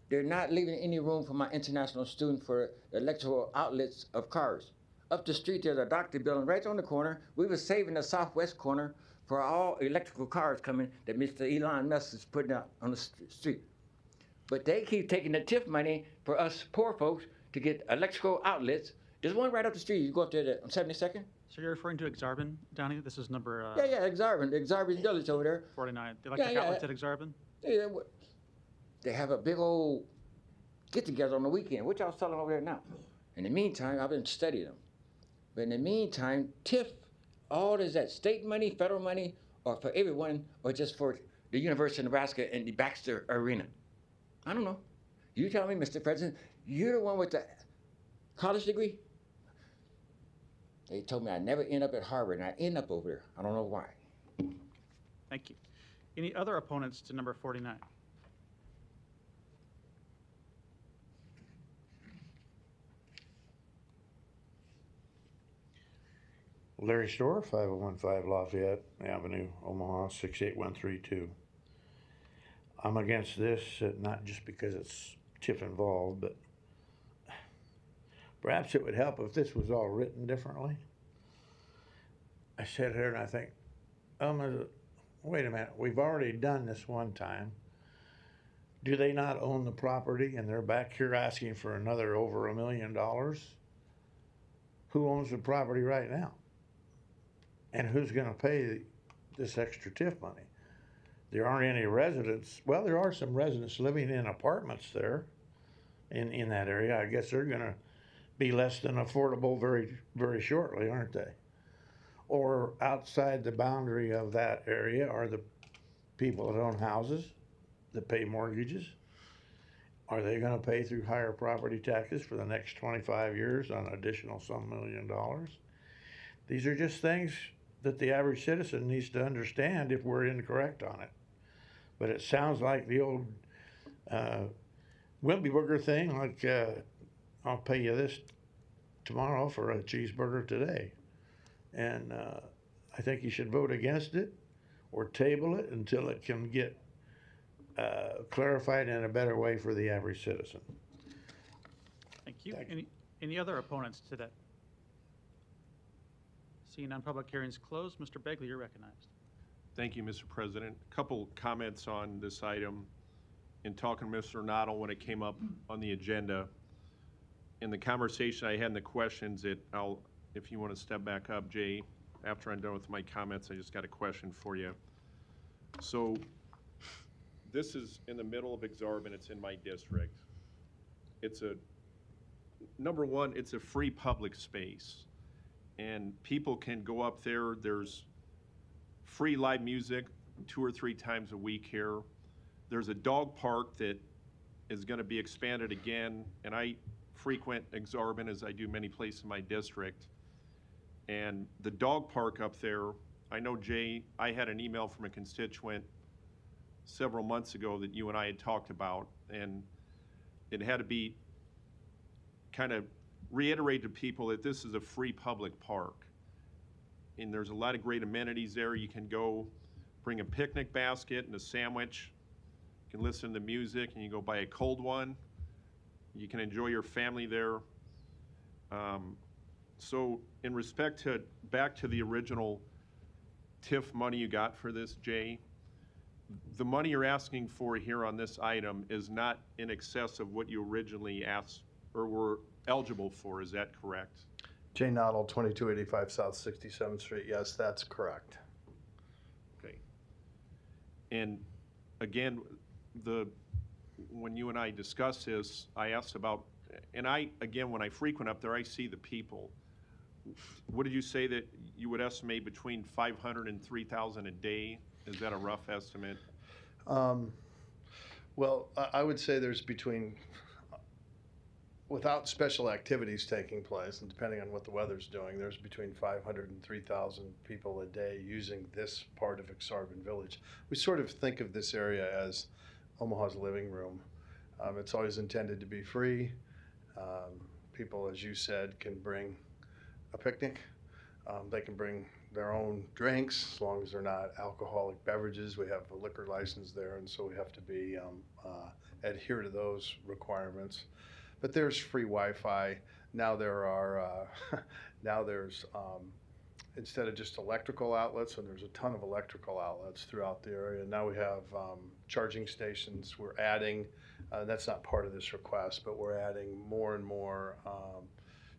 they're not leaving any room for my international student for electrical outlets of cars. Up the street, there's a doctor building right on the corner. We were saving the southwest corner for all electrical cars coming that Mr. Elon Musk is putting out on the street. But they keep taking the TIF money for us poor folks to get electrical outlets. There's one right up the street. You go up there on 72nd. So you're referring to Exarban, Donnie? This is number Yeah, Exarban. The Exarban Village over there. 49. The electric outlets at Exarban? Yeah, they have a big old get-together on the weekend. What y'all selling over there now? In the meantime, I've been studying them. But in the meantime, TIF, all is that state money, federal money, or for everyone, or just for the University of Nebraska and the Baxter Arena? I don't know. You tell me, Mr. President, you're the one with the college degree? They told me I'd never end up at Harvard, and I end up over there. I don't know why. Thank you. Any other opponents to number 49? Larry Store, 5015 Lafayette Avenue, Omaha, 68132. I'm against this, not just because it's TIF involved, but perhaps it would help if this was all written differently. I sit here and I think, wait a minute, we've already done this one time. Do they not own the property and they're back here asking for another over $1 million? Who owns the property right now? And who's going to pay this extra TIF money? There aren't any residents. Well, there are some residents living in apartments there in that area. I guess they're going to be less than affordable very, very shortly, aren't they? Or outside the boundary of that area are the people that own houses that pay mortgages. Are they going to pay through higher property taxes for the next 25 years on additional some $1 million? These are just things that the average citizen needs to understand if we're incorrect on it. But it sounds like the old Wimpy Burger thing, like I'll pay you this tomorrow for a cheeseburger today. And I think you should vote against it or table it until it can get clarified in a better way for the average citizen. Thank you. Any other opponents to that? Seeing none, public hearings closed. Mr. Begley, you're recognized. Thank you, Mr. President. A couple comments on this item. In talking to Mr. Noddle when it came up on the agenda, in the conversation I had and the questions, if you want to step back up, Jay, after I'm done with my comments, I just got a question for you. So this is in the middle of Exarban. It's in my district. It's number one, it's a free public space. And people can go up there. There's free live music 2 or 3 times a week here. There's a dog park that is going to be expanded again. And I frequent Exarban as I do many places in my district. And the dog park up there, I know, Jay, I had an email from a constituent several months ago that you and I had talked about. And it had to be kind of reiterate to people that this is a free public park. And there's a lot of great amenities there. You can go bring a picnic basket and a sandwich. You can listen to music, and you go buy a cold one. You can enjoy your family there. So in respect to, back to the original TIF money you got for this, Jay, the money you're asking for here on this item is not in excess of what you originally asked or were eligible for. Is that correct? Jay Noddle, 2285 South 67th Street. Yes, that's correct. Okay. And again, when you and I discussed this, I asked about, and again, when I frequent up there, I see the people. What did you say that you would estimate between 500 and 3,000 a day? Is that a rough estimate? Well, I would say there's between, without special activities taking place, and depending on what the weather's doing, there's between 500 and 3,000 people a day using this part of Exarban Village. We sort of think of this area as Omaha's living room. It's always intended to be free. People, as you said, can bring a picnic. They can bring their own drinks as long as they're not alcoholic beverages. We have a liquor license there, and so we have to be adhere to those requirements. But there's free Wi-Fi. Now there's instead of just electrical outlets, and there's a ton of electrical outlets throughout the area. Now we have charging stations. We're adding, that's not part of this request, but we're adding more and more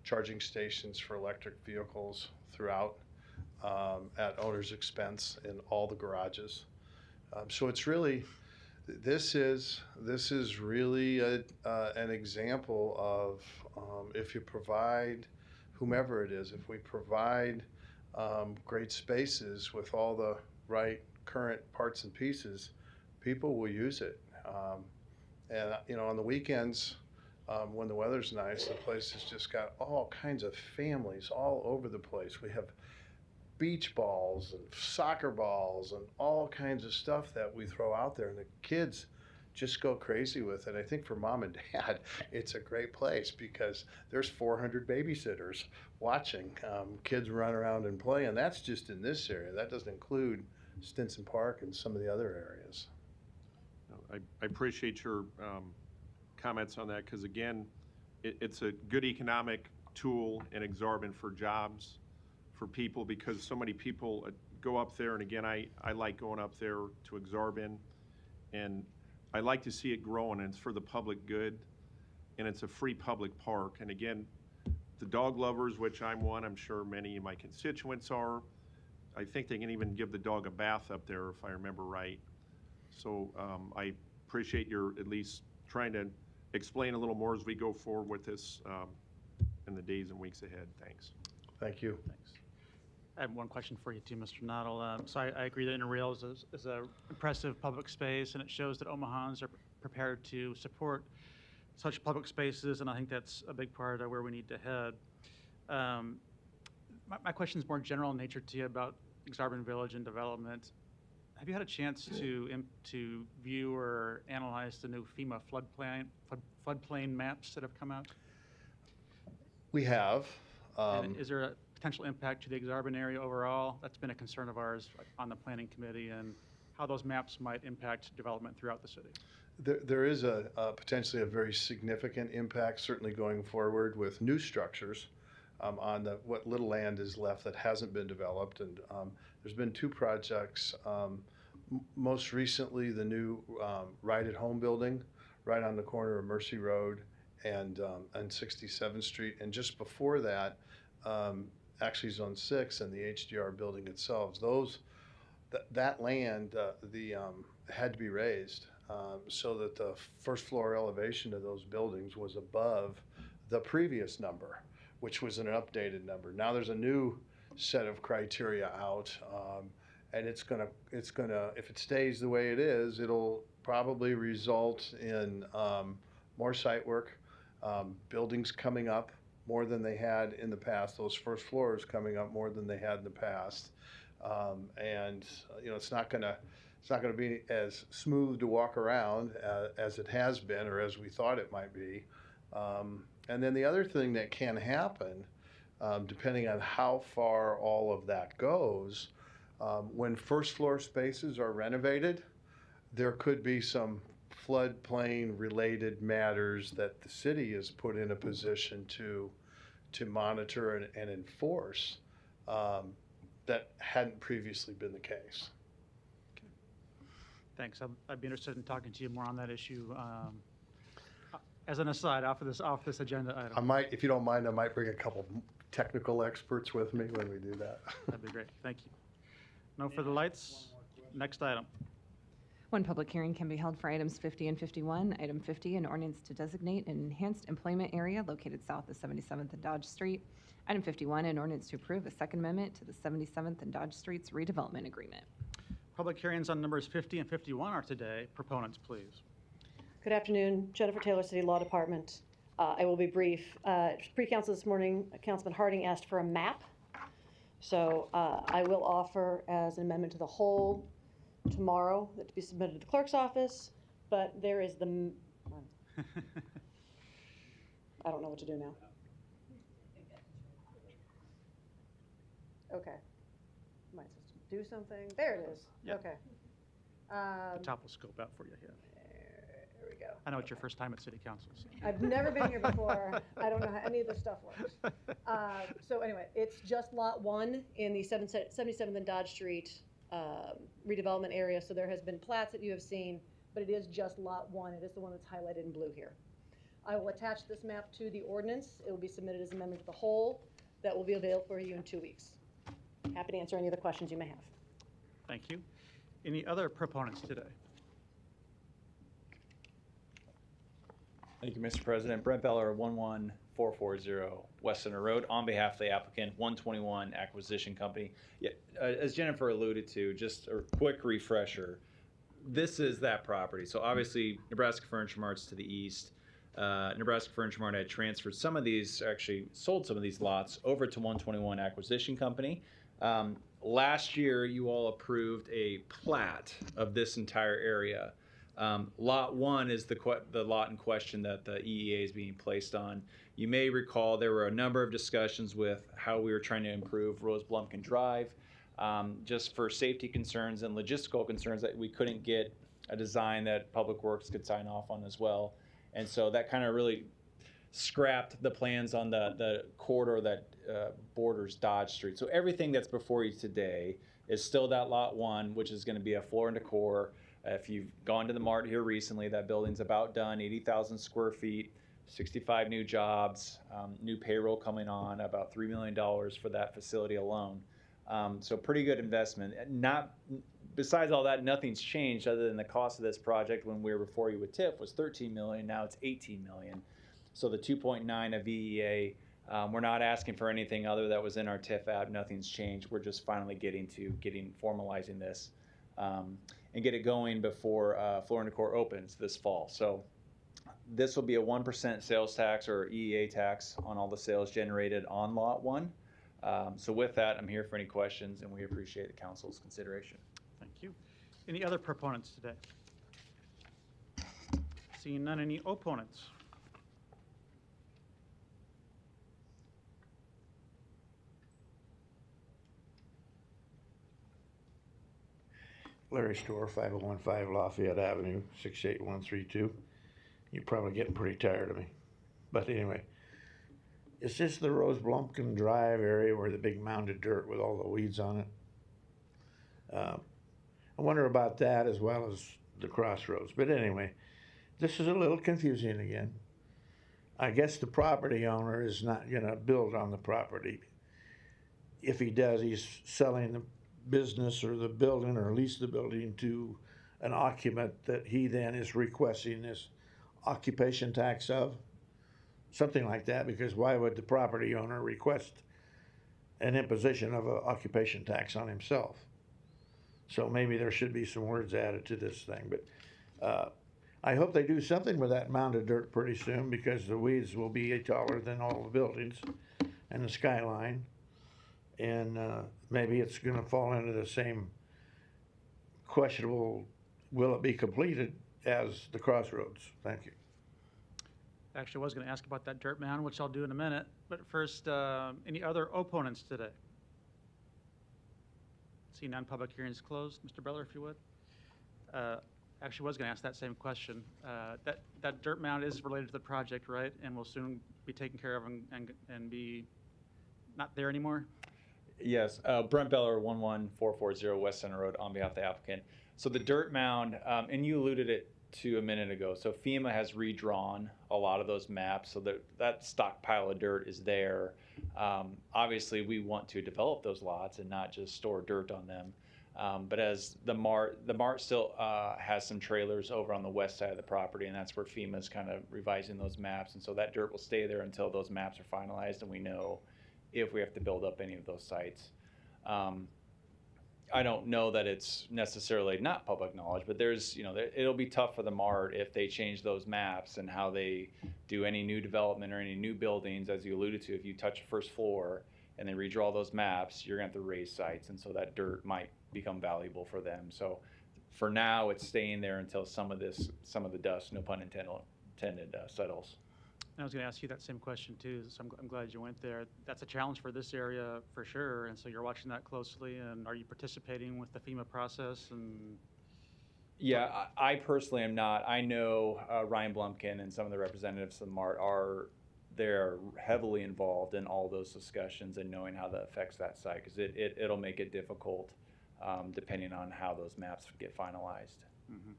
charging stations for electric vehicles throughout at owner's expense in all the garages. So it's really, this is really an example of if you provide, whomever it is, if we provide great spaces with all the right current parts and pieces, people will use it. And you know, on the weekends, when the weather's nice, the place has just got all kinds of families all over the place. We have beach balls and soccer balls and all kinds of stuff that we throw out there, and the kids just go crazy with it. I think for mom and dad, it's a great place because there's 400 babysitters watching kids run around and play, and that's just in this area. That doesn't include Stinson Park and some of the other areas. I appreciate your comments on that, because again, it's a good economic tool in Exarban for jobs for people, because so many people go up there, and again, I like going up there to Exarban, and I like to see it growing, and it's for the public good, and it's a free public park. And again, the dog lovers, which I'm one, I'm sure many of my constituents are, I think they can even give the dog a bath up there, if I remember right. So I appreciate your at least trying to explain a little more as we go forward with this in the days and weeks ahead. Thanks. Thank you. Thanks. I have one question for you too, Mr. Noddle. So I agree that Interrail is an impressive public space, and it shows that Omahans are prepared to support such public spaces, and I think that's a big part of where we need to head. My question is more general in nature to you about Exarban Village and development. Have you had a chance to view or analyze the new FEMA floodplain maps that have come out? We have. And is there a potential impact to the Exarban area overall? That's been a concern of ours on the planning committee, and how those maps might impact development throughout the city. There is potentially a very significant impact, certainly going forward with new structures on what little land is left that hasn't been developed. And there's been two projects. Most recently, the new Right at Home building right on the corner of Mercy Road and 67th Street. And just before that, actually Zone 6 and the HDR building itself, that land had to be raised so that the first floor elevation of those buildings was above the previous number, which was an updated number. Now there's a new set of criteria out, and it's gonna, if it stays the way it is, it'll probably result in more site work, buildings coming up more than they had in the past, those first floors coming up more than they had in the past. And you know, it's not gonna be as smooth to walk around as it has been or as we thought it might be. And then the other thing that can happen, depending on how far all of that goes, when first floor spaces are renovated, there could be some floodplain related matters that the city is put in a position to monitor and enforce that hadn't previously been the case. Thanks. I'd be interested in talking to you more on that issue. As an aside, off this agenda item. I might, if you don't mind, I might bring a couple technical experts with me when we do that. That'd be great. Thank you. No further lights. Next item. One public hearing can be held for items 50 and 51. Item 50, an ordinance to designate an enhanced employment area located south of 77th and Dodge Street. Item 51, an ordinance to approve a second amendment to the 77th and Dodge Streets redevelopment agreement. Public hearings on numbers 50 and 51 are today. Proponents, please. Good afternoon, Jennifer Taylor, City Law Department. I will be brief. Pre-council this morning, Councilman Harding asked for a map. So I will offer as an amendment to the whole tomorrow that to be submitted to the clerk's office, but there is the, I don't know what to do now. Okay. Am I supposed to do something? There it is. Yep. Okay. The top will scope out for you here. There we go. I know it's your first time at City Council. So. I've never been here before. I don't know how any of this stuff works. So anyway, it's just Lot 1 in the 77th and Dodge Street redevelopment area. So there has been plats that you have seen, but it is just Lot 1. It is the one that's highlighted in blue here. I will attach this map to the ordinance. It will be submitted as an amendment to the whole. That will be available for you in 2 weeks. Happy to answer any other questions you may have. Thank you. Any other proponents today? Thank you, Mr. President. Brent Beller, 11440 West Center Road, on behalf of the applicant, 121 Acquisition Company. Yeah, as Jennifer alluded to, just a quick refresher. This is that property. So obviously, Nebraska Furniture Mart's to the east. Nebraska Furniture Mart had transferred some of these, actually sold some of these lots over to 121 Acquisition Company. Last year, you all approved a plat of this entire area. Lot 1 is the lot in question that the EEA is being placed on. You may recall there were a number of discussions with how we were trying to improve Rose Blumpkin Drive, just for safety concerns and logistical concerns that we couldn't get a design that Public Works could sign off on as well. And so that kind of really scrapped the plans on the corridor that borders Dodge Street. So everything that's before you today is still that Lot 1, which is going to be a floor and decor. If you've gone to the Mart here recently, that building's about done, 80,000 square feet, 65 new jobs, new payroll coming on, about $3 million for that facility alone. So pretty good investment. Besides all that, nothing's changed other than the cost of this project when we were before you with TIF was $13 million, now it's $18 million. So the 2.9 of VEA, we're not asking for anything other that was in our TIF app, nothing's changed. We're just finally formalizing this and get it going before Floor and Decor opens this fall. So this will be a 1% sales tax or EEA tax on all the sales generated on Lot 1. So with that, I'm here for any questions, and we appreciate the council's consideration. Thank you. Any other proponents today? Seeing none, any opponents? Larry Store, 5015 Lafayette Avenue, 68132. You're probably getting pretty tired of me. But anyway, is this the Rose Blumpkin Drive area where the big mound of dirt with all the weeds on it? I wonder about that as well as the crossroads. But anyway, this is a little confusing again. I guess the property owner is not going to build on the property. If he does, he's selling the business or the building or lease the building to an occupant that he then is requesting this occupation tax of. Something like that, because why would the property owner request an imposition of an occupation tax on himself? So maybe there should be some words added to this thing. But I hope they do something with that mound of dirt pretty soon, because the weeds will be taller than all the buildings and the skyline. And maybe it's going to fall into the same questionable, will it be completed, as the crossroads. Thank you. Actually, I was going to ask about that dirt mound, which I'll do in a minute. But first, any other opponents today? See none, public hearings closed. Mr. Beller, if you would. Actually, was going to ask that same question. That dirt mound is related to the project, right? And will soon be taken care of and be not there anymore? Yes, Brent Beller, 11440 West Center Road, on behalf of the applicant. So the dirt mound, and you alluded it to a minute ago. So FEMA has redrawn a lot of those maps so that stockpile of dirt is there. Obviously, we want to develop those lots and not just store dirt on them. But as the mart still has some trailers over on the west side of the property, and that's where FEMA's kind of revising those maps. And so that dirt will stay there until those maps are finalized and we know if we have to build up any of those sites. I don't know that it's necessarily not public knowledge, but there's, it'll be tough for the mart if they change those maps and how they do any new development or any new buildings, as you alluded to. If you touch the first floor and they redraw those maps, you're going to have to raise sites, and so that dirt might become valuable for them. So for now, it's staying there until some of the dust, no pun intended, settles. I was going to ask you that same question too, so I'm glad you went there. That's a challenge for this area for sure, and so you're watching that closely, and are you participating with the FEMA process? And yeah, I personally am not. I know Ryan Blumkin and some of the representatives of the mart they're heavily involved in all those discussions and knowing how that affects that site, because it'll make it difficult depending on how those maps get finalized. Mm-hmm.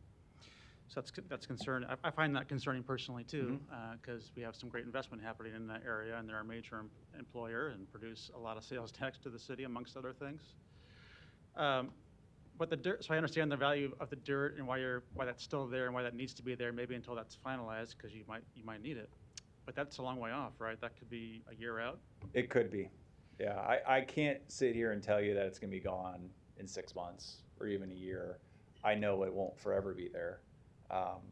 So that's concern. I find that concerning personally too, because we have some great investment happening in that area, and they're our major employer and produce a lot of sales tax to the city, amongst other things. But the dirt. So I understand the value of the dirt and why that's still there and why that needs to be there. Maybe until that's finalized, because you might need it. But that's a long way off, right? That could be a year out. It could be. Yeah, I can't sit here and tell you that it's going to be gone in 6 months or even a year. I know it won't forever be there.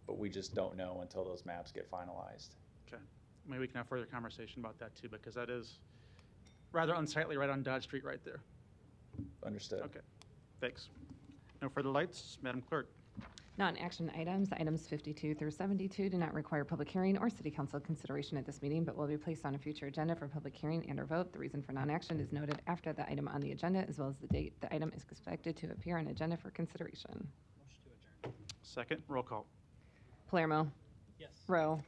But we just don't know until those maps get finalized. Okay. Maybe we can have further conversation about that too, because that is rather unsightly right on Dodge Street right there. Understood. Okay. Thanks. No further lights. Madam Clerk. Non-action items, items 52 through 72 do not require public hearing or city council consideration at this meeting, but will be placed on a future agenda for public hearing and/or vote. The reason for non-action is noted after the item on the agenda, as well as the date the item is expected to appear on agenda for consideration. Second, roll call. Palermo. Yes. Rowe.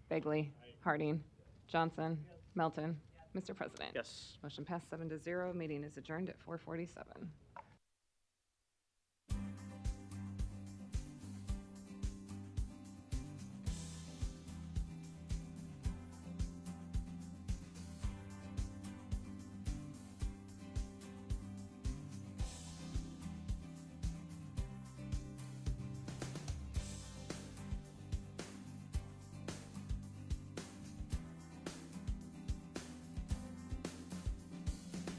Bagley. Harding. Johnson. Melton. Mr. President. Yes. Motion passed 7-0. Meeting is adjourned at 4:47.